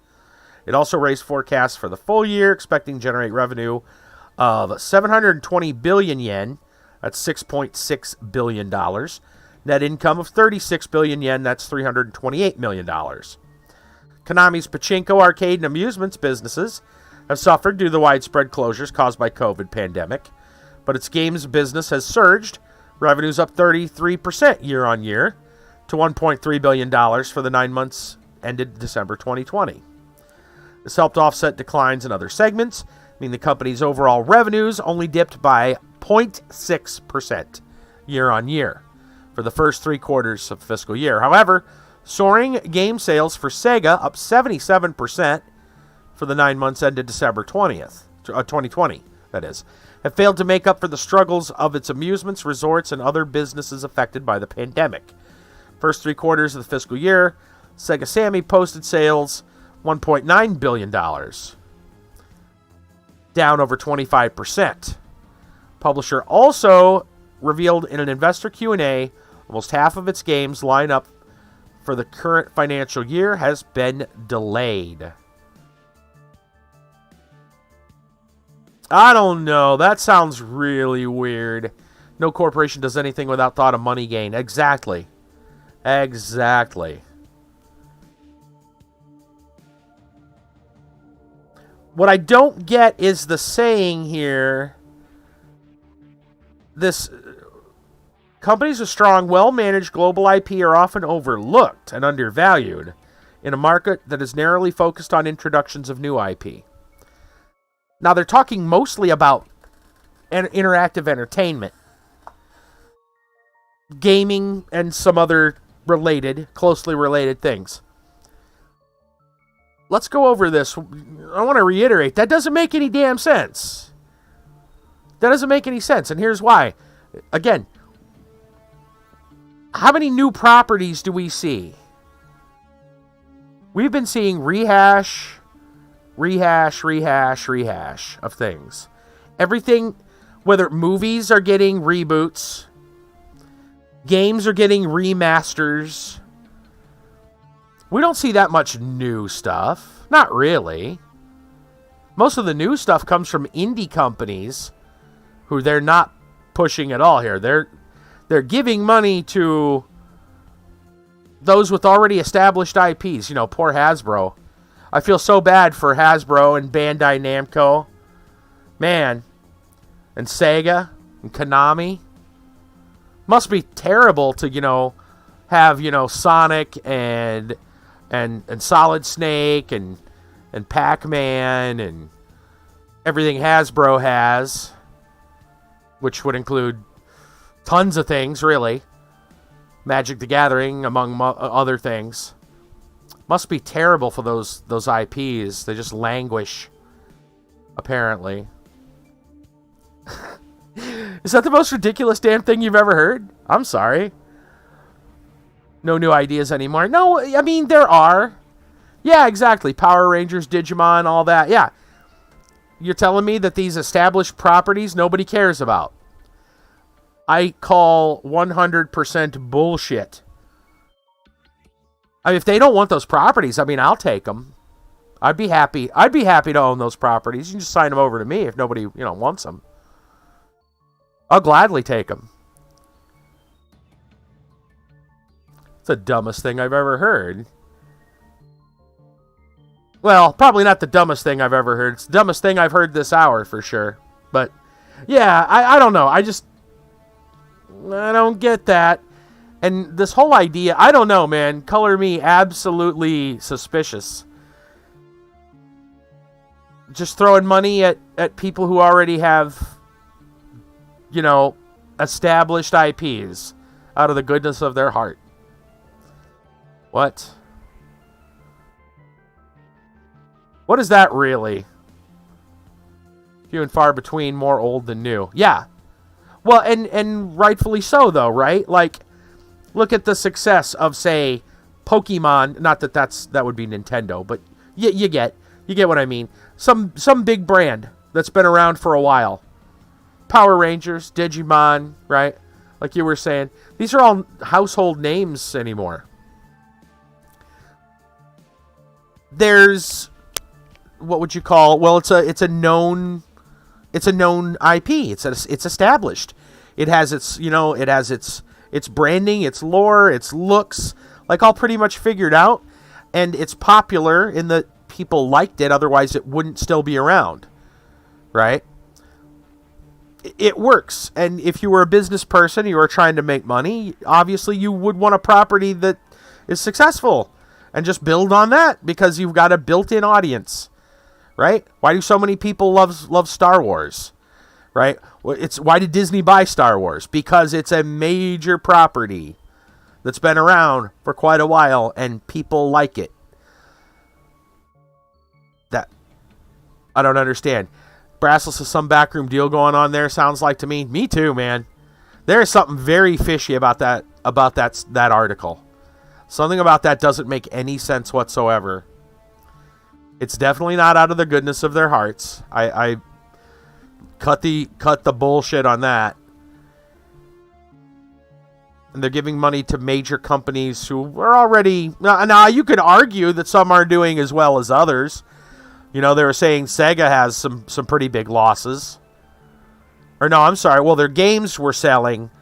It also raised forecasts for the full year, expecting to generate revenue of 720 billion yen, that's $6.6 billion. Net income of 36 billion yen, that's $328 million. Konami's pachinko, arcade, and amusements businesses have suffered due to the widespread closures caused by COVID pandemic, but its games business has surged. Revenue's up 33% year-on-year to $1.3 billion for the 9 months ended December 2020. This helped offset declines in other segments, meaning the company's overall revenues only dipped by 0.6% year-on-year for the first 3 quarters of the fiscal year. However, soaring game sales for Sega, up 77% for the 9 months ended December 2020, that is, have failed to make up for the struggles of its amusements, resorts, and other businesses affected by the pandemic. First 3 quarters of the fiscal year, Sega Sammy posted sales $1.9 billion, down over 25%. Publisher also revealed in an investor Q&A almost half of its games lineup for the current financial year has been delayed. I don't know. That sounds really weird. No corporation does anything without thought of money gain. Exactly. What I don't get is the saying here. Companies with strong, well-managed global IP are often overlooked and undervalued in a market that is narrowly focused on introductions of new IP. Now, they're talking mostly about interactive entertainment, gaming, and some other closely related things. Let's go over this. I want to reiterate, that doesn't make any damn sense. That doesn't make any sense, and here's why. Again, how many new properties do we see? We've been seeing rehash of things. Everything, whether movies are getting reboots, Games are getting remasters. We don't see that much new stuff. Not really. Most of the new stuff comes from indie companies who they're not pushing at all here. They're giving money to those with already established IPs. You know, poor Hasbro. I feel so bad for Hasbro and Bandai Namco. Man. And Sega and Konami. Must be terrible to, you know, have, you know, Sonic and Solid Snake and Pac-Man and everything Hasbro has, which would include tons of things, really. Magic the Gathering, among other things. Must be terrible for those IPs. They just languish, apparently. Is that the most ridiculous damn thing you've ever heard? I'm sorry. No new ideas anymore. No, I mean, there are. Yeah, exactly. Power Rangers, Digimon, all that. Yeah. You're telling me that these established properties nobody cares about. I call 100% bullshit. I mean, if they don't want those properties, I mean, I'll take them. I'd be happy to own those properties. You can just sign them over to me if nobody, you know, wants them. I'll gladly take them. It's the dumbest thing I've ever heard. Well, probably not the dumbest thing I've ever heard. It's the dumbest thing I've heard this hour, for sure. But, yeah, I don't know. I don't get that. And this whole idea, I don't know, man. Color me absolutely suspicious. Just throwing money at people who already have, you know, established IPs out of the goodness of their heart. What? What is that really? Few and far between, more old than new. Yeah. Well, and rightfully so, though, right? Like, look at the success of, say, Pokemon. Not that that would be Nintendo, but you get what I mean. Some big brand that's been around for a while. Power Rangers, Digimon, right? Like you were saying. These are all household names anymore. There's, what would you call? Well, it's a known IP. It's established. It has its branding, its lore, its looks, like all pretty much figured out, and it's popular in that people liked it. Otherwise, it wouldn't still be around, right? It works, and if you were a business person, you were trying to make money. Obviously, you would want a property that is successful, and just build on that because you've got a built-in audience. Right? Why do so many people love Star Wars? Right? Why did Disney buy Star Wars? Because it's a major property that's been around for quite a while and people like it. That I don't understand. Brassless has some backroom deal going on there, sounds like to me. Me too, man. There is something very fishy about that article. Something about that doesn't make any sense whatsoever. It's definitely not out of the goodness of their hearts. I cut the bullshit on that. And they're giving money to major companies who are already... Now, you could argue that some are doing as well as others. You know, they were saying Sega has some pretty big losses. Or no, I'm sorry. Well, their games were selling,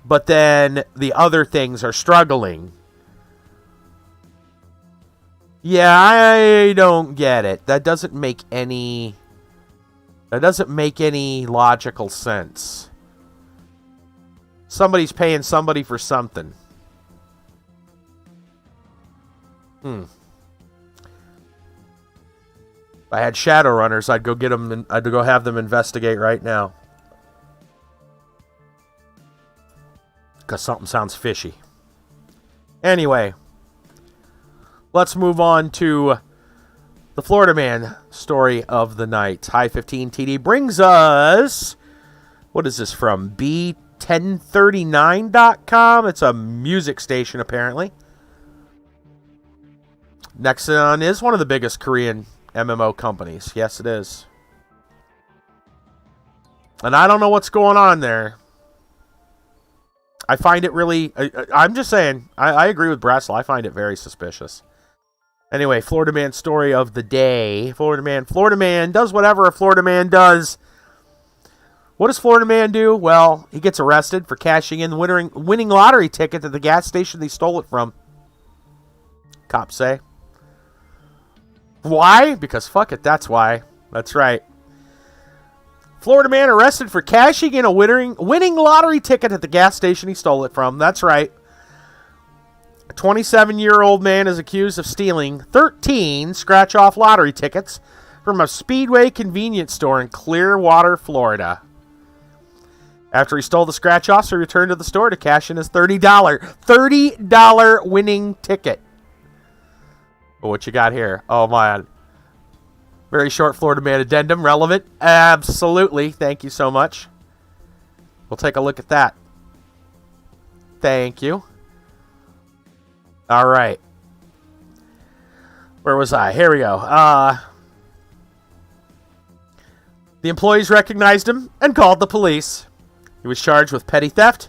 but then the other things are struggling. Yeah, I don't get it. That doesn't make any logical sense. Somebody's paying somebody for something. If I had Shadowrunners, I'd go get them and I'd go have them investigate right now. Because something sounds fishy. Anyway, let's move on to the Florida Man story of the night. High 15 TD brings us... What is this from? B1039.com? It's a music station, apparently. Nexon is one of the biggest Korean MMO companies. Yes, it is. And I don't know what's going on there. I find it really... I'm just saying, I agree with Bressel. I find it very suspicious. Anyway, Florida Man story of the day. Florida Man does whatever a Florida man does. What does Florida Man do? Well, he gets arrested for cashing in the winning lottery ticket at the gas station they stole it from. Cops say. Why? Because fuck it, that's why. That's right. Florida man arrested for cashing in a winning lottery ticket at the gas station he stole it from. That's right. A 27-year-old man is accused of stealing 13 scratch-off lottery tickets from a Speedway convenience store in Clearwater, Florida. After he stole the scratch-offs, he returned to the store to cash in his $30 winning ticket. Well, what you got here? Oh, man. Very short Florida man addendum. Relevant? Absolutely. Thank you so much. We'll take a look at that. Thank you. All right. Where was I? Here we go. The employees recognized him and called the police. He was charged with petty theft,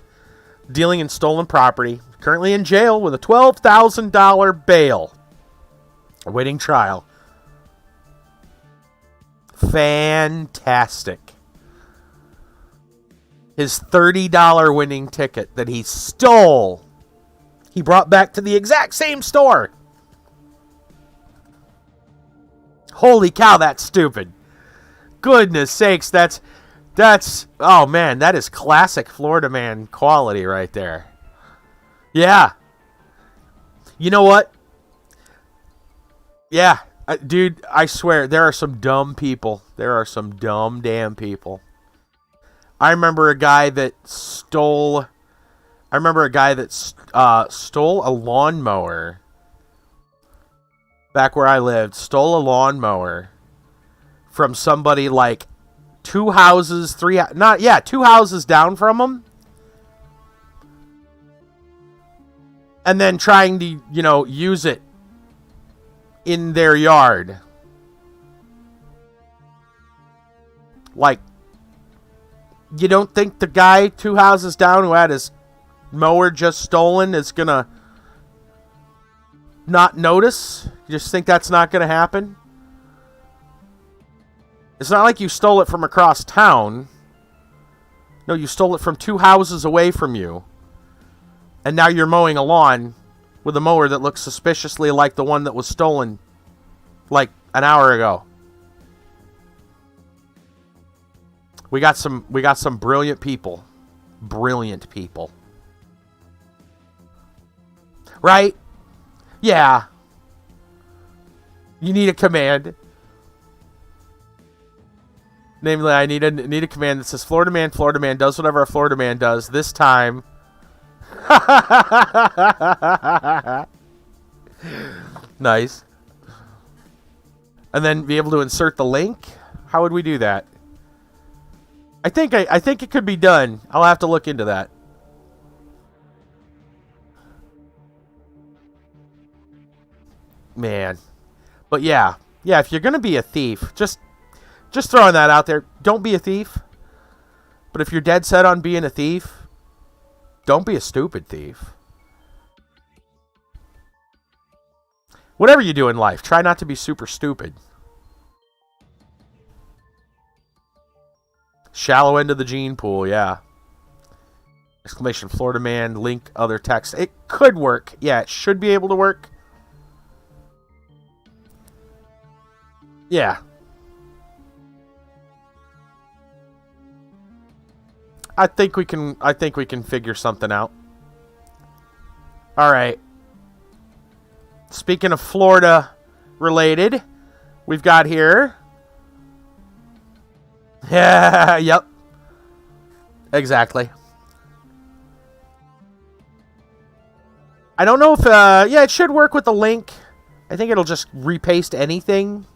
dealing in stolen property, currently in jail with a $12,000 bail, awaiting trial. Fantastic. His $30 winning ticket that he stole, he brought back to the exact same store. Holy cow, that's stupid. Goodness sakes, that's oh man, that is classic Florida man quality right there. Yeah. You know what? Yeah, dude, I swear, there are some dumb people. There are some dumb damn people. I remember a guy that stole a lawnmower. Back where I lived, stole a lawnmower from somebody like two houses down from him. And then trying to, use it in their yard. Like, you don't think the guy two houses down who had his mower just stolen is gonna not notice? You just think that's not gonna happen? It's not like you stole it from across town. No, you stole it from two houses away from you. And now you're mowing a lawn with a mower that looks suspiciously like the one that was stolen like an hour ago. We got some brilliant people. Brilliant people. Right? Yeah. You need a command. Namely, I need a command that says Florida man does whatever a Florida man does. This time. Nice. And then be able to insert the link. How would we do that? I think it could be done. I'll have to look into that. Man. But yeah, if you're going to be a thief, just throwing that out there, don't be a thief. But if you're dead set on being a thief, don't be a stupid thief. Whatever you do in life, try not to be super stupid. Shallow end of the gene pool, yeah. Exclamation Florida man, link other text. It could work. Yeah, it should be able to work. Yeah. I think we can figure something out. All right. Speaking of Florida related, we've got here. Yeah, yep. Exactly. I don't know if it should work with the link. I think it'll just repaste anything.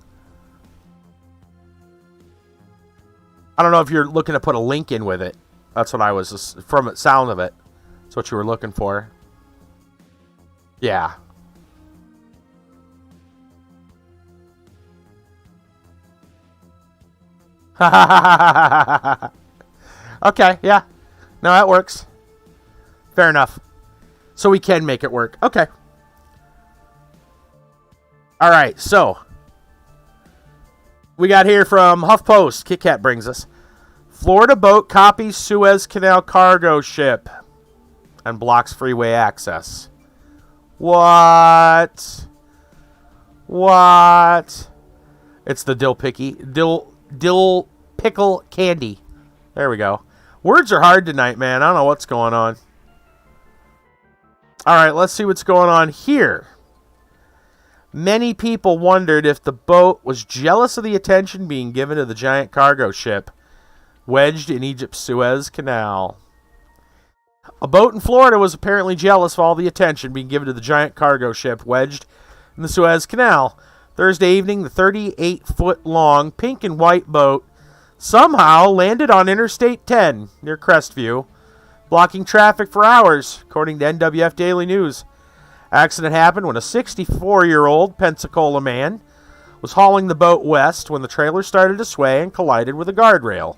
I don't know if you're looking to put a link in with it. That's what I was, from the sound of it. That's what you were looking for. Yeah. Okay, yeah. No, that works. Fair enough. So we can make it work. Okay. All right, so we got here from HuffPost. KitKat brings us. Florida boat copies Suez Canal cargo ship and blocks freeway access. What? It's the dill pickle candy. There we go. Words are hard tonight, man. I don't know what's going on. All right, let's see what's going on here. Many people wondered if the boat was jealous of the attention being given to the giant cargo ship wedged in Egypt's Suez Canal. A boat in Florida was apparently jealous of all the attention being given to the giant cargo ship wedged in the Suez Canal. Thursday evening, the 38-foot-long pink and white boat somehow landed on Interstate 10 near Crestview, blocking traffic for hours, according to NWF Daily News. Accident happened when a 64-year-old Pensacola man was hauling the boat west when the trailer started to sway and collided with a guardrail.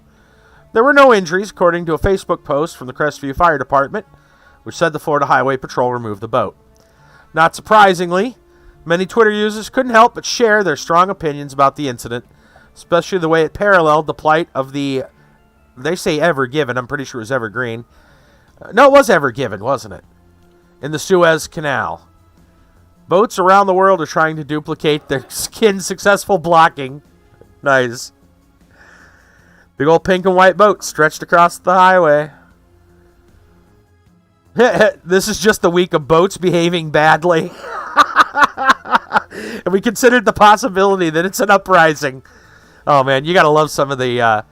There were no injuries, according to a Facebook post from the Crestview Fire Department, which said the Florida Highway Patrol removed the boat. Not surprisingly, many Twitter users couldn't help but share their strong opinions about the incident, especially the way it paralleled the plight of the, they say Ever Given, I'm pretty sure it was Evergreen. No, it was Ever Given, wasn't it? In the Suez Canal. Boats around the world are trying to duplicate their successful blocking. Nice. Big old pink and white boat stretched across the highway. This is just the week of boats behaving badly. And we considered the possibility that it's an uprising. Oh man, you gotta love some of the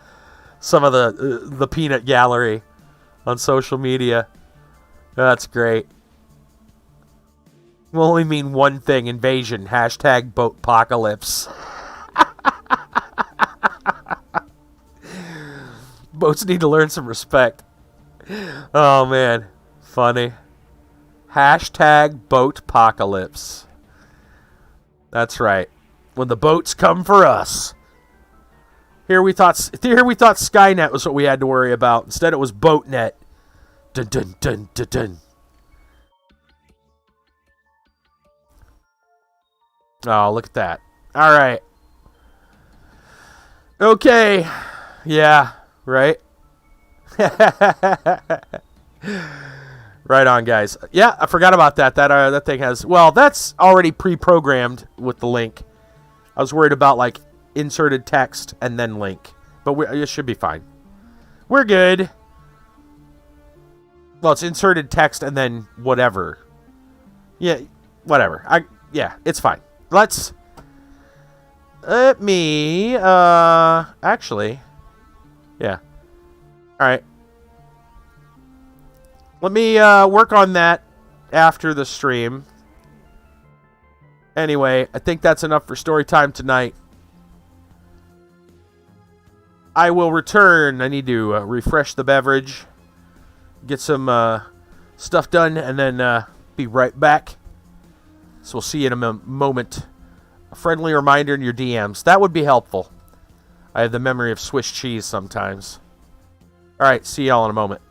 peanut gallery on social media. That's great. Will only mean one thing: invasion. Hashtag boatpocalypse. Boats need to learn some respect. Oh man, funny. Hashtag boatpocalypse. That's right. When the boats come for us. Here we thought Skynet was what we had to worry about. Instead, it was BoatNet. Dun dun dun dun dun. Oh, look at that. All right. Okay. Yeah, right? Right on, guys. Yeah, I forgot about that. That thing has... Well, that's already pre-programmed with the link. I was worried about, like, inserted text and then link. But it should be fine. We're good. Well, it's inserted text and then whatever. Yeah, whatever. Yeah, it's fine. Let me, actually, yeah. All right. Let me, work on that after the stream. Anyway, I think that's enough for story time tonight. I will return. I need to refresh the beverage, get some, stuff done, and then, be right back. So we'll see you in a moment. A friendly reminder in your DMs. That would be helpful. I have the memory of Swiss cheese sometimes. All right, see y'all in a moment.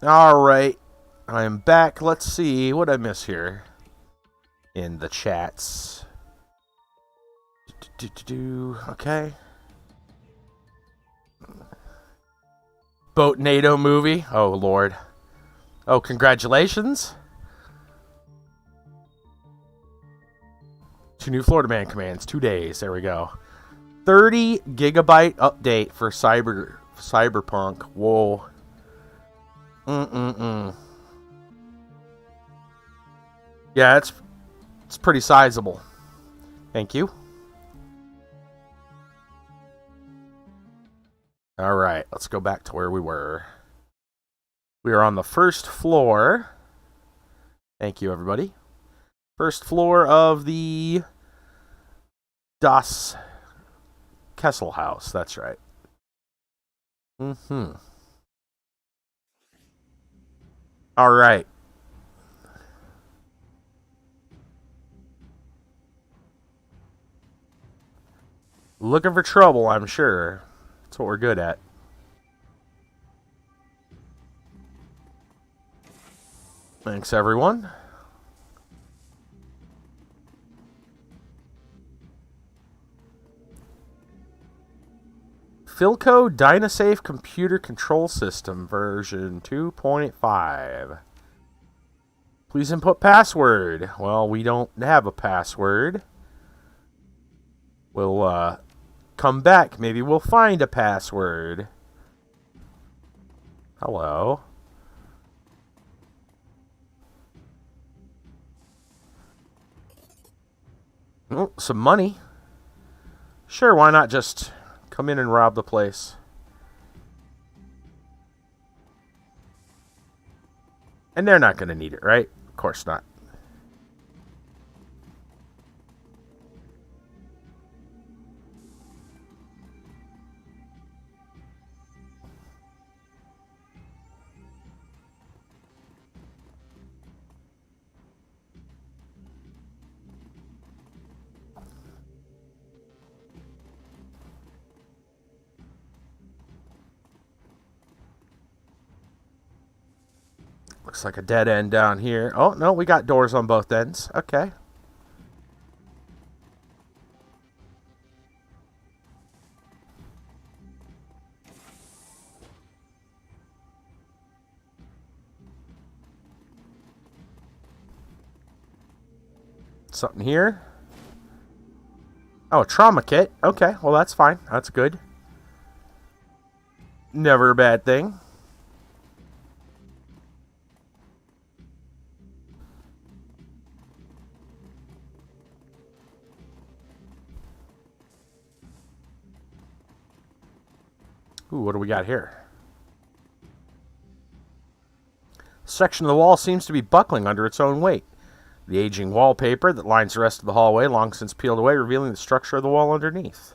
Alright. I am back. Let's see what I miss here in the chats. Okay. Boat NATO movie. Oh, Lord. Oh, congratulations. 2 new Florida Man commands. 2 days. There we go. 30 gigabyte update for Cyberpunk. Whoa. Yeah, it's pretty sizable. Thank you. Alright, let's go back to where we were. We are on the first floor. Thank you, everybody. First floor of the Das Kessel House. That's right. Alright. Looking for trouble, I'm sure. That's what we're good at. Thanks, everyone. Philco Dynasafe Computer Control System version 2.5. Please input password. Well, we don't have a password. We'll come back. Maybe we'll find a password. Hello. Oh, some money. Sure, why not just come in and rob the place? And they're not going to need it, right? Of course not. Looks like a dead end down here. Oh, no, we got doors on both ends. Okay. Something here. Oh, a trauma kit. Okay, well, that's fine. That's good. Never a bad thing. Ooh, what do we got here? A section of the wall seems to be buckling under its own weight. The aging wallpaper that lines the rest of the hallway long since peeled away, revealing the structure of the wall underneath.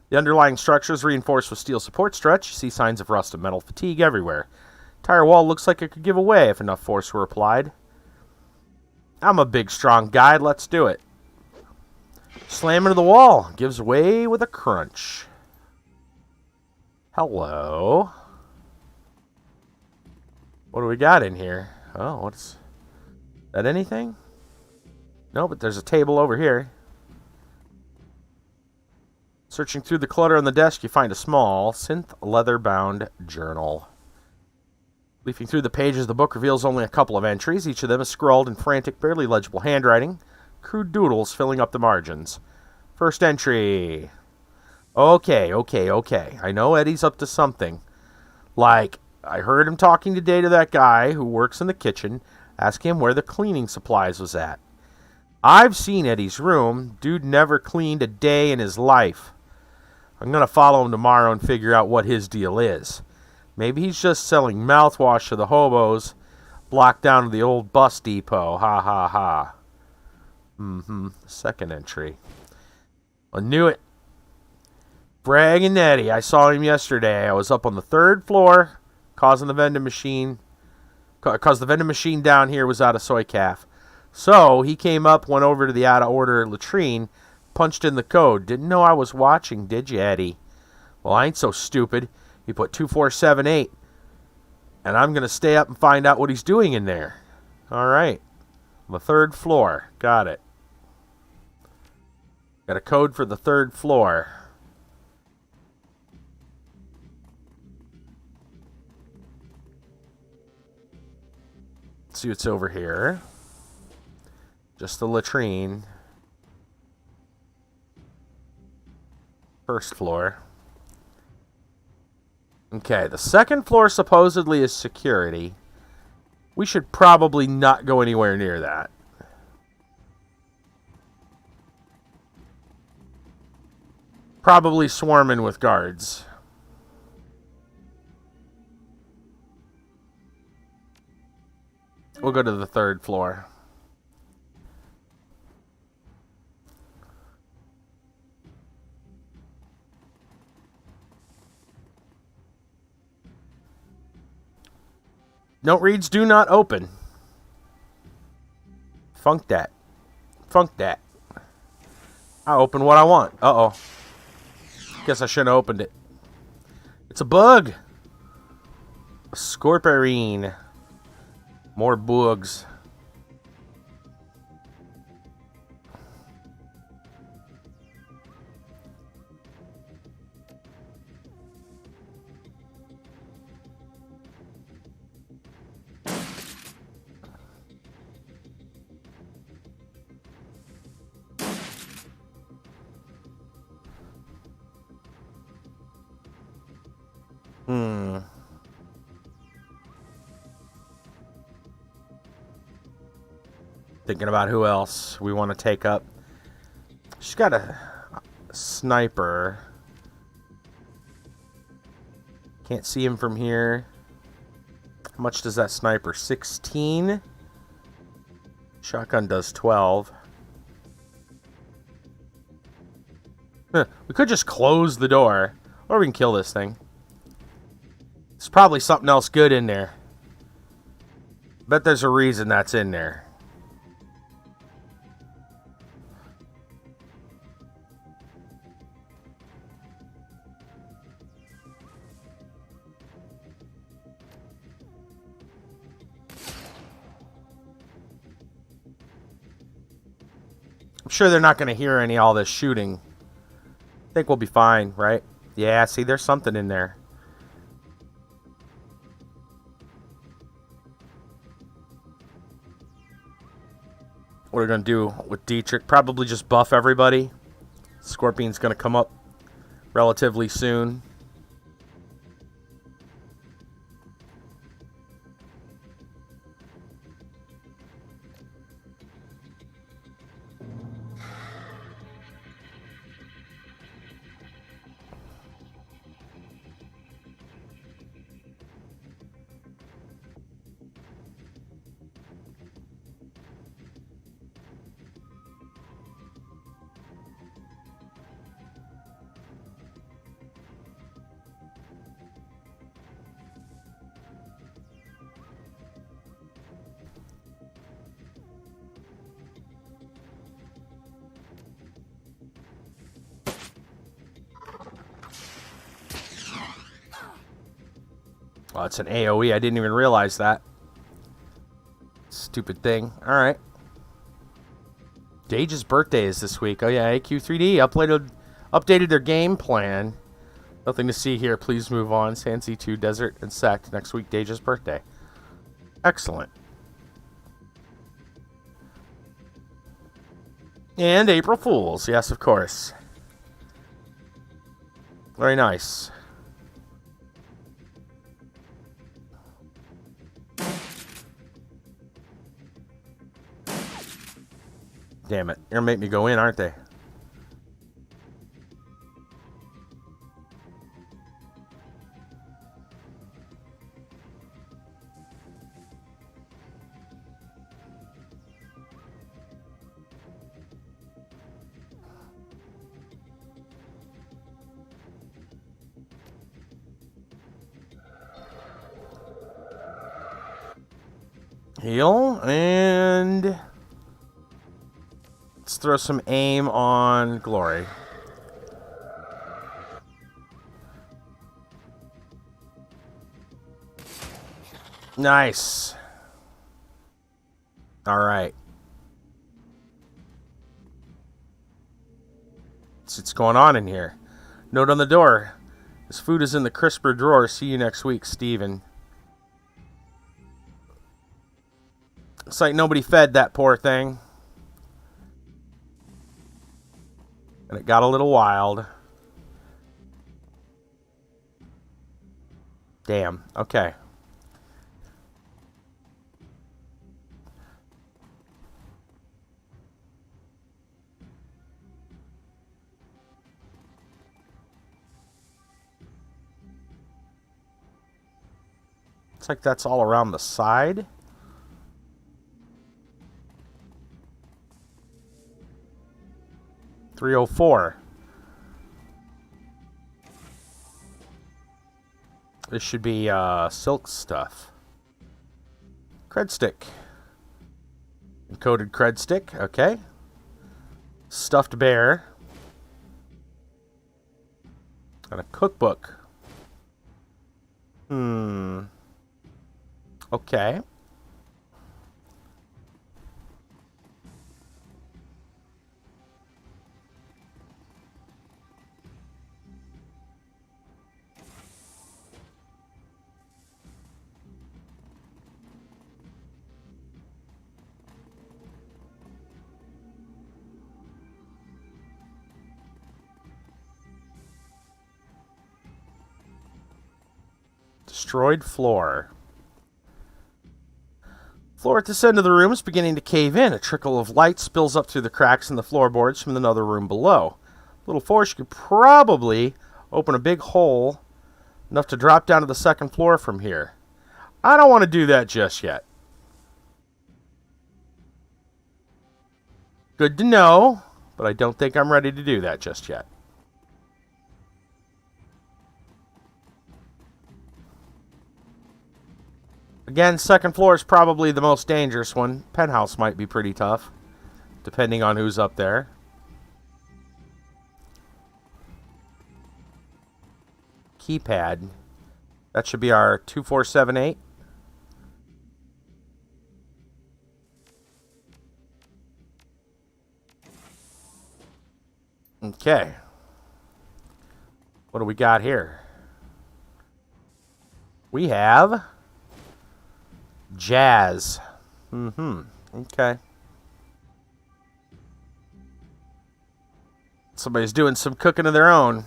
The underlying structure is reinforced with steel support struts. You see signs of rust and metal fatigue everywhere. The entire wall looks like it could give away if enough force were applied. I'm a big, strong guy. Let's do it. Slam into the wall. Gives way with a crunch. Hello. What do we got in here? Oh, what's that? Anything? No, but there's a table over here. Searching through the clutter on the desk, you find a small, synth leather-bound journal. Leafing through the pages, the book reveals only a couple of entries. Each of them is scrawled in frantic, barely legible handwriting. Crude doodles filling up the margins. First entry. Okay. I know Eddie's up to something. Like, I heard him talking today to that guy who works in the kitchen, asking him where the cleaning supplies was at. I've seen Eddie's room. Dude never cleaned a day in his life. I'm going to follow him tomorrow and figure out what his deal is. Maybe he's just selling mouthwash to the hobos blocked down to the old bus depot. Ha ha ha. Second entry. I knew it. Bragging Eddie. I saw him yesterday. I was up on the 3rd floor, causing the vending machine. Because the vending machine down here was out of soy calf. So he came up, went over to the out-of-order latrine, punched in the code. Didn't know I was watching, did you, Eddie? Well, I ain't so stupid. He put 2478. And I'm going to stay up and find out what he's doing in there. All right. The 3rd floor. Got it. Got a code for the 3rd floor. Let's see what's over here. Just the latrine. 1st floor. Okay, the 2nd floor supposedly is security. We should probably not go anywhere near that. Probably swarming with guards. We'll go to the 3rd floor. Note reads, do not open. Funk that. Funk that. I open what I want. Uh-oh. Guess I shouldn't have opened it. It's a bug. A scorpion. More bugs. Thinking about who else we want to take up. She's got a sniper. Can't see him from here. How much does that sniper? 16? Shotgun does 12. We could just close the door. Or we can kill this thing. There's probably something else good in there. Bet there's a reason that's in there. I'm sure they're not going to hear all this shooting. I think we'll be fine, right? Yeah, see, there's something in there. What are we going to do with Dietrich? Probably just buff everybody. Scorpion's going to come up relatively soon. Oh, it's an AoE. I didn't even realize that. Stupid thing. Alright. Dage's birthday is this week. Oh yeah, AQ3D updated their game plan. Nothing to see here. Please move on. Sansi 2, Desert, and Sect. Next week, Dage's birthday. Excellent. And April Fools. Yes, of course. Very nice. Damn it. They're going to make me go in, aren't they? Heal and... let's throw some aim on Glory. Nice. All right. What's going on in here? Note on the door. This food is in the crisper drawer. See you next week, Steven. It's like nobody fed that poor thing. And it got a little wild. Damn. Okay. Looks like that's all around the side. $304. This should be silk stuff. Cred stick. Encoded cred stick. Okay. Stuffed bear. And a cookbook. Okay. Destroyed floor. Floor at this end of the room is beginning to cave in. A trickle of light spills up through the cracks in the floorboards from another room below. Little force could probably open a big hole enough to drop down to the second floor from here. I don't want to do that just yet. Good to know, but I don't think I'm ready to do that just yet. Again, second floor is probably the most dangerous one. Penthouse might be pretty tough, depending on who's up there. Keypad. That should be our 2478. Okay. What do we got here? We have jazz. Okay. Somebody's doing some cooking of their own.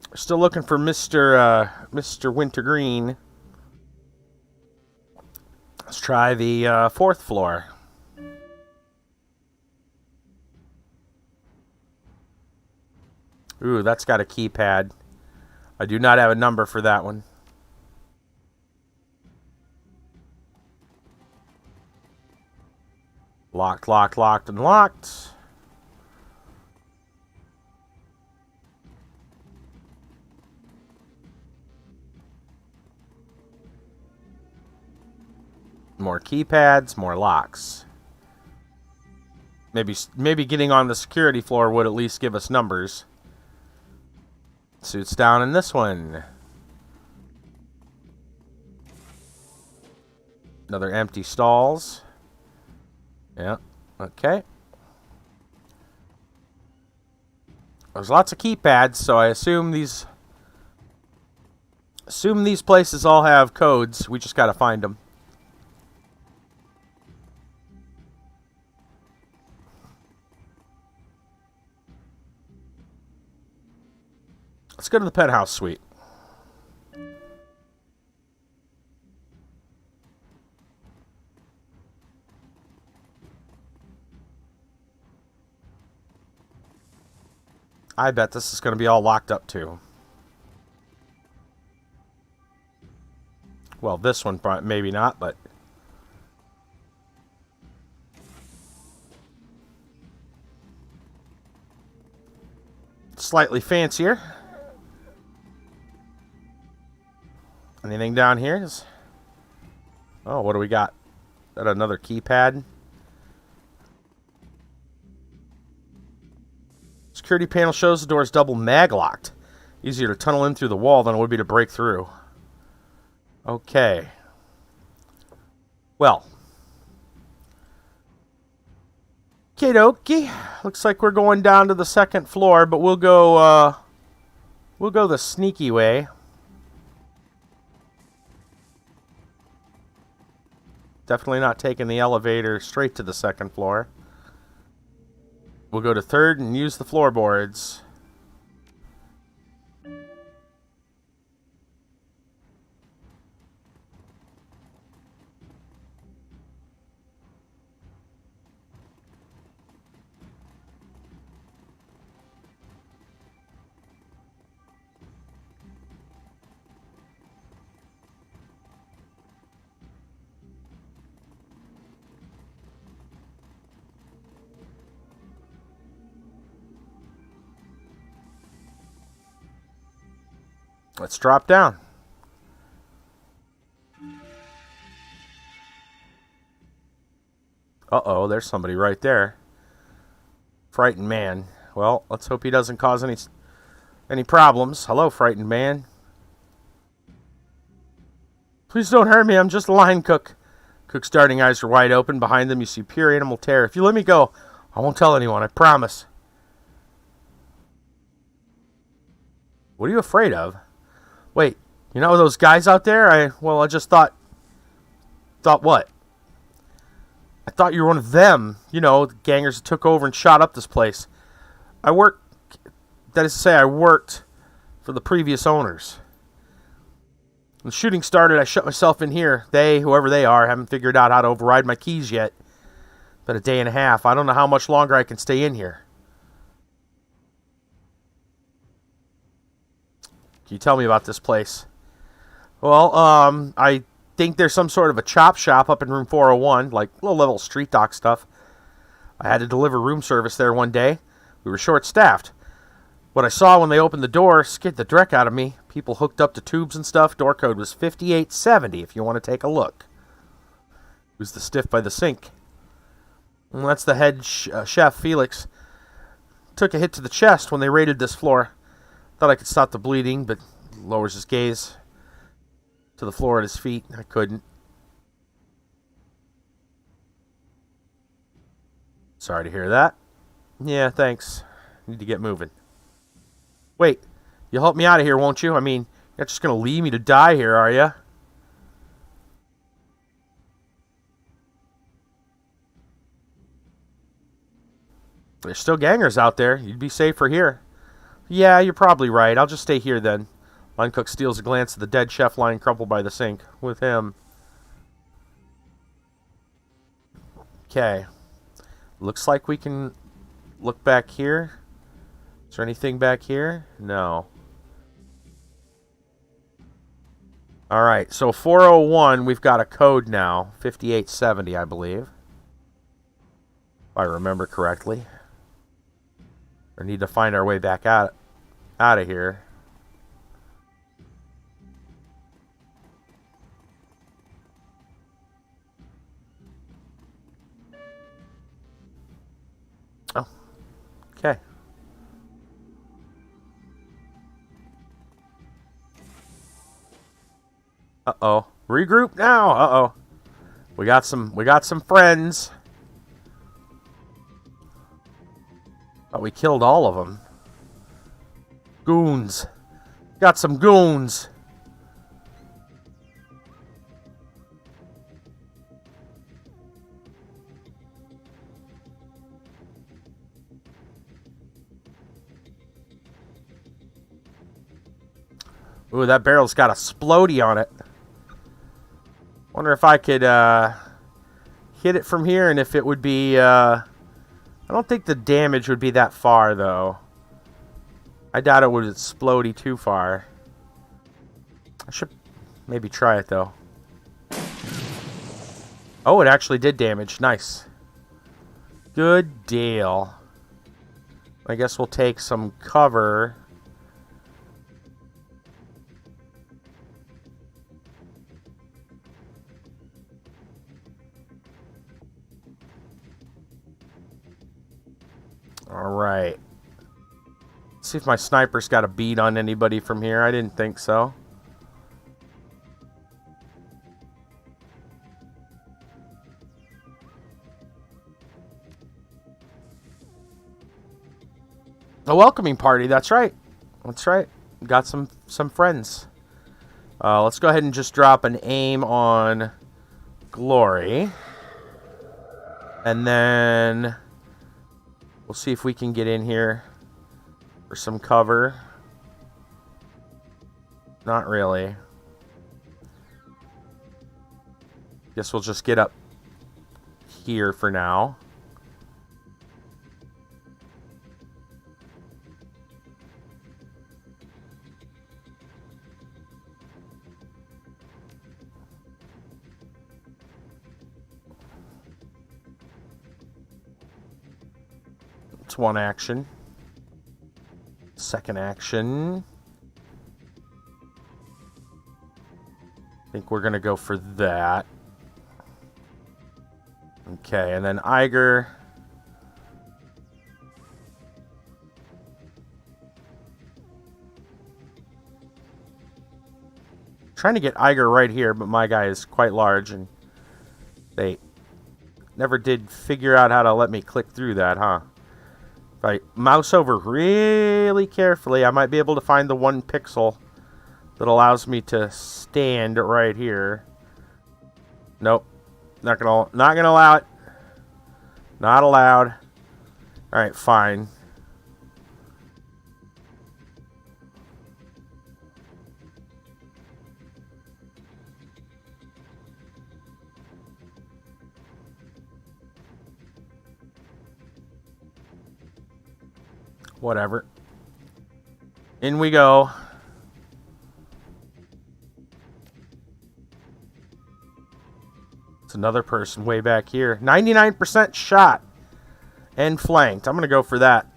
We're still looking for Mr. Wintergreen. Let's try the fourth floor. Ooh, that's got a keypad. I do not have a number for that one. Locked, locked, locked, and locked. More keypads, more locks. Maybe getting on the security floor would at least give us numbers. Suits down in this one. Another empty stalls. Yeah, okay. There's lots of keypads, so I assume these places all have codes. We just gotta find them. Let's go to the penthouse suite. I bet this is going to be all locked up too. Well, this one maybe not, but slightly fancier. And Anything down here? Oh, what do we got? Is that another keypad? Security panel shows the door is double mag-locked. Easier to tunnel in through the wall than it would be to break through. Okay. Well. Okie dokie. Looks like we're going down to the second floor, but we'll go the sneaky way. Definitely not taking the elevator straight to the second floor. We'll go to third and use the floorboards. Let's drop down. Uh-oh, there's somebody right there. Frightened man. Well, let's hope he doesn't cause any problems. Hello, frightened man. Please don't hurt me, I'm just a line cook. Cook's darting eyes are wide open. Behind them you see pure animal terror. If you let me go, I won't tell anyone, I promise. What are you afraid of? Wait, you know those guys out there? I just thought... Thought what? I thought you were one of them. You know, the gangers that took over and shot up this place. That is to say, I worked for the previous owners. When the shooting started, I shut myself in here. They, whoever they are, haven't figured out how to override my keys yet. Been a day and a half. I don't know how much longer I can stay in here. Can you tell me about this place? Well, I think there's some sort of a chop shop up in room 401, like low-level street dock stuff. I had to deliver room service there one day. We were short-staffed. What I saw when they opened the door scared the dreck out of me. People hooked up to tubes and stuff. Door code was 5870 if you want to take a look. Who's the stiff by the sink? And that's the head chef, Felix. Took a hit to the chest when they raided this floor. Thought I could stop the bleeding, but lowers his gaze to the floor at his feet. I couldn't. Sorry to hear that. Yeah, thanks. Need to get moving. Wait, you'll help me out of here, won't you? I mean, you're not just going to leave me to die here, are you? There's still gangers out there. You'd be safer here. Yeah, you're probably right. I'll just stay here then. Line cook steals a glance at the dead chef lying crumpled by the sink. With him. Okay. Looks like we can look back here. Is there anything back here? No. Alright, so 401, we've got a code now. 5870, I believe. If I remember correctly. We need to find our way back out of here. Oh. Okay. Uh-oh. Regroup now. Uh-oh. We got some friends. But we killed all of them. Goons. Got some goons. Ooh, that barrel's got a splody on it. Wonder if I could hit it from here and if it would be... I don't think the damage would be that far, though. I doubt it would explode too far. I should maybe try it, though. Oh, it actually did damage. Nice. Good deal. I guess we'll take some cover. Alright. See if my sniper's got a bead on anybody from here. I didn't think so. A welcoming party, that's right. That's right. Got some friends. Let's go ahead and just drop an aim on Glory. And then we'll see if we can get in here for some cover. Not really. Guess we'll just get up here for now. It's one action. Second action. I think we're going to go for that. Okay, and then Iger. Trying to get Iger right here, but my guy is quite large, and they never did figure out how to let me click through that, huh? If I mouse over really carefully, I might be able to find the 1 pixel that allows me to stand right here. Nope. Not gonna allow it. Not allowed. Alright, fine. Whatever. In we go. It's another person way back here. 99% shot. And flanked. I'm going to go for that.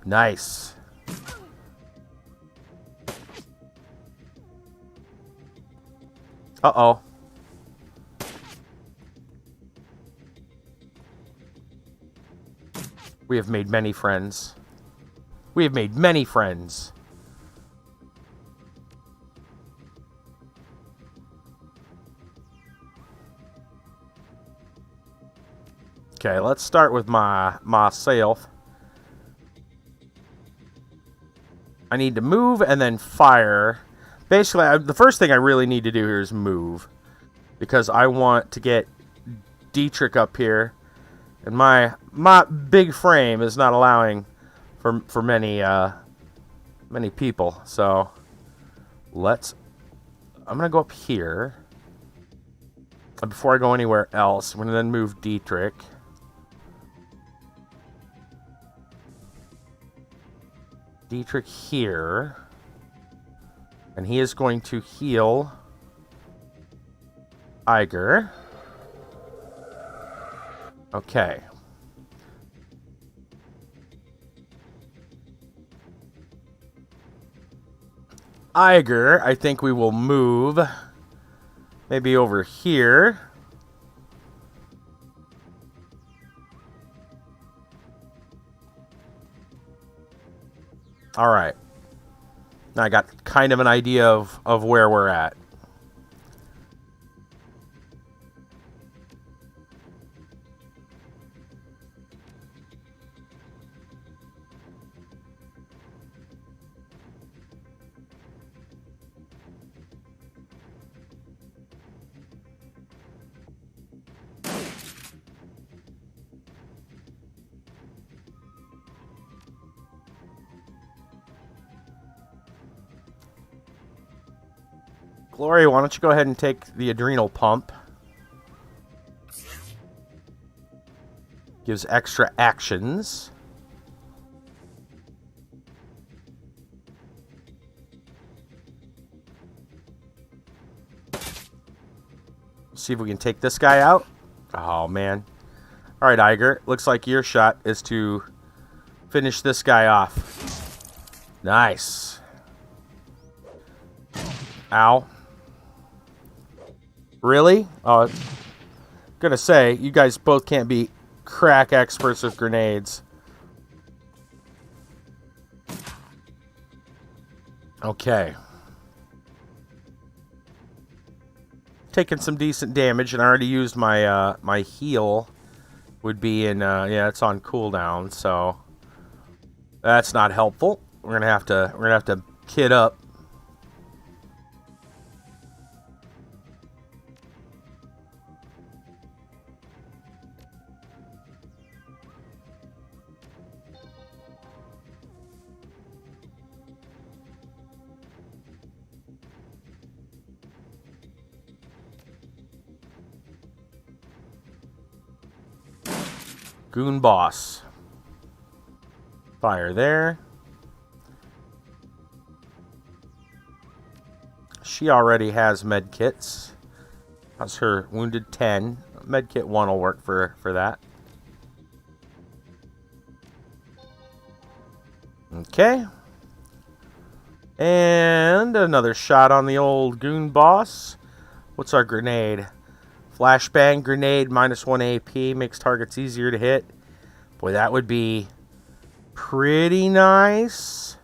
Nice. Uh-oh. We have made many friends. We have made many friends. Okay, let's start with myself. I need to move and then fire. Basically, the first thing I really need to do here is move. Because I want to get Dietrich up here. And my big frame is not allowing for many people. So I'm gonna go up here. And before I go anywhere else, I'm gonna then move Dietrich. Dietrich here. And he is going to heal Iger. Okay. Iger, I think we will move maybe over here. All right. Now I got kind of an idea of where we're at. Glory, why don't you go ahead and take the adrenal pump? Gives extra actions. See if we can take this guy out. Oh, man. All right, Iger. Looks like your shot is to finish this guy off. Nice. Ow. Really? Oh, gonna say, you guys both can't be crack experts with grenades. Okay. Taking some decent damage, and I already used my my heal. Would be in yeah, it's on cooldown, so that's not helpful. We're gonna have to kit up. Goon boss. Fire there. She already has med kits. How's her wounded 10? Med kit 1 will work for that. Okay. And another shot on the old goon boss. What's our grenade? Flashbang grenade, -1 AP, makes targets easier to hit. Boy, that would be pretty nice.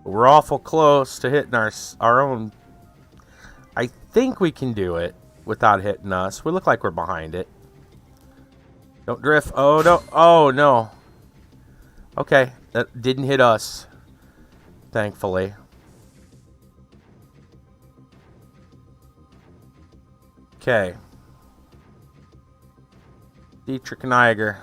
We're awful close to hitting our own. I think we can do it without hitting us. We look like we're behind it. Don't drift. Oh, no. Oh, no. Okay, that didn't hit us, thankfully. Okay. Dietrich Niger.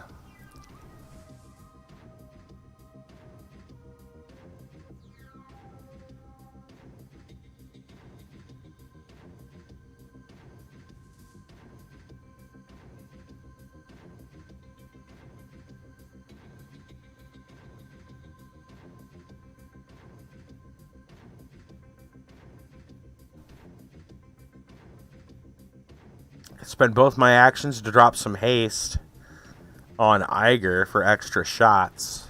Spend both my actions to drop some haste on Iger for extra shots.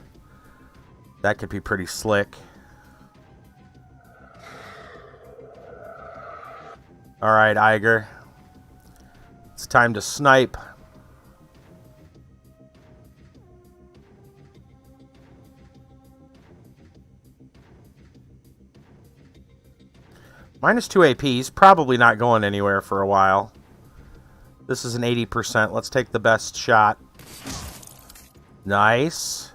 That could be pretty slick. Alright, Iger. It's time to snipe. -2 AP's probably not going anywhere for a while. This is an 80%. Let's take the best shot. Nice.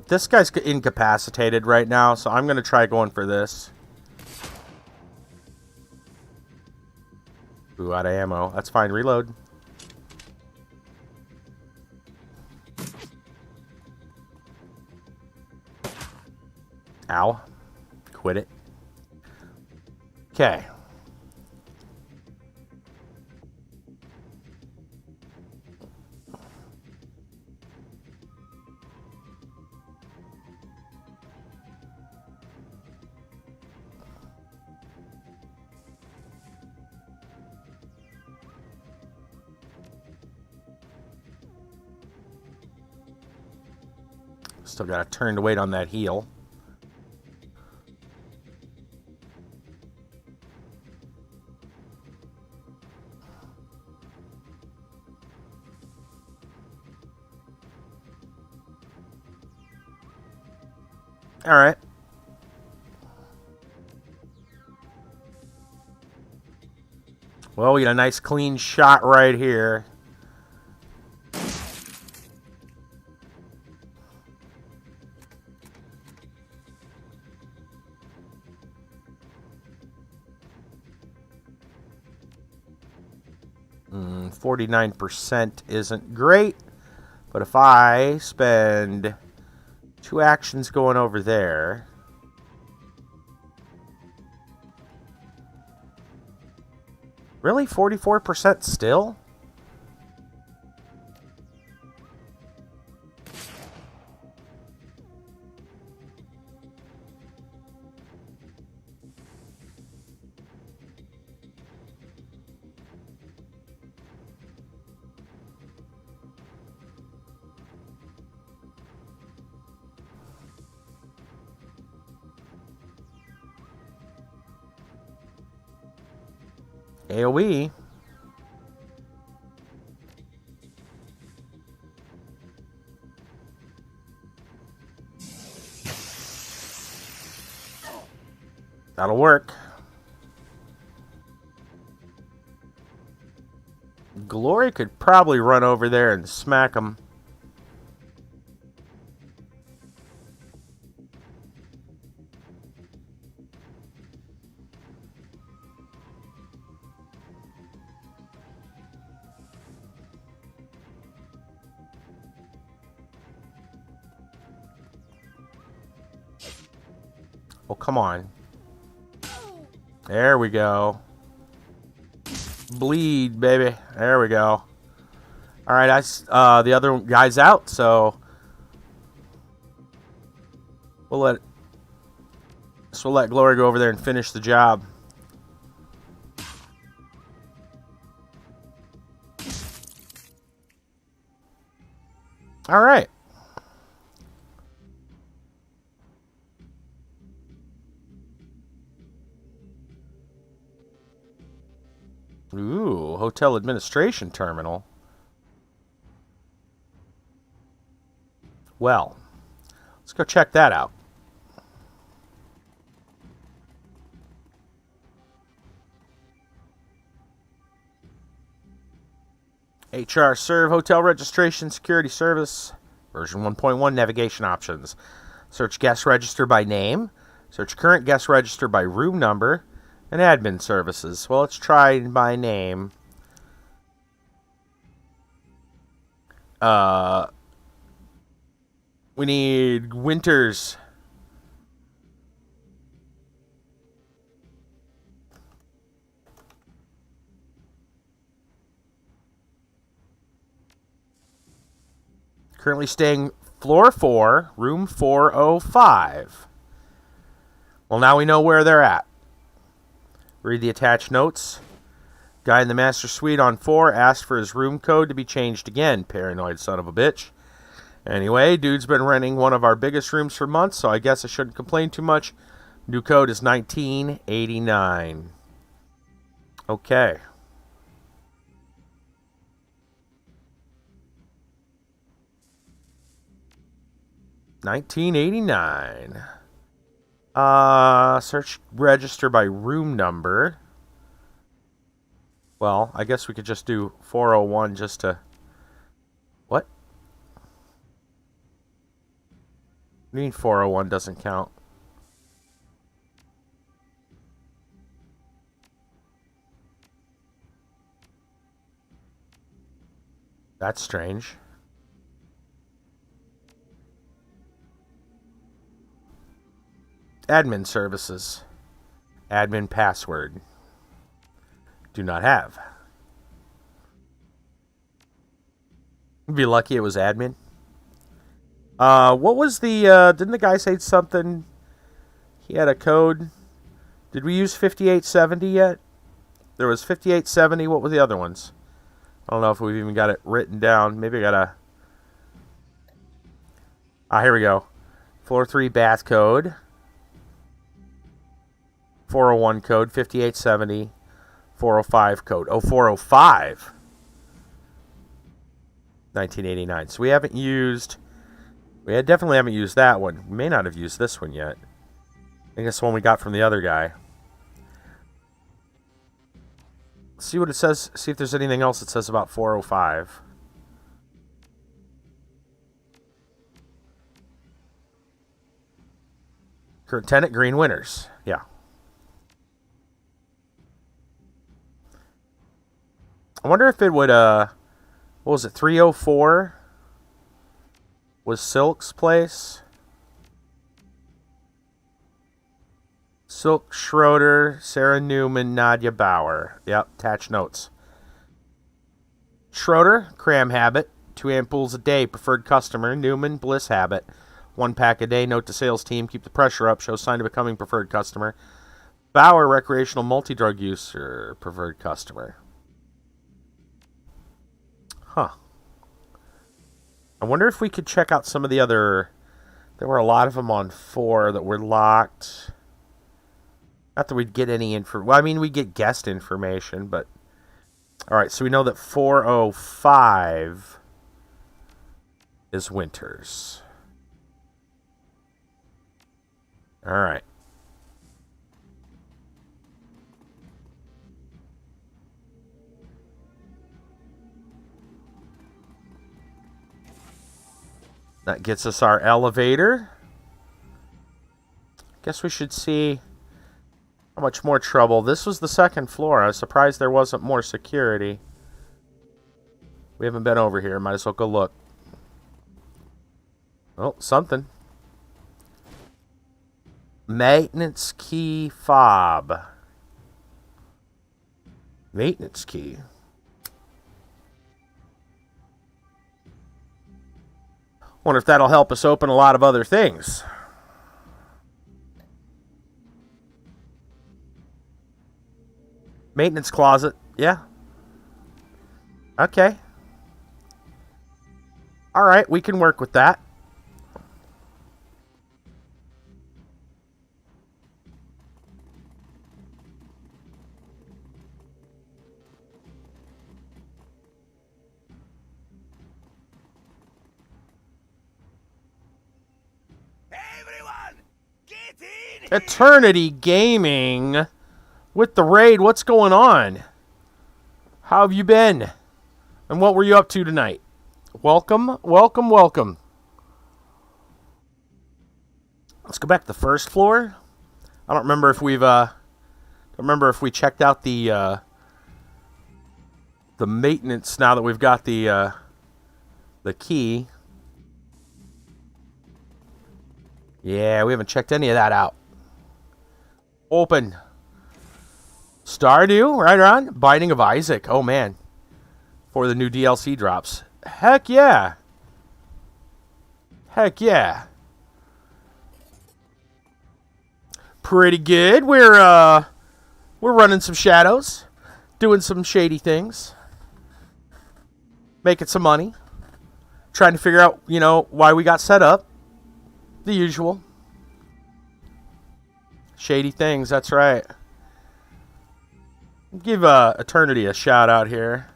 This guy's incapacitated right now, so I'm going to try going for this. Ooh, out of ammo. That's fine. Reload. Ow. Quit it. Okay. Still got to turn to wait on that heal. All right. Well, we got a nice clean shot right here. Mm, 49% isn't great, but if I spend 2 actions going over there. Really? 44% still? AoE. That'll work. Glory could probably run over there and smack him. Oh, come on. There we go. Bleed, baby. There we go. Alright, the other guy's out, so we'll let Glory go over there and finish the job. Alright. Ooh, hotel administration terminal. Well, let's go check that out. HR Serve Hotel Registration Security Service, version 1.1 navigation options. Search guest register by name. Search current guest register by room number. And admin services. Well, let's try by name. We need Winters. Currently staying floor 4, room 405. Well, now we know where they're at. Read the attached notes. Guy in the master suite on 4 asked for his room code to be changed again. Paranoid son of a bitch. Anyway, dude's been renting one of our biggest rooms for months, so I guess I shouldn't complain too much. New code is 1989. Okay. $19.89. Search register by room number. Well, I guess we could just do 401 just to... What? What do you mean 401 doesn't count? That's strange. Admin services. Admin password. Do not have. You'd be lucky it was admin. What was the, didn't the guy say something? He had a code. Did we use 5870 yet? There was 5870. What were the other ones? I don't know if we've even got it written down. Maybe I gotta... here we go. Floor 3 bath code. 401 code, 5870, 405 code. Oh, 405. 1989. So we definitely haven't used that one. We may not have used this one yet. I think it's the one we got from the other guy. See what it says. See if there's anything else it says about 405. Current tenant, Green Winters. Yeah. I wonder if it would, what was it, 304 was Silk's place? Silk Schroeder, Sarah Newman, Nadia Bauer. Yep, attached notes. Schroeder, cram habit, 2 ampules a day, preferred customer. Newman, bliss habit, 1 pack a day. Note to sales team, keep the pressure up, show sign of becoming preferred customer. Bauer, recreational multi-drug user, preferred customer. Huh. I wonder if we could check out some of the other... There were a lot of them on 4 that were locked. Not that we'd get any info. Well, I mean, we get guest information, but... Alright, so we know that 405 is Winters. Alright. That gets us our elevator. Guess we should see how much more trouble. This was the second floor. I was surprised there wasn't more security. We haven't been over here. Might as well go look. Oh, something. Maintenance key fob. Maintenance key. Wonder if that'll help us open a lot of other things. Maintenance closet. Yeah. Okay. Alright, we can work with that. Eternity Gaming with the raid. What's going on? How have you been? And what were you up to tonight? Welcome, welcome, welcome. Let's go back to the first floor. I don't remember if we've we checked out the maintenance now that we've got the key. Yeah, we haven't checked any of that out. Open. Stardew, right on. Binding of Isaac. Oh, man. For the new DLC drops. Heck yeah. Heck yeah. Pretty good. We're running some shadows. Doing some shady things. Making some money. Trying to figure out, you know, why we got set up. The usual. Shady things, that's right. Give Eternity a shout out here.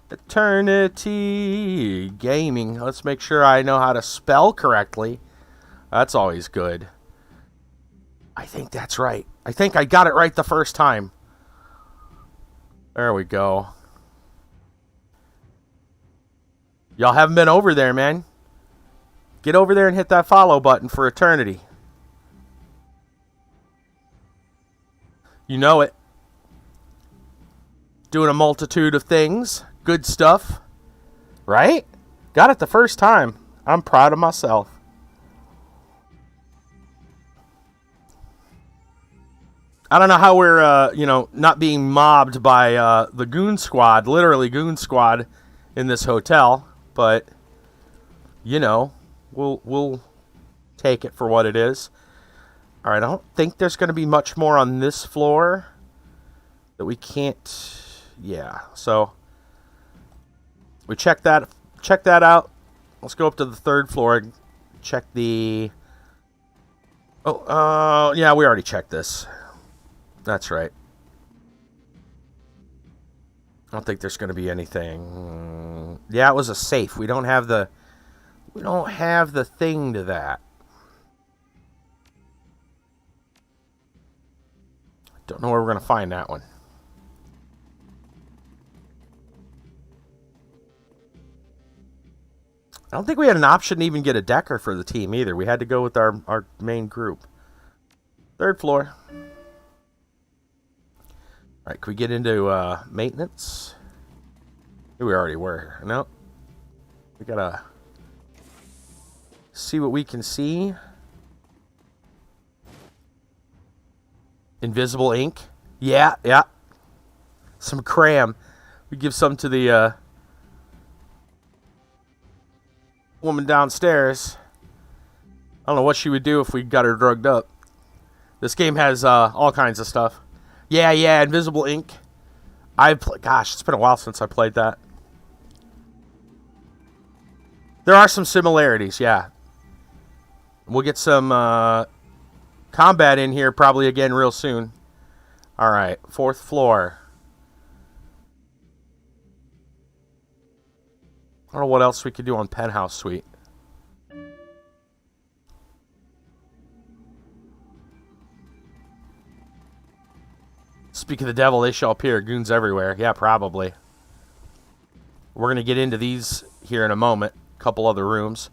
Eternity Gaming. Let's make sure I know how to spell correctly. That's always good. I think that's right. I think I got it right the first time. There we go. Y'all haven't been over there, man. Get over there and hit that follow button for Eternity. You know it. Doing a multitude of things. Good stuff. Right? Got it the first time. I'm proud of myself. I don't know how we're, not being mobbed by the goon squad. Literally goon squad in this hotel. But, you know, we'll take it for what it is. All right, I don't think there's going to be much more on this floor that we can't. Yeah, so we check that out. Let's go up to the third floor and check the. Yeah, we already checked this. That's right. I don't think there's going to be anything. Yeah, it was a safe. We don't have the thing to that. Don't know where we're going to find that one. I don't think we had an option to even get a decker for the team either. We had to go with our main group. Third floor. All right, can we get into maintenance? Here we already were. Nope. We got to see what we can see. Invisible ink. Yeah. Some cram. We give some to the woman downstairs. I don't know what she would do if we got her drugged up. This game has all kinds of stuff. Yeah, invisible ink. Gosh, it's been a while since I played that. There are some similarities, yeah. We'll get some combat in here probably again real soon. Alright, 4th floor. I don't know what else we could do on Penthouse Suite. Speak of the devil, they shall appear. Goons everywhere. Yeah, probably. We're going to get into these here in a moment. A couple other rooms.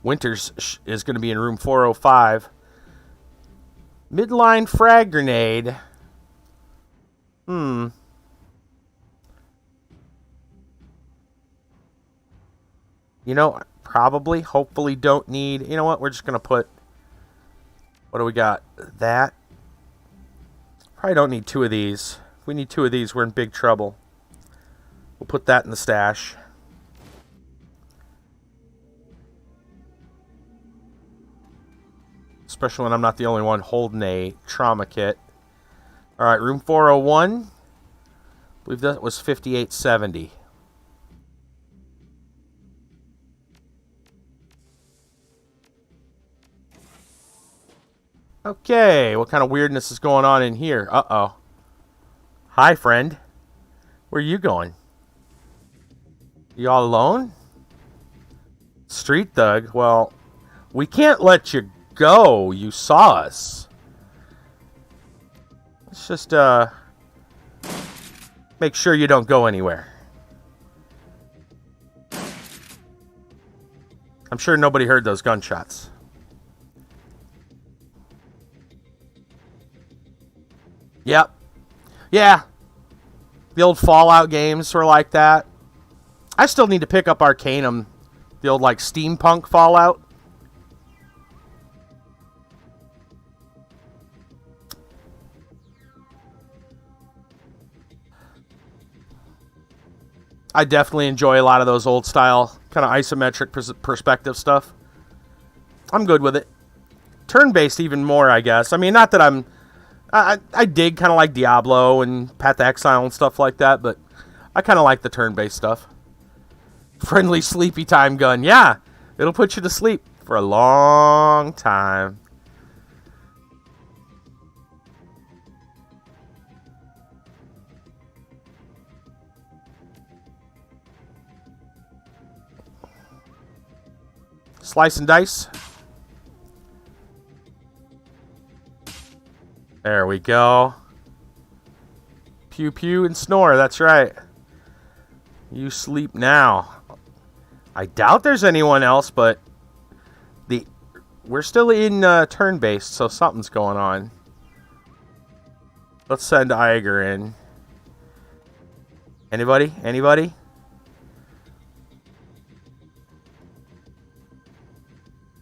Winters is going to be in room 405. Midline frag grenade. You know, probably, hopefully don't need... You know what? We're just going to put... What do we got? That. Probably don't need 2 of these. If we need 2 of these, we're in big trouble. We'll put that in the stash. Especially when I'm not the only one holding a trauma kit. Alright, room 401. I believe that was 5870. Okay, what kind of weirdness is going on in here? Uh-oh. Hi, friend. Where are you going? You all alone? Street thug? Well, we can't let you go. You saw us. Let's just, make sure you don't go anywhere. I'm sure nobody heard those gunshots. Yep. Yeah. The old Fallout games were like that. I still need to pick up Arcanum. The old, like, steampunk Fallout. I definitely enjoy a lot of those old style, kind of isometric perspective stuff. I'm good with it. Turn-based even more, I guess. I mean, not that I dig kind of like Diablo and Path to Exile and stuff like that, but I kind of like the turn-based stuff. Friendly sleepy time gun. Yeah, it'll put you to sleep for a long time. Slice and dice. There we go. Pew pew and snore, that's right. You sleep now. I doubt there's anyone else, but we're still in turn-based, so something's going on. Let's send Iger in. Anybody? Anybody?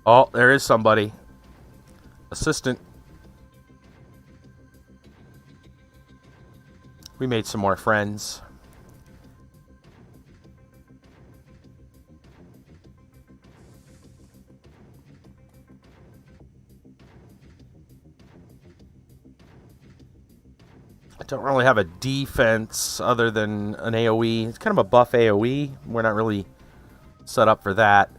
Oh, there is somebody. Assistant. We made some more friends. I don't really have a defense other than an AoE. It's kind of a buff AoE. We're not really set up for that.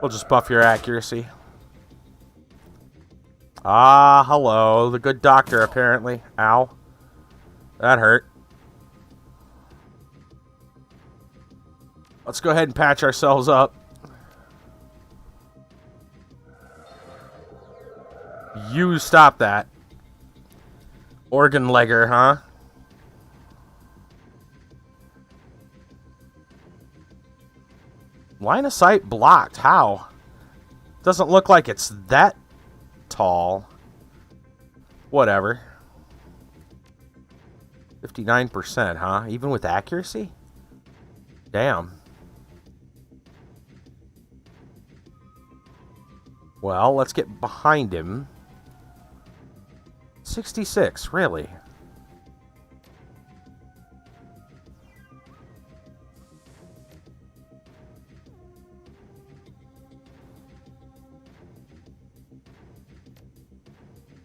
We'll just buff your accuracy. Ah, hello. The good doctor, apparently. Ow. That hurt. Let's go ahead and patch ourselves up. You stop that. Organ legger, huh? Line of sight blocked. How? Doesn't look like it's that tall. Whatever. 59%, huh? Even with accuracy? Damn. Well, let's get behind him. 66, really?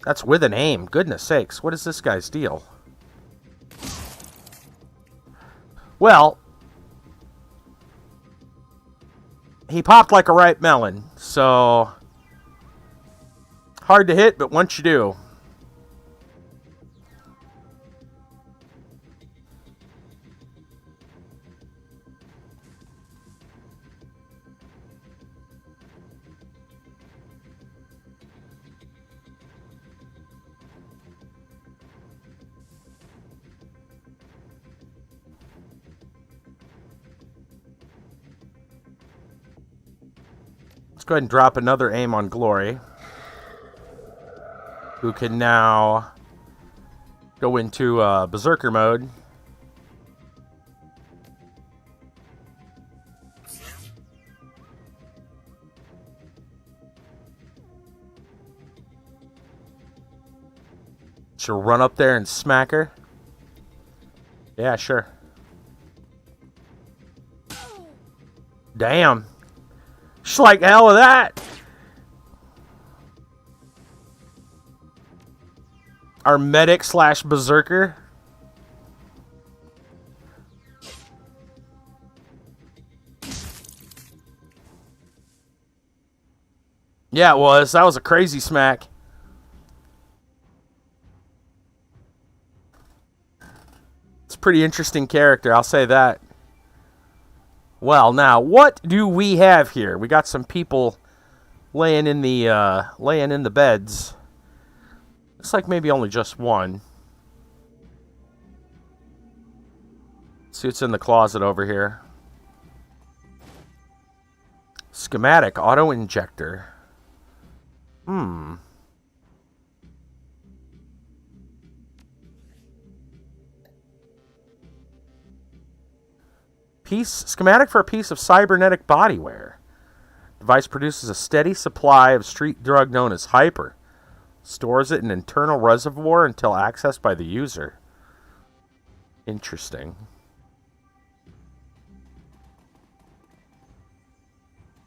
That's with an aim. Goodness sakes, what is this guy's deal? Well, he popped like a ripe melon, so hard to hit, but once you do. Let's go ahead and drop another aim on Glory, who can now go into Berserker mode. Should run up there and smack her? Yeah, sure. Damn. She's like, hell with that. Our medic slash berserker. Yeah, it was. That was a crazy smack. It's a pretty interesting character, I'll say that. Well, now, what do we have here? We got some people laying in the beds. Looks like maybe only just one. Let's see what's in the closet over here. Schematic auto-injector. Schematic for a piece of cybernetic bodywear. Device produces a steady supply of street drug known as Hyper. Stores it in an internal reservoir until accessed by the user. Interesting.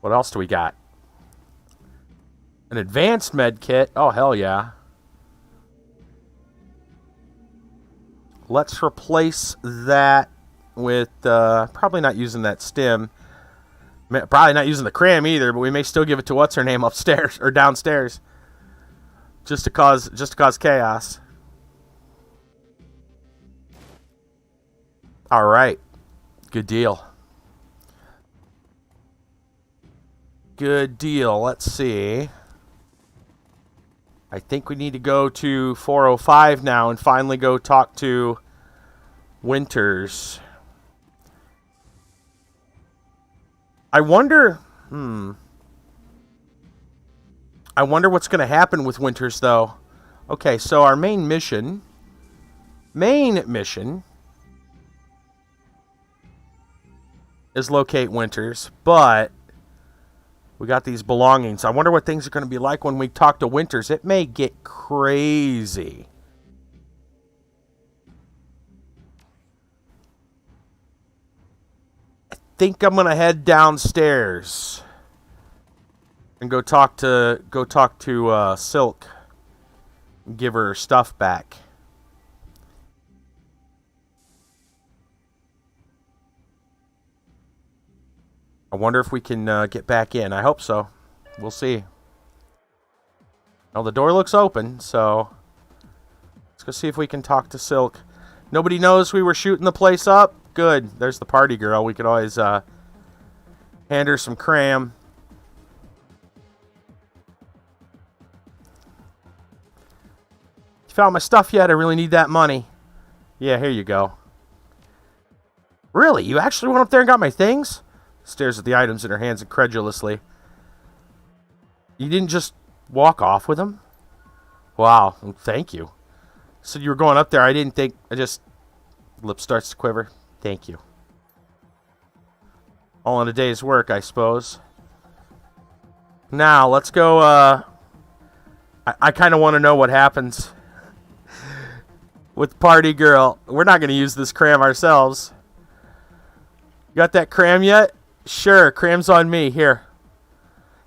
What else do we got? An advanced med kit. Oh, hell yeah. Let's replace that with probably not using that stim. Probably not using the cram either, but we may still give it to what's her name upstairs or downstairs. Just to cause chaos. All right. Good deal. Good deal. Let's see. I think we need to go to 405 now and finally go talk to Winters. I wonder what's going to happen with Winters, though. Okay, so our main mission is locate Winters, but we got these belongings. I wonder what things are going to be like when we talk to Winters. It may get crazy. I think I'm going to head downstairs and go talk to Silk and give her stuff back. I wonder if we can get back in. I hope so. We'll see. Well, the door looks open, so let's go see if we can talk to Silk. Nobody knows we were shooting the place up? Good. There's the party girl. We could always hand her some cram. You found my stuff yet? I really need that money. Yeah, here you go. Really? You actually went up there and got my things? Stares at the items in her hands incredulously. You didn't just walk off with them? Wow, thank you. So you were going up there. I didn't think. Lip starts to quiver. Thank you. All in a day's work, I suppose. Now, let's go. I kind of want to know what happens with Party Girl. We're not going to use this cram ourselves. You got that cram yet? Sure, cram's on me. Here.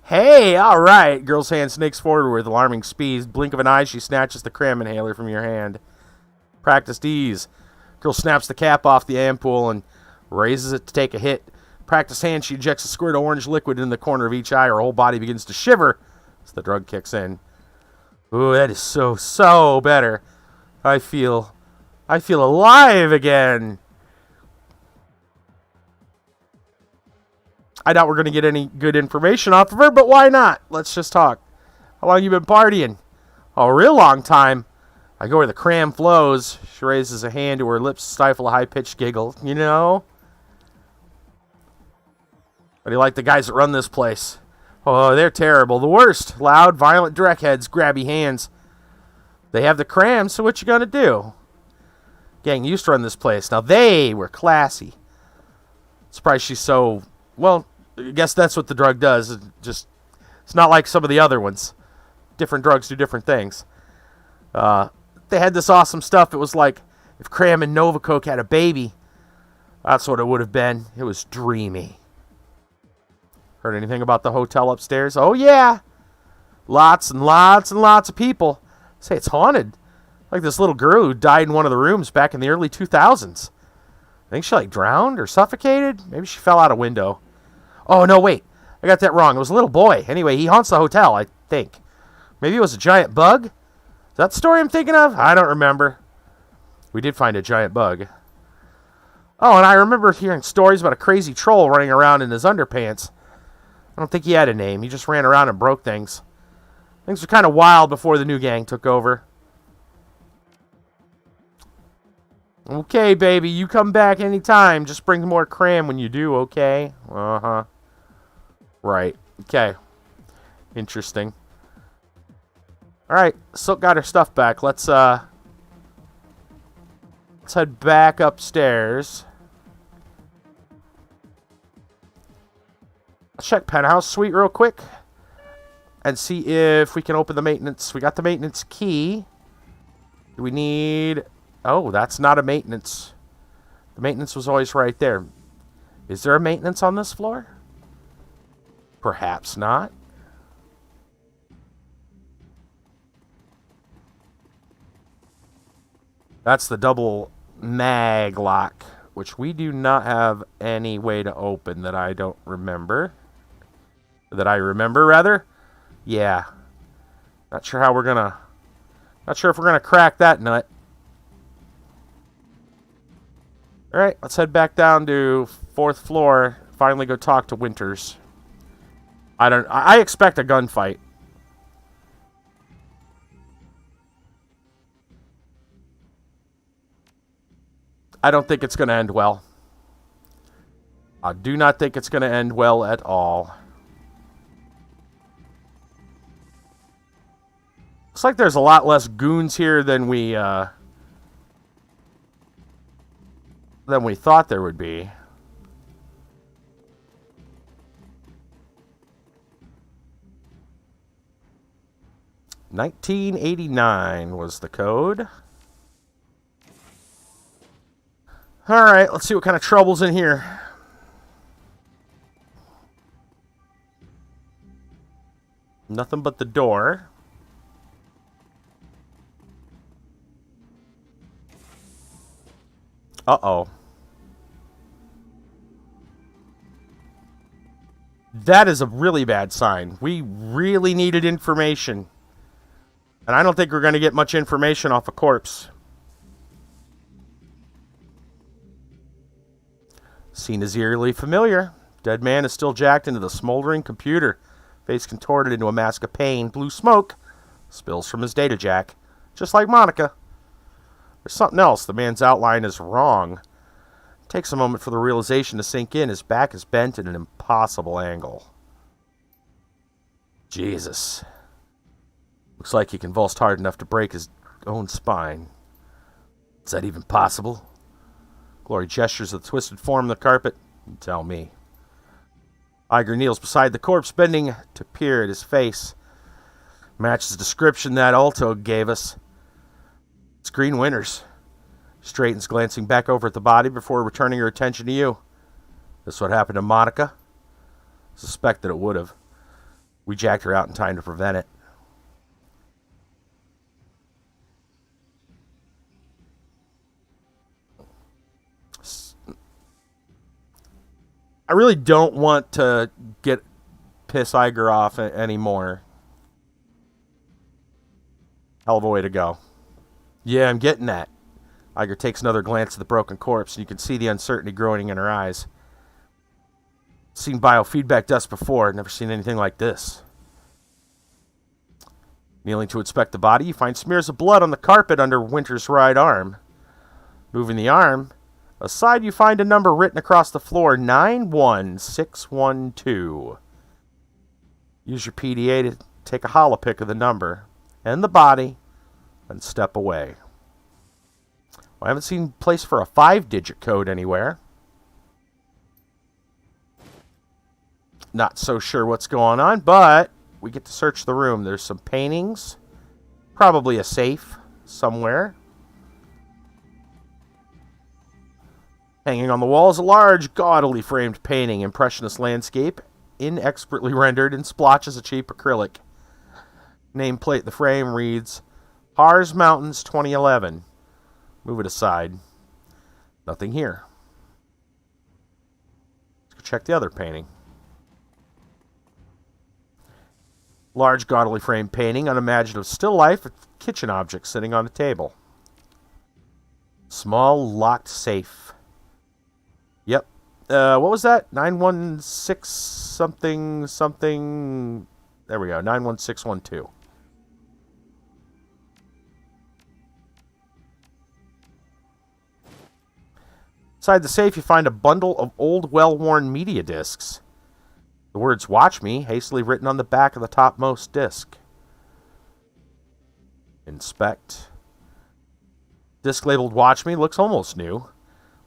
Hey, all right. Girl's hand snakes forward with alarming speed. Blink of an eye, she snatches the cram inhaler from your hand. Practiced ease. Girl snaps the cap off the ampoule and Raises it to take a hit. Practiced hand, she injects a squirt of orange liquid in the corner of each eye. Her whole body begins to shiver as the drug kicks in. Ooh, that is so better. I feel alive again. I doubt we're going to get any good information off of her, but why not? Let's just talk. How long you been partying? Oh, a real long time. I go where the cram flows. She raises a hand to her lips, stifle a high-pitched giggle. You know? But you like the guys that run this place? Oh, they're terrible. The worst. Loud, violent dreckheads, grabby hands. They have the cram, so what you gonna do? Gang used to run this place. Now, they were classy. Surprised she's so... Well, I guess that's what the drug does. It's not like some of the other ones. Different drugs do different things. They had this awesome stuff. It was like if Cram and Novacoke had a baby. That's what it would have been. It was dreamy. Heard anything about the hotel upstairs? Oh, yeah. Lots and lots and lots of people. Say it's haunted. Like this little girl who died in one of the rooms back in the early 2000s. I think she like drowned or suffocated. Maybe she fell out a window. Oh, no, wait. I got that wrong. It was a little boy. Anyway, he haunts the hotel, I think. Maybe it was a giant bug? Is that the story I'm thinking of? I don't remember. We did find a giant bug. Oh, and I remember hearing stories about a crazy troll running around in his underpants. I don't think he had a name. He just ran around and broke things. Things were kind of wild before the new gang took over. Okay, baby, you come back anytime. Just bring more cram when you do, okay? Uh-huh. Right. Okay. Interesting. Alright, Silk got her stuff back. Let's head back upstairs. Let's check Penthouse Suite real quick. And see if we can open the maintenance. We got the maintenance key. Do we need... Oh, that's not a maintenance. The maintenance was always right there. Is there a maintenance on this floor? Perhaps not. That's the double mag lock, which we do not have any way to open that I don't remember. That I remember, rather. Yeah. Not sure how we're gonna... Not sure if we're gonna crack that nut. Alright, let's head back down to 4th floor. Finally go talk to Winters. I expect a gunfight. I don't think it's going to end well. I do not think it's going to end well at all. Looks like there's a lot less goons here than we thought there would be. $19.89 was the code. Alright, let's see what kind of trouble's in here. Nothing but the door. Uh-oh. That is a really bad sign. We really needed information. And I don't think we're going to get much information off a corpse. Scene is eerily familiar. Dead man is still jacked into the smoldering computer. Face contorted into a mask of pain. Blue smoke spills from his data jack. Just like Monica. There's something else. The man's outline is wrong. It takes a moment for the realization to sink in. His back is bent at an impossible angle. Jesus. Looks like he convulsed hard enough to break his own spine. Is that even possible? Glory gestures the twisted form on the carpet. You tell me. Iger kneels beside the corpse, bending to peer at his face. Matches the description that Alto gave us. It's Green Winters. Straightens, glancing back over at the body before returning her attention to you. This what happened to Monica? Suspect that it would have. We jacked her out in time to prevent it. I really don't want to piss Iger off anymore. Hell of a way to go. Yeah, I'm getting that. Iger takes another glance at the broken corpse, and you can see the uncertainty growing in her eyes. Seen biofeedback dust before, never seen anything like this. Kneeling to inspect the body, you find smears of blood on the carpet under Winter's right arm. Moving the arm, aside you find a number written across the floor, 91612. Use your PDA to take a holopic of the number and the body, and step away. Well, I haven't seen a place for a 5-digit code anywhere. Not so sure what's going on, but we get to search the room. There's some paintings. Probably a safe somewhere. Hanging on the wall is a large, gaudily framed painting. Impressionist landscape, inexpertly rendered in splotches of cheap acrylic. Nameplate, the frame reads, Hars Mountains 2011. Move it aside. Nothing here. Let's go check the other painting. Large, gaudily framed painting, unimaginative still life, with kitchen objects sitting on a table. Small, locked safe. Yep. What was that? 916 something something. There we go. 91612. Inside the safe, you find a bundle of old, well-worn media discs. The words "Watch Me" hastily written on the back of the topmost disc. Inspect. Disc labeled "Watch Me" looks almost new.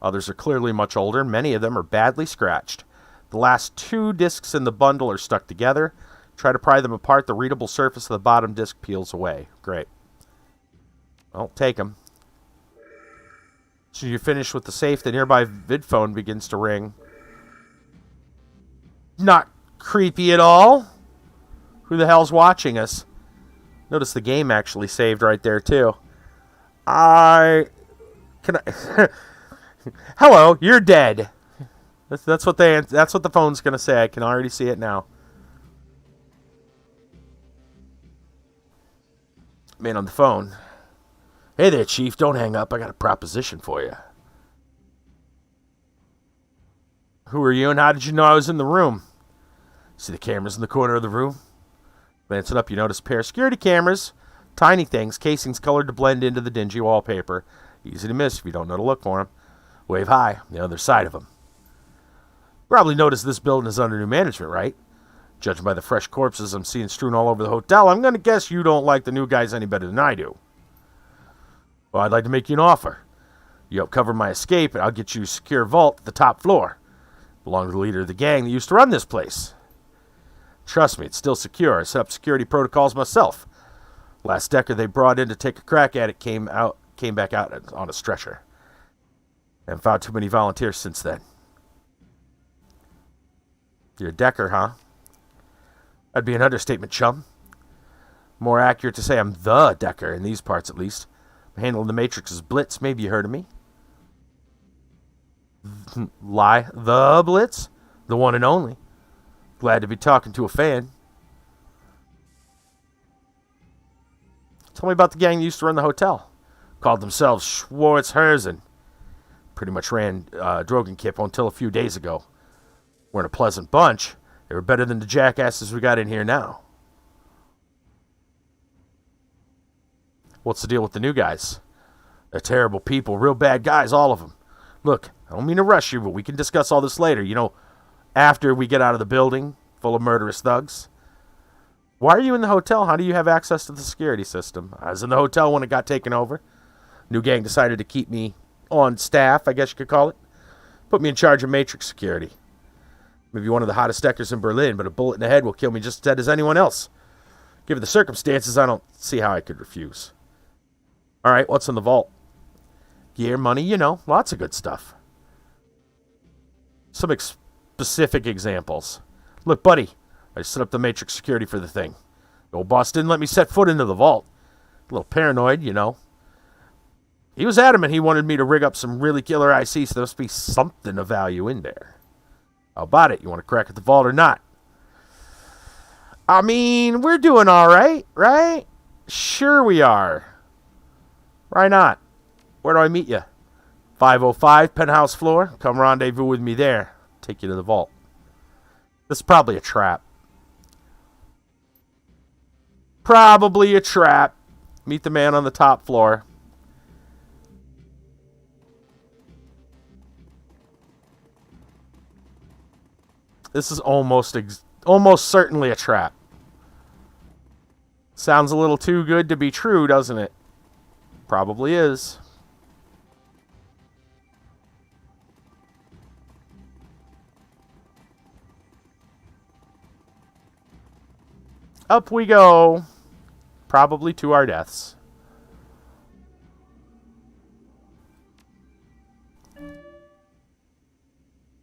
Others are clearly much older. Many of them are badly scratched. The last 2 discs in the bundle are stuck together. Try to pry them apart. The readable surface of the bottom disc peels away. Great. Well, take them. So you finish with the safe, the nearby vid phone begins to ring. Not creepy at all. Who the hell's watching us? Notice the game actually saved right there too. Hello, you're dead. That's what the phone's gonna say. I can already see it now. Man on the phone. Hey there, Chief. Don't hang up. I got a proposition for you. Who are you and how did you know I was in the room? See the cameras in the corner of the room? Glancing up, you notice a pair of security cameras. Tiny things, casings colored to blend into the dingy wallpaper. Easy to miss if you don't know to look for them. Wave high on the other side of them. Probably noticed this building is under new management, right? Judging by the fresh corpses I'm seeing strewn all over the hotel, I'm going to guess you don't like the new guys any better than I do. Well, I'd like to make you an offer. You help cover my escape, and I'll get you a secure vault at the top floor. Belong to the leader of the gang that used to run this place. Trust me, it's still secure. I set up security protocols myself. Last Decker they brought in to take a crack at it came back out on a stretcher. Haven't found too many volunteers since then. You're a Decker, huh? That'd be an understatement, chum. More accurate to say I'm the Decker, in these parts at least. I'm handling the Matrix's Blitz. Maybe you heard of me. Lie. The Blitz? The one and only. Glad to be talking to a fan. Tell me about the gang that used to run the hotel. Called themselves Schwarzherzen. Pretty much ran Drogenkip until a few days ago. Weren't a pleasant bunch. They were better than the jackasses we got in here now. What's the deal with the new guys? They're terrible people, real bad guys, all of them. Look, I don't mean to rush you, but we can discuss all this later. You know, after we get out of the building full of murderous thugs. Why are you in the hotel? How do you have access to the security system? I was in the hotel when it got taken over. New gang decided to keep me on staff, I guess you could call it. Put me in charge of Matrix security. Maybe one of the hottest deckers in Berlin, but a bullet in the head will kill me just as dead as anyone else. Given the circumstances, I don't see how I could refuse. All right, what's in the vault? Gear, money, you know, lots of good stuff. Some specific examples. Look, buddy, I set up the Matrix security for the thing. The old boss didn't let me set foot into the vault. A little paranoid, you know. He was adamant he wanted me to rig up some really killer IC, so there must be something of value in there. How about it? You want to crack at the vault or not? I mean, we're doing all right, right? Sure we are. Why not? Where do I meet you? 505, penthouse floor. Come rendezvous with me there. Take you to the vault. This is probably a trap. Probably a trap. Meet the man on the top floor. This is almost certainly a trap. Sounds a little too good to be true, doesn't it? Probably is. Up we go. Probably to our deaths.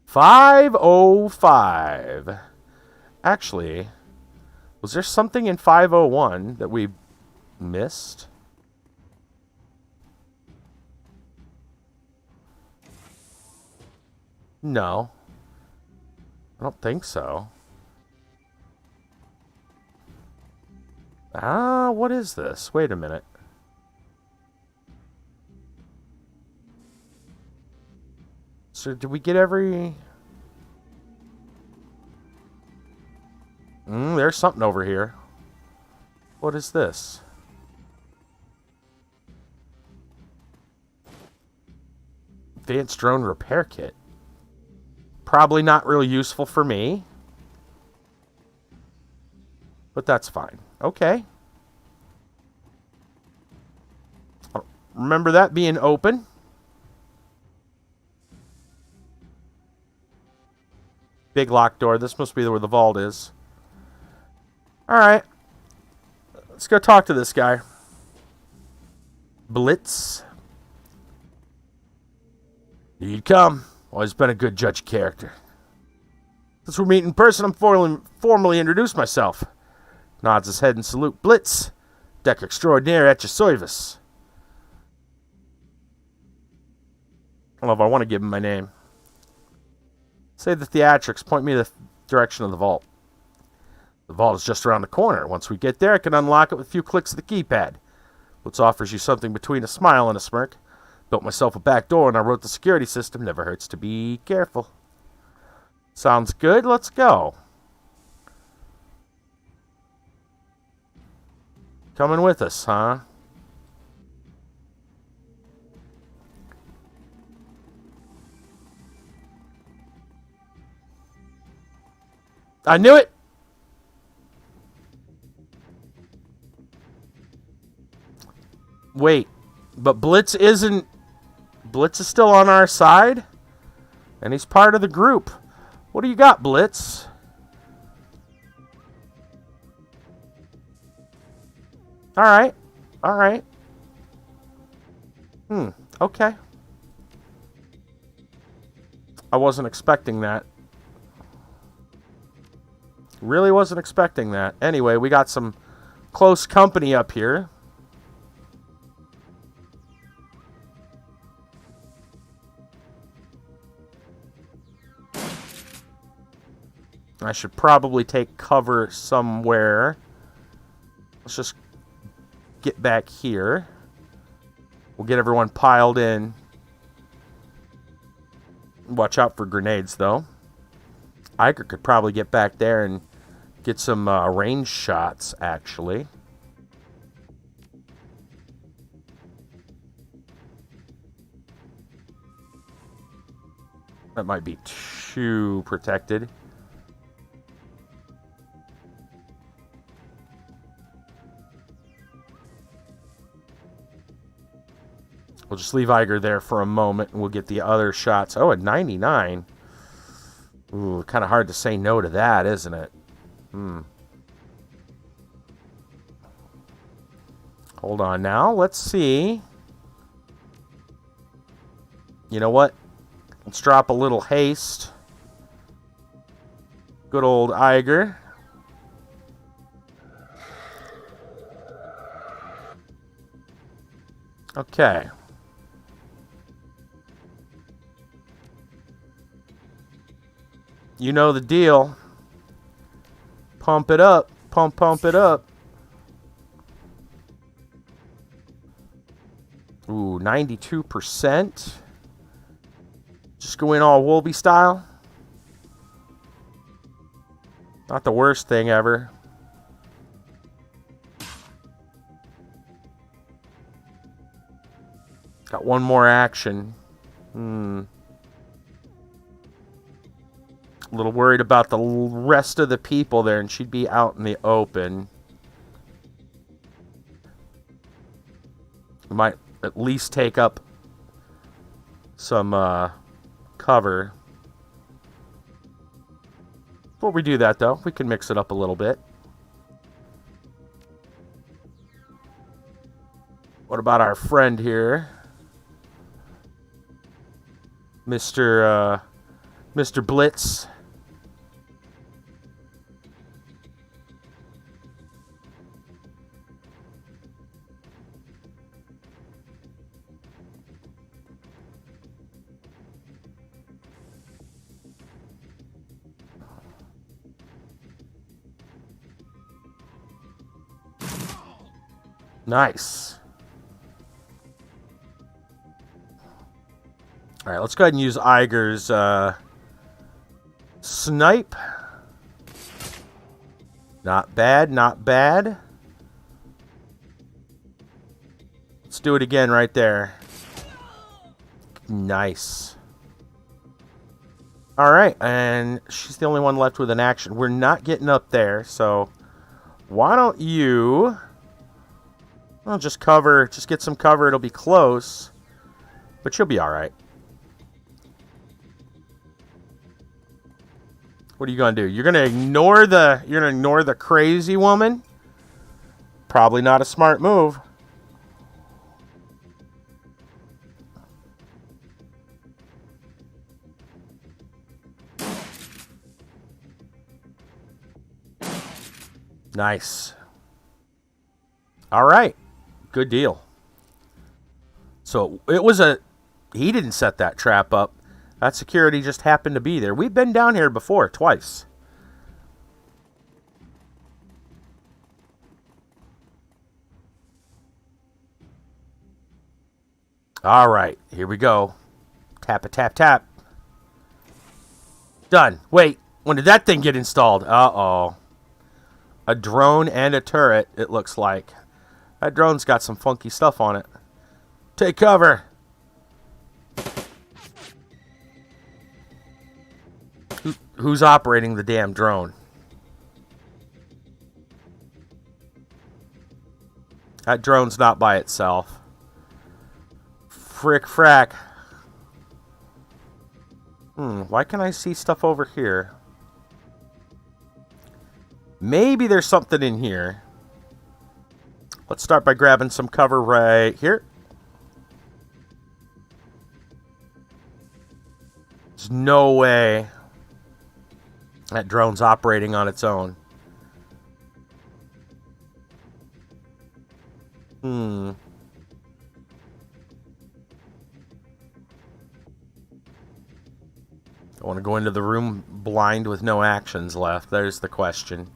$505. Actually, was there something in 501 that we missed? No. I don't think so. What is this? Wait a minute. So did we get every... there's something over here. What is this? Advanced drone repair kit. Probably not really useful for me. But that's fine. Okay. I don't remember that being open. Big locked door. This must be where the vault is. Alright. Let's go talk to this guy. Blitz. You'd come. Always been a good judge of character. Since we're meeting in person, I'm formally introduce myself. Nods his head in salute. Blitz. Deck extraordinaire at your service. I don't know if I want to give him my name. Say the theatrics. Point me in the direction of the vault. The vault is just around the corner. Once we get there, I can unlock it with a few clicks of the keypad. Blitz offers you something between a smile and a smirk. Built myself a back door and I wrote the security system. Never hurts to be careful. Sounds good. Let's go. Coming with us, huh? I knew it! Wait, but Blitz isn't... Blitz is still on our side? And he's part of the group. What do you got, Blitz? Alright. Alright. Okay. I wasn't expecting that. Really wasn't expecting that. Anyway, we got some close company up here. I should probably take cover somewhere. Let's just get back here. We'll get everyone piled in. Watch out for grenades, though. Iker could probably get back there and get some range shots, actually. That might be too protected. We'll just leave Iger there for a moment, and we'll get the other shots. Oh, at 99. Ooh, kind of hard to say no to that, isn't it? Hold on now. Let's see. You know what? Let's drop a little haste. Good old Iger. Okay. You know the deal. Pump it up. Pump it up. Ooh, 92%. Just go in all Wolby style. Not the worst thing ever. Got one more action. A little worried about the rest of the people there, and she'd be out in the open. We might at least take up some cover. Before we do that, though, we can mix it up a little bit. What about our friend here? Mr. Blitz. Nice. All right, let's go ahead and use Iger's snipe. Not bad, not bad. Let's do it again right there. Nice. All right, and she's the only one left with an action. We're not getting up there, so why don't you... Well, just cover, just get some cover. It'll be close, but you'll be all right. What are you gonna do? You're gonna ignore the crazy woman? Probably not a smart move. Nice. All right. Good deal. So it was he didn't set that trap up. That security just happened to be there. We've been down here before, twice. All right, here we go. Tap a tap tap. Done. Wait, when did that thing get installed? Uh-oh. A drone and a turret, it looks like. That drone's got some funky stuff on it. Take cover. Who's operating the damn drone? That drone's not by itself. Frick frack. Why can I see stuff over here? Maybe there's something in here. Let's start by grabbing some cover right here. There's no way that drone's operating on its own. I want to go into the room blind with no actions left. There's the question.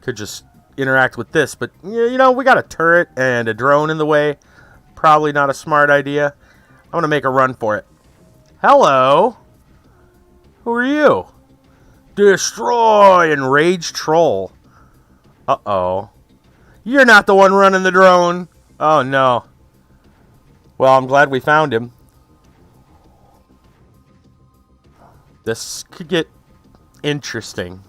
Could just interact with this, but you know, we got a turret and a drone in the way. Probably not a smart idea. I'm going to make a run for it. Hello. Who are you? Destroy Enraged Troll. Uh-oh. You're not the one running the drone. Oh, no. Well, I'm glad we found him. This could get interesting.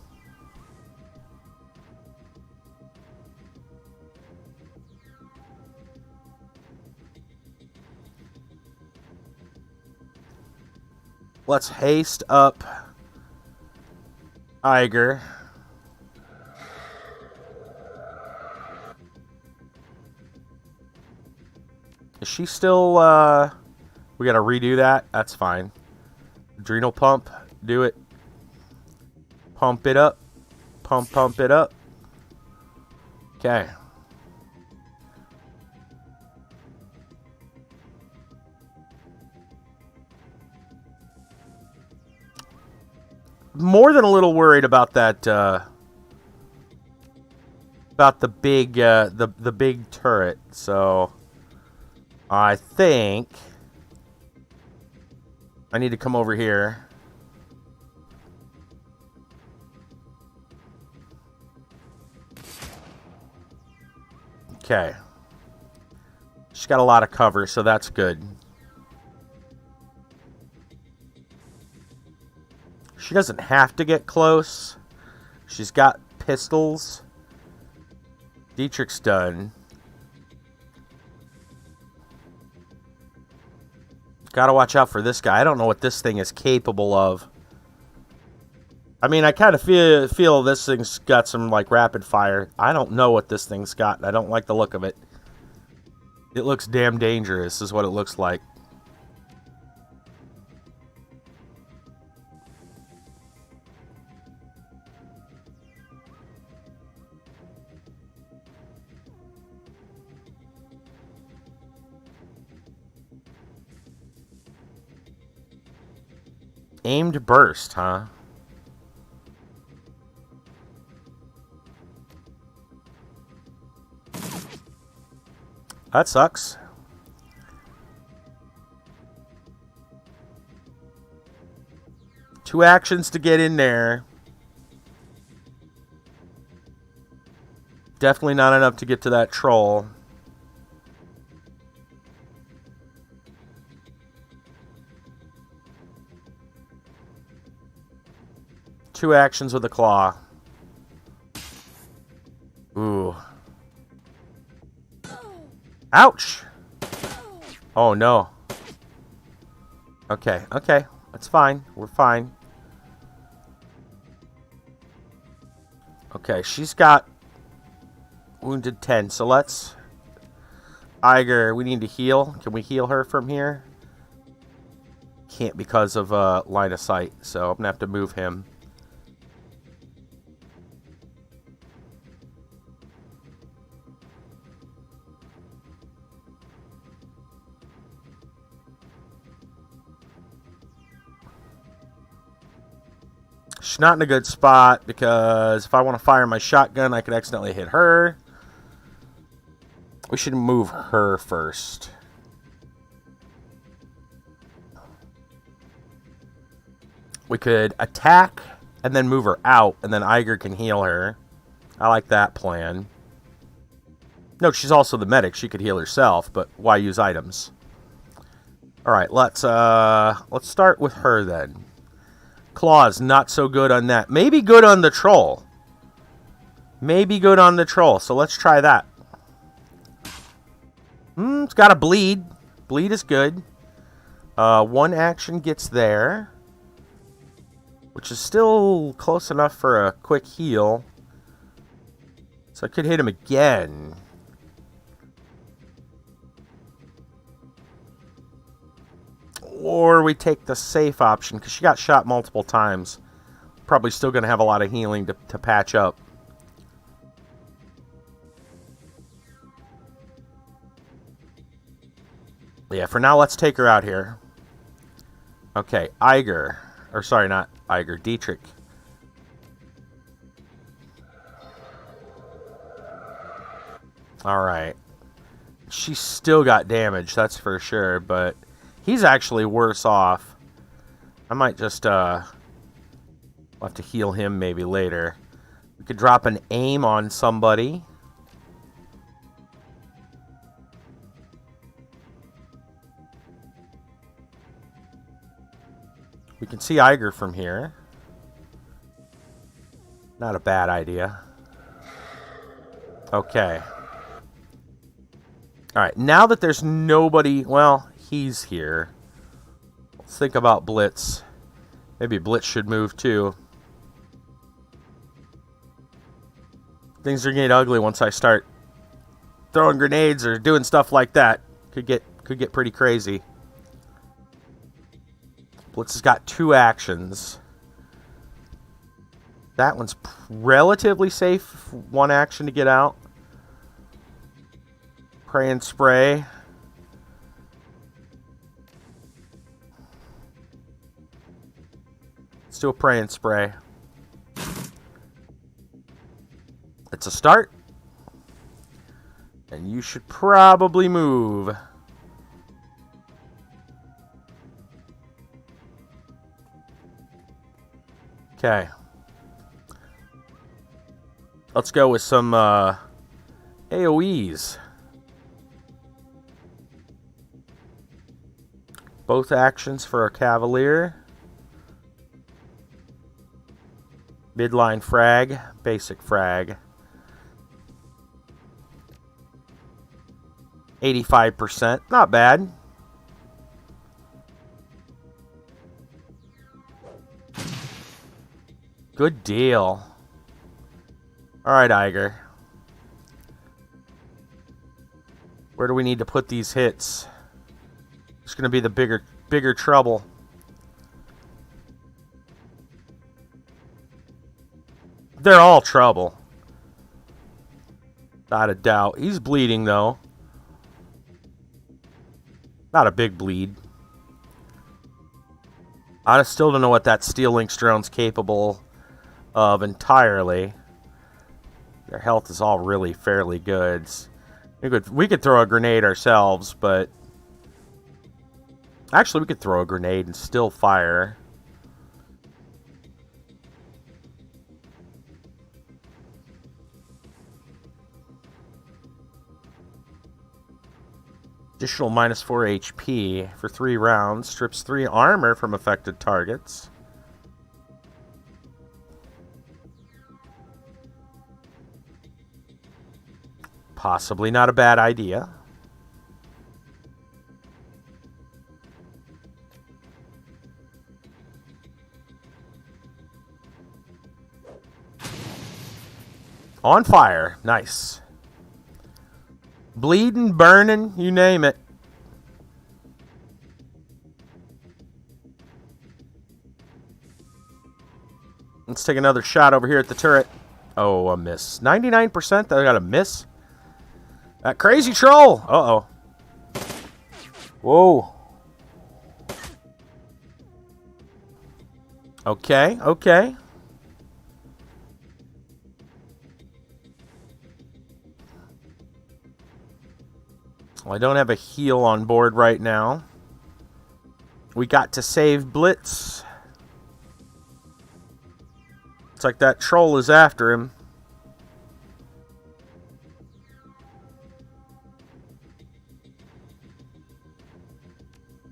Let's haste up Iger. Is she still, we gotta redo that? That's fine. Adrenal pump, do it. Pump it up. Pump it up. Okay. more than a little worried about that, about the big turret. So I think I need to come over here. Okay. She's got a lot of cover, so that's good. She doesn't have to get close. She's got pistols. Dietrich's done. Gotta watch out for this guy. I don't know what this thing is capable of. I mean, I kind of feel this thing's got some, like, rapid fire. I don't know what this thing's got. I don't like the look of it. It looks damn dangerous, is what it looks like. Aimed burst, huh? That sucks. Two actions to get in there. Definitely not enough to get to that troll. Two actions with a claw. Ooh. Ouch! Oh, no. Okay, okay. That's fine. We're fine. Okay, she's got wounded 10. So let's... Iger, we need to heal. Can we heal her from here? Can't because of line of sight. So I'm going to have to move him. She's not in a good spot because if I want to fire my shotgun, I could accidentally hit her. We should move her first. We could attack and then move her out, and then Iger can heal her. I like that plan. No, she's also the medic. She could heal herself, but why use items? All right, let's start with her then. Claws, not so good on that. Maybe good on the troll. Maybe good on the troll. So let's try that. It's got a bleed. Bleed is good. One action gets there. Which is still close enough for a quick heal. So I could hit him again. Or we take the safe option, because she got shot multiple times. Probably still going to have a lot of healing to patch up. Yeah, for now, let's take her out here. Okay, Iger. Or sorry, not Iger, Dietrich. Alright. She's still got damage, that's for sure, but... He's actually worse off. I might just, I'll have to heal him maybe later. We could drop an aim on somebody. We can see Iger from here. Not a bad idea. Okay. Alright, now that there's nobody... Well... He's here. Let's think about Blitz. Maybe Blitz should move too. Things are getting ugly once I start throwing grenades or doing stuff like that. Could get pretty crazy. Blitz has got two actions. That one's relatively safe. One action to get out. Pray and spray. Let's do a pray and spray. It's a start. And you should probably move. Okay. Let's go with some AoEs. Both actions for a Cavalier. Midline frag, basic frag. 85%, not bad. Good deal. Alright, Iger. Where do we need to put these hits? It's going to be the bigger trouble. They're all trouble. Not a doubt. He's bleeding, though. Not a big bleed. I still don't know what that Steel Lynx drone's capable of entirely. Their health is all really fairly good. We could throw a grenade ourselves, but... Actually, we could throw a grenade and still fire. Additional minus 4 HP for 3 rounds. Strips 3 armor from affected targets. Possibly not a bad idea. On fire. Nice. Bleeding, burning, you name it. Let's take another shot over here at the turret. Oh, a miss. 99%? I got a miss? That crazy troll! Uh-oh. Whoa. Okay, okay. Well, I don't have a heal on board right now. We got to save Blitz. It's like that troll is after him.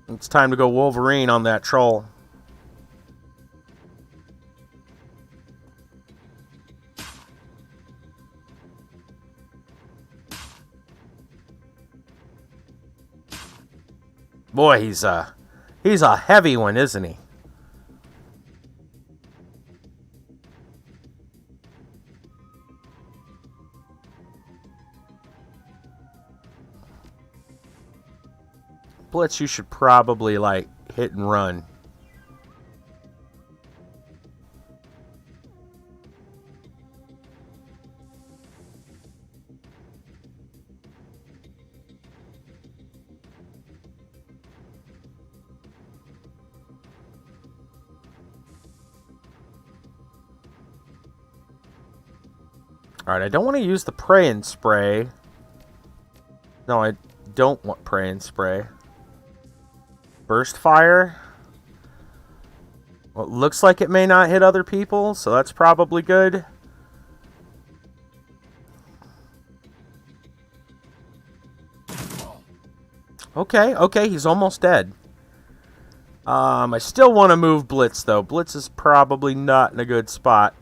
It's time to go Wolverine on that troll. Boy, he's a heavy one, isn't he? Blitz, you should probably, like, hit and run. Alright, I don't want to use the Pray and Spray. No, I don't want Pray and Spray. Burst Fire. Well, it looks like it may not hit other people, so that's probably good. Okay, okay, he's almost dead. I still want to move Blitz, though. Blitz is probably not in a good spot.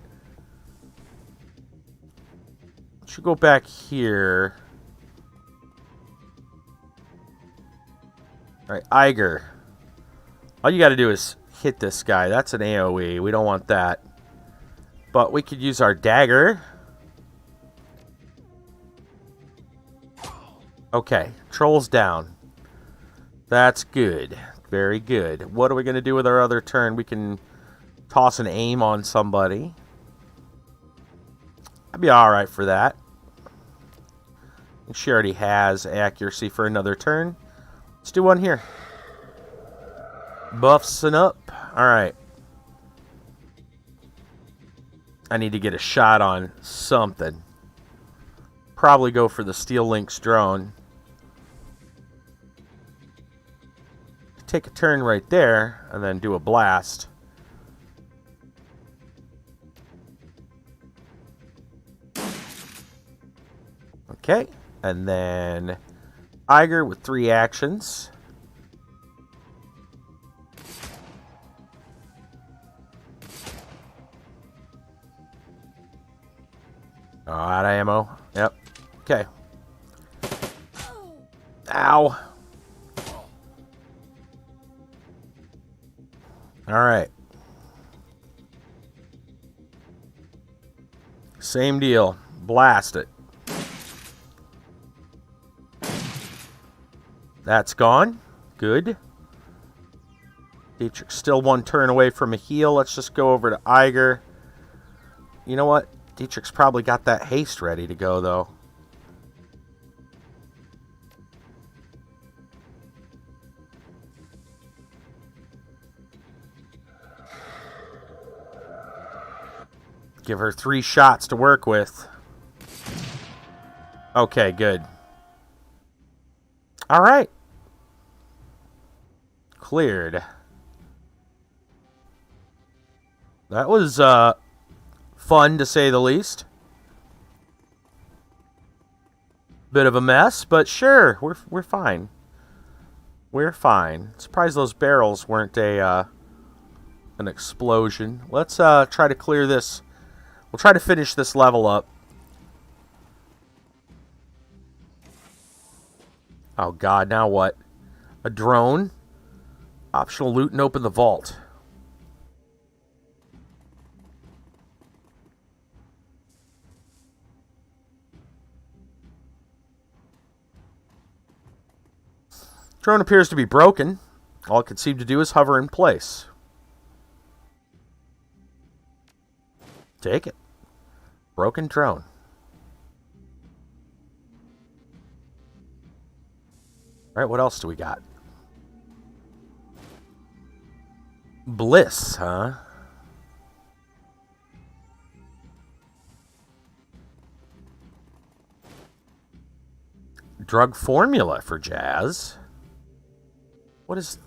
Should go back here. Alright, Iger. All you gotta do is hit this guy. That's an AoE. We don't want that. But we could use our dagger. Okay, troll's down. That's good. Very good. What are we gonna do with our other turn? We can toss an aim on somebody. I'd be alright for that. She already has accuracy for another turn. Let's do one here. Buffs and up. Alright. I need to get a shot on something. Probably go for the Steel Lynx drone. Take a turn right there, and then do a blast. Okay, and then Tiger with 3 actions. Oh, out of ammo. Yep. Okay. Ow. Alright. Same deal. Blast it. That's gone. Good. Dietrich's still 1 turn away from a heal. Let's just go over to Iger. You know what? Dietrich's probably got that haste ready to go, though. Give her 3 shots to work with. Okay, good. All right. Cleared. That was fun, to say the least. Bit of a mess, but sure, we're fine. We're fine. Surprised those barrels weren't an explosion. Let's try to clear this. We'll try to finish this level up. Oh god, now what? A drone? Optional loot and open the vault. Drone appears to be broken. All it can seem to do is hover in place. Take it. Broken drone. Alright, what else do we got? Bliss, huh? Drug formula for Jazz. What is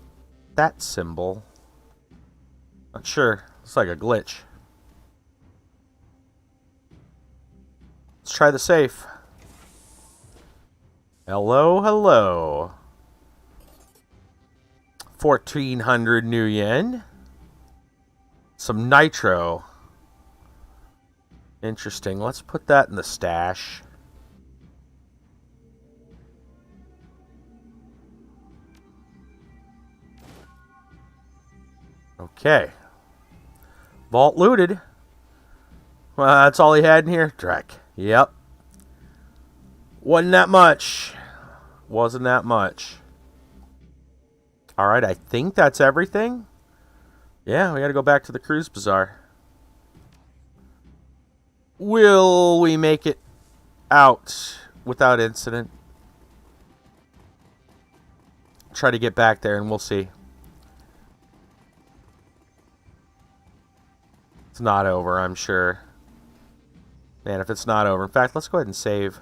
that symbol? Not sure. It's like a glitch. Let's try the safe. Hello, hello. 1,400 new yen. Some nitro. Interesting. Let's put that in the stash. Okay. Vault looted. Well, that's all he had in here? Drek. Yep. Wasn't that much. Wasn't that much. Alright, I think that's everything. Yeah, we gotta go back to the Cruise Bazaar. Will we make it out without incident? Try to get back there and we'll see. It's not over, I'm sure. Man, if it's not over. In fact, let's go ahead and save.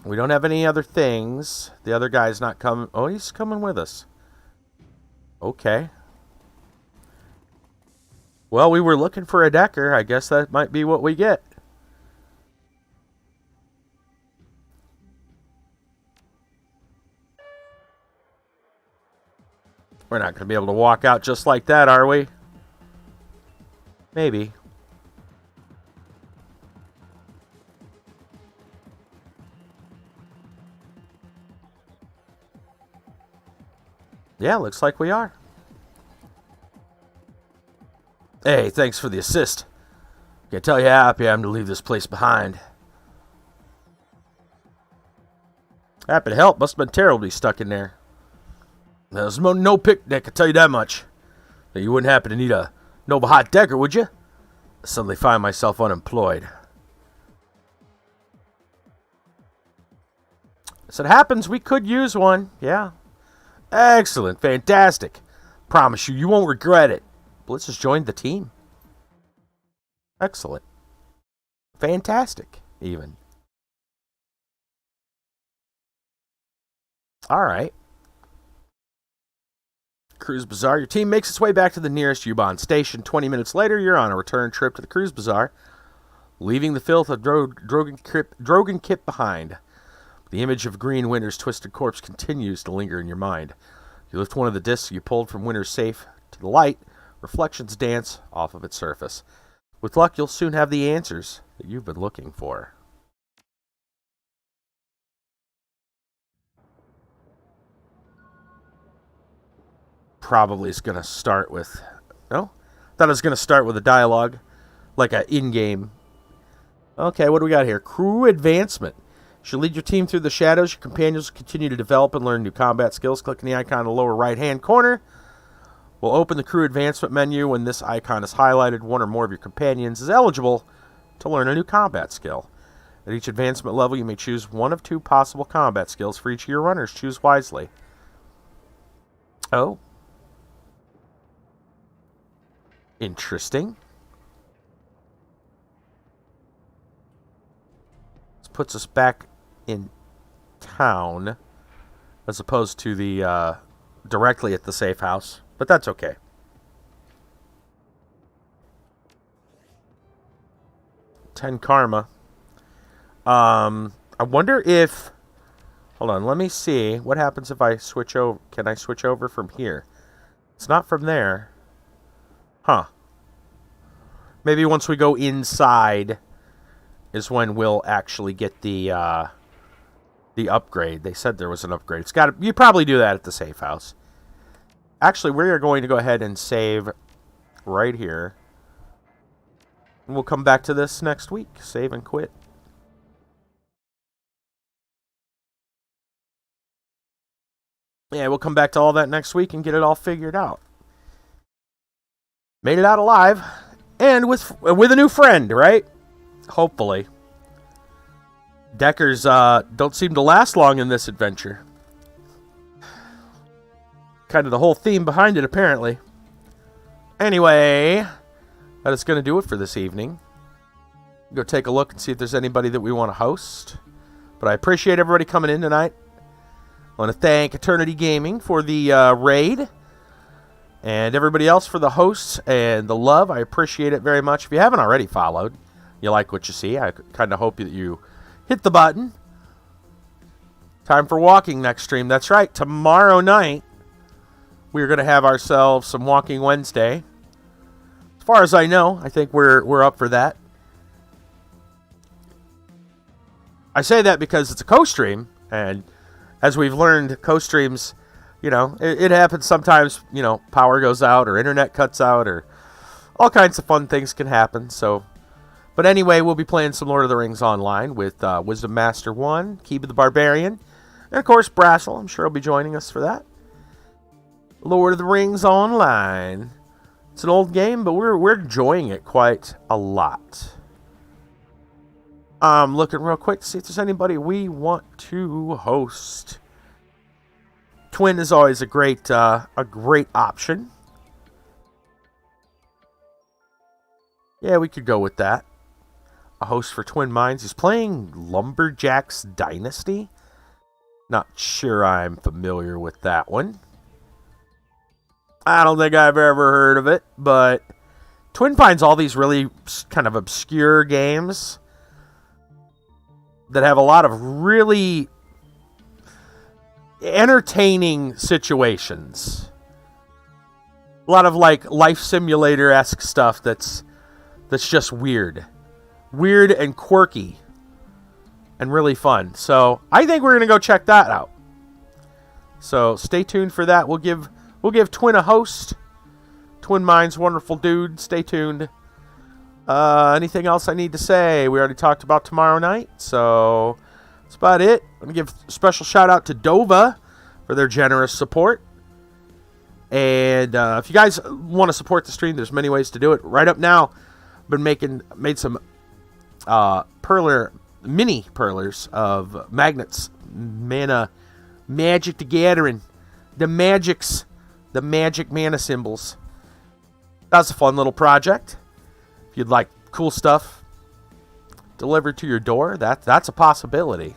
We don't have any other things. The other guy's not coming. Oh, he's coming with us. Okay. Well, we were looking for a Decker. I guess that might be what we get. We're not going to be able to walk out just like that, are we? Maybe. Yeah, looks like we are. Hey, thanks for the assist. Can't tell you how happy I am to leave this place behind. Happy to help. Must have been terrible to be stuck in there. There's no picnic, I tell you that much. You wouldn't happen to need a noble hot decker, would you? I suddenly find myself unemployed. As it happens, we could use one. Yeah. Excellent. Fantastic. Promise you, you won't regret it. Blitz has joined the team. Excellent. Fantastic, even. All right. Cruise Bazaar. Your team makes its way back to the nearest U-Bahn station. 20 minutes later, you're on a return trip to the Cruise Bazaar, leaving the filth of Drogan Kip behind. The image of Green Winter's twisted corpse continues to linger in your mind. You lift one of the discs you pulled from Winter's safe to the light. Reflections dance off of its surface. With luck, you'll soon have the answers that you've been looking for. Probably is going to start with... No? Thought it was going to start with a dialogue. Like an in-game. Okay, what do we got here? Crew advancement. You should lead your team through the shadows. Your companions will continue to develop and learn new combat skills. Clicking the icon in the lower right-hand corner will open the crew advancement menu. When this icon is highlighted, one or more of your companions is eligible to learn a new combat skill. At each advancement level, you may choose one of 2 possible combat skills for each of your runners. Choose wisely. Oh. Interesting. This puts us back in town as opposed to the directly at the safe house, but that's okay. $10 karma. I wonder if... Hold on, let me see. What happens if I switch over? Can I switch over from here? It's not from there. Huh. Maybe once we go inside is when we'll actually get the upgrade. They said there was an upgrade. It's got. You probably do that at the safe house. Actually, we are going to go ahead and save right here. And we'll come back to this next week. Save and quit. Yeah, we'll come back to all that next week and get it all figured out. Made it out alive. And with a new friend, right? Hopefully. Deckers don't seem to last long in this adventure. Kind of the whole theme behind it, apparently. Anyway, that is going to do it for this evening. Go take a look and see if there's anybody that we want to host. But I appreciate everybody coming in tonight. I want to thank Eternity Gaming for the raid. And everybody else for the hosts and the love. I appreciate it very much. If you haven't already followed, you like what you see, I kind of hope that you hit the button. Time for walking next stream. That's right. Tomorrow night, we're going to have ourselves some Walking Wednesday. As far as I know, I think we're up for that. I say that because it's a co-stream, and as we've learned, co-streams, you know, it happens sometimes, you know, power goes out or internet cuts out or all kinds of fun things can happen. So, but anyway, we'll be playing some Lord of the Rings online with Wisdom Master 1, Keep of the Barbarian, and of course Brassel. I'm sure he'll be joining us for that. Lord of the Rings online. It's an old game, but we're enjoying it quite a lot. I'm looking real quick to see if there's anybody we want to host. Twin is always a great option. Yeah, we could go with that. A host for Twin Minds. He's playing Lumberjack's Dynasty. Not sure I'm familiar with that one. I don't think I've ever heard of it, but Twin finds all these really kind of obscure games that have a lot of really entertaining situations. A lot of like life simulator-esque stuff that's just weird. Weird and quirky. And really fun. So I think we're gonna go check that out. So stay tuned for that. We'll give Twin a host. Twin Minds, wonderful dude. Stay tuned. Anything else I need to say? We already talked about tomorrow night, so that's about it. I'm going to give a special shout out to Dova for their generous support. And if you guys want to support the stream, there's many ways to do it. Right up now, been made some mini perlers of magnets, mana, Magic the Gathering, the magic mana symbols. That's a fun little project. If you'd like cool stuff delivered to your door, that's a possibility.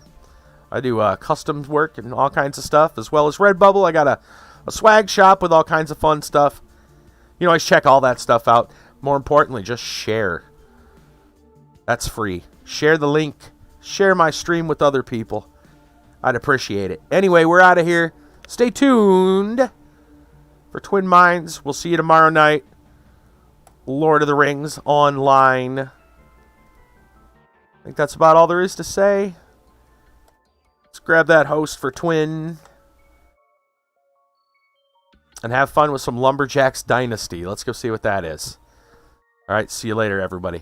I do customs work and all kinds of stuff, as well as Redbubble. I got a swag shop with all kinds of fun stuff. You know, always check all that stuff out. More importantly, just share. That's free. Share the link. Share my stream with other people. I'd appreciate it. Anyway, we're out of here. Stay tuned for Twin Minds. We'll see you tomorrow night. Lord of the Rings online. I think that's about all there is to say. Let's grab that host for Twin. And have fun with some Lumberjacks Dynasty. Let's go see what that is. All right, see you later, everybody.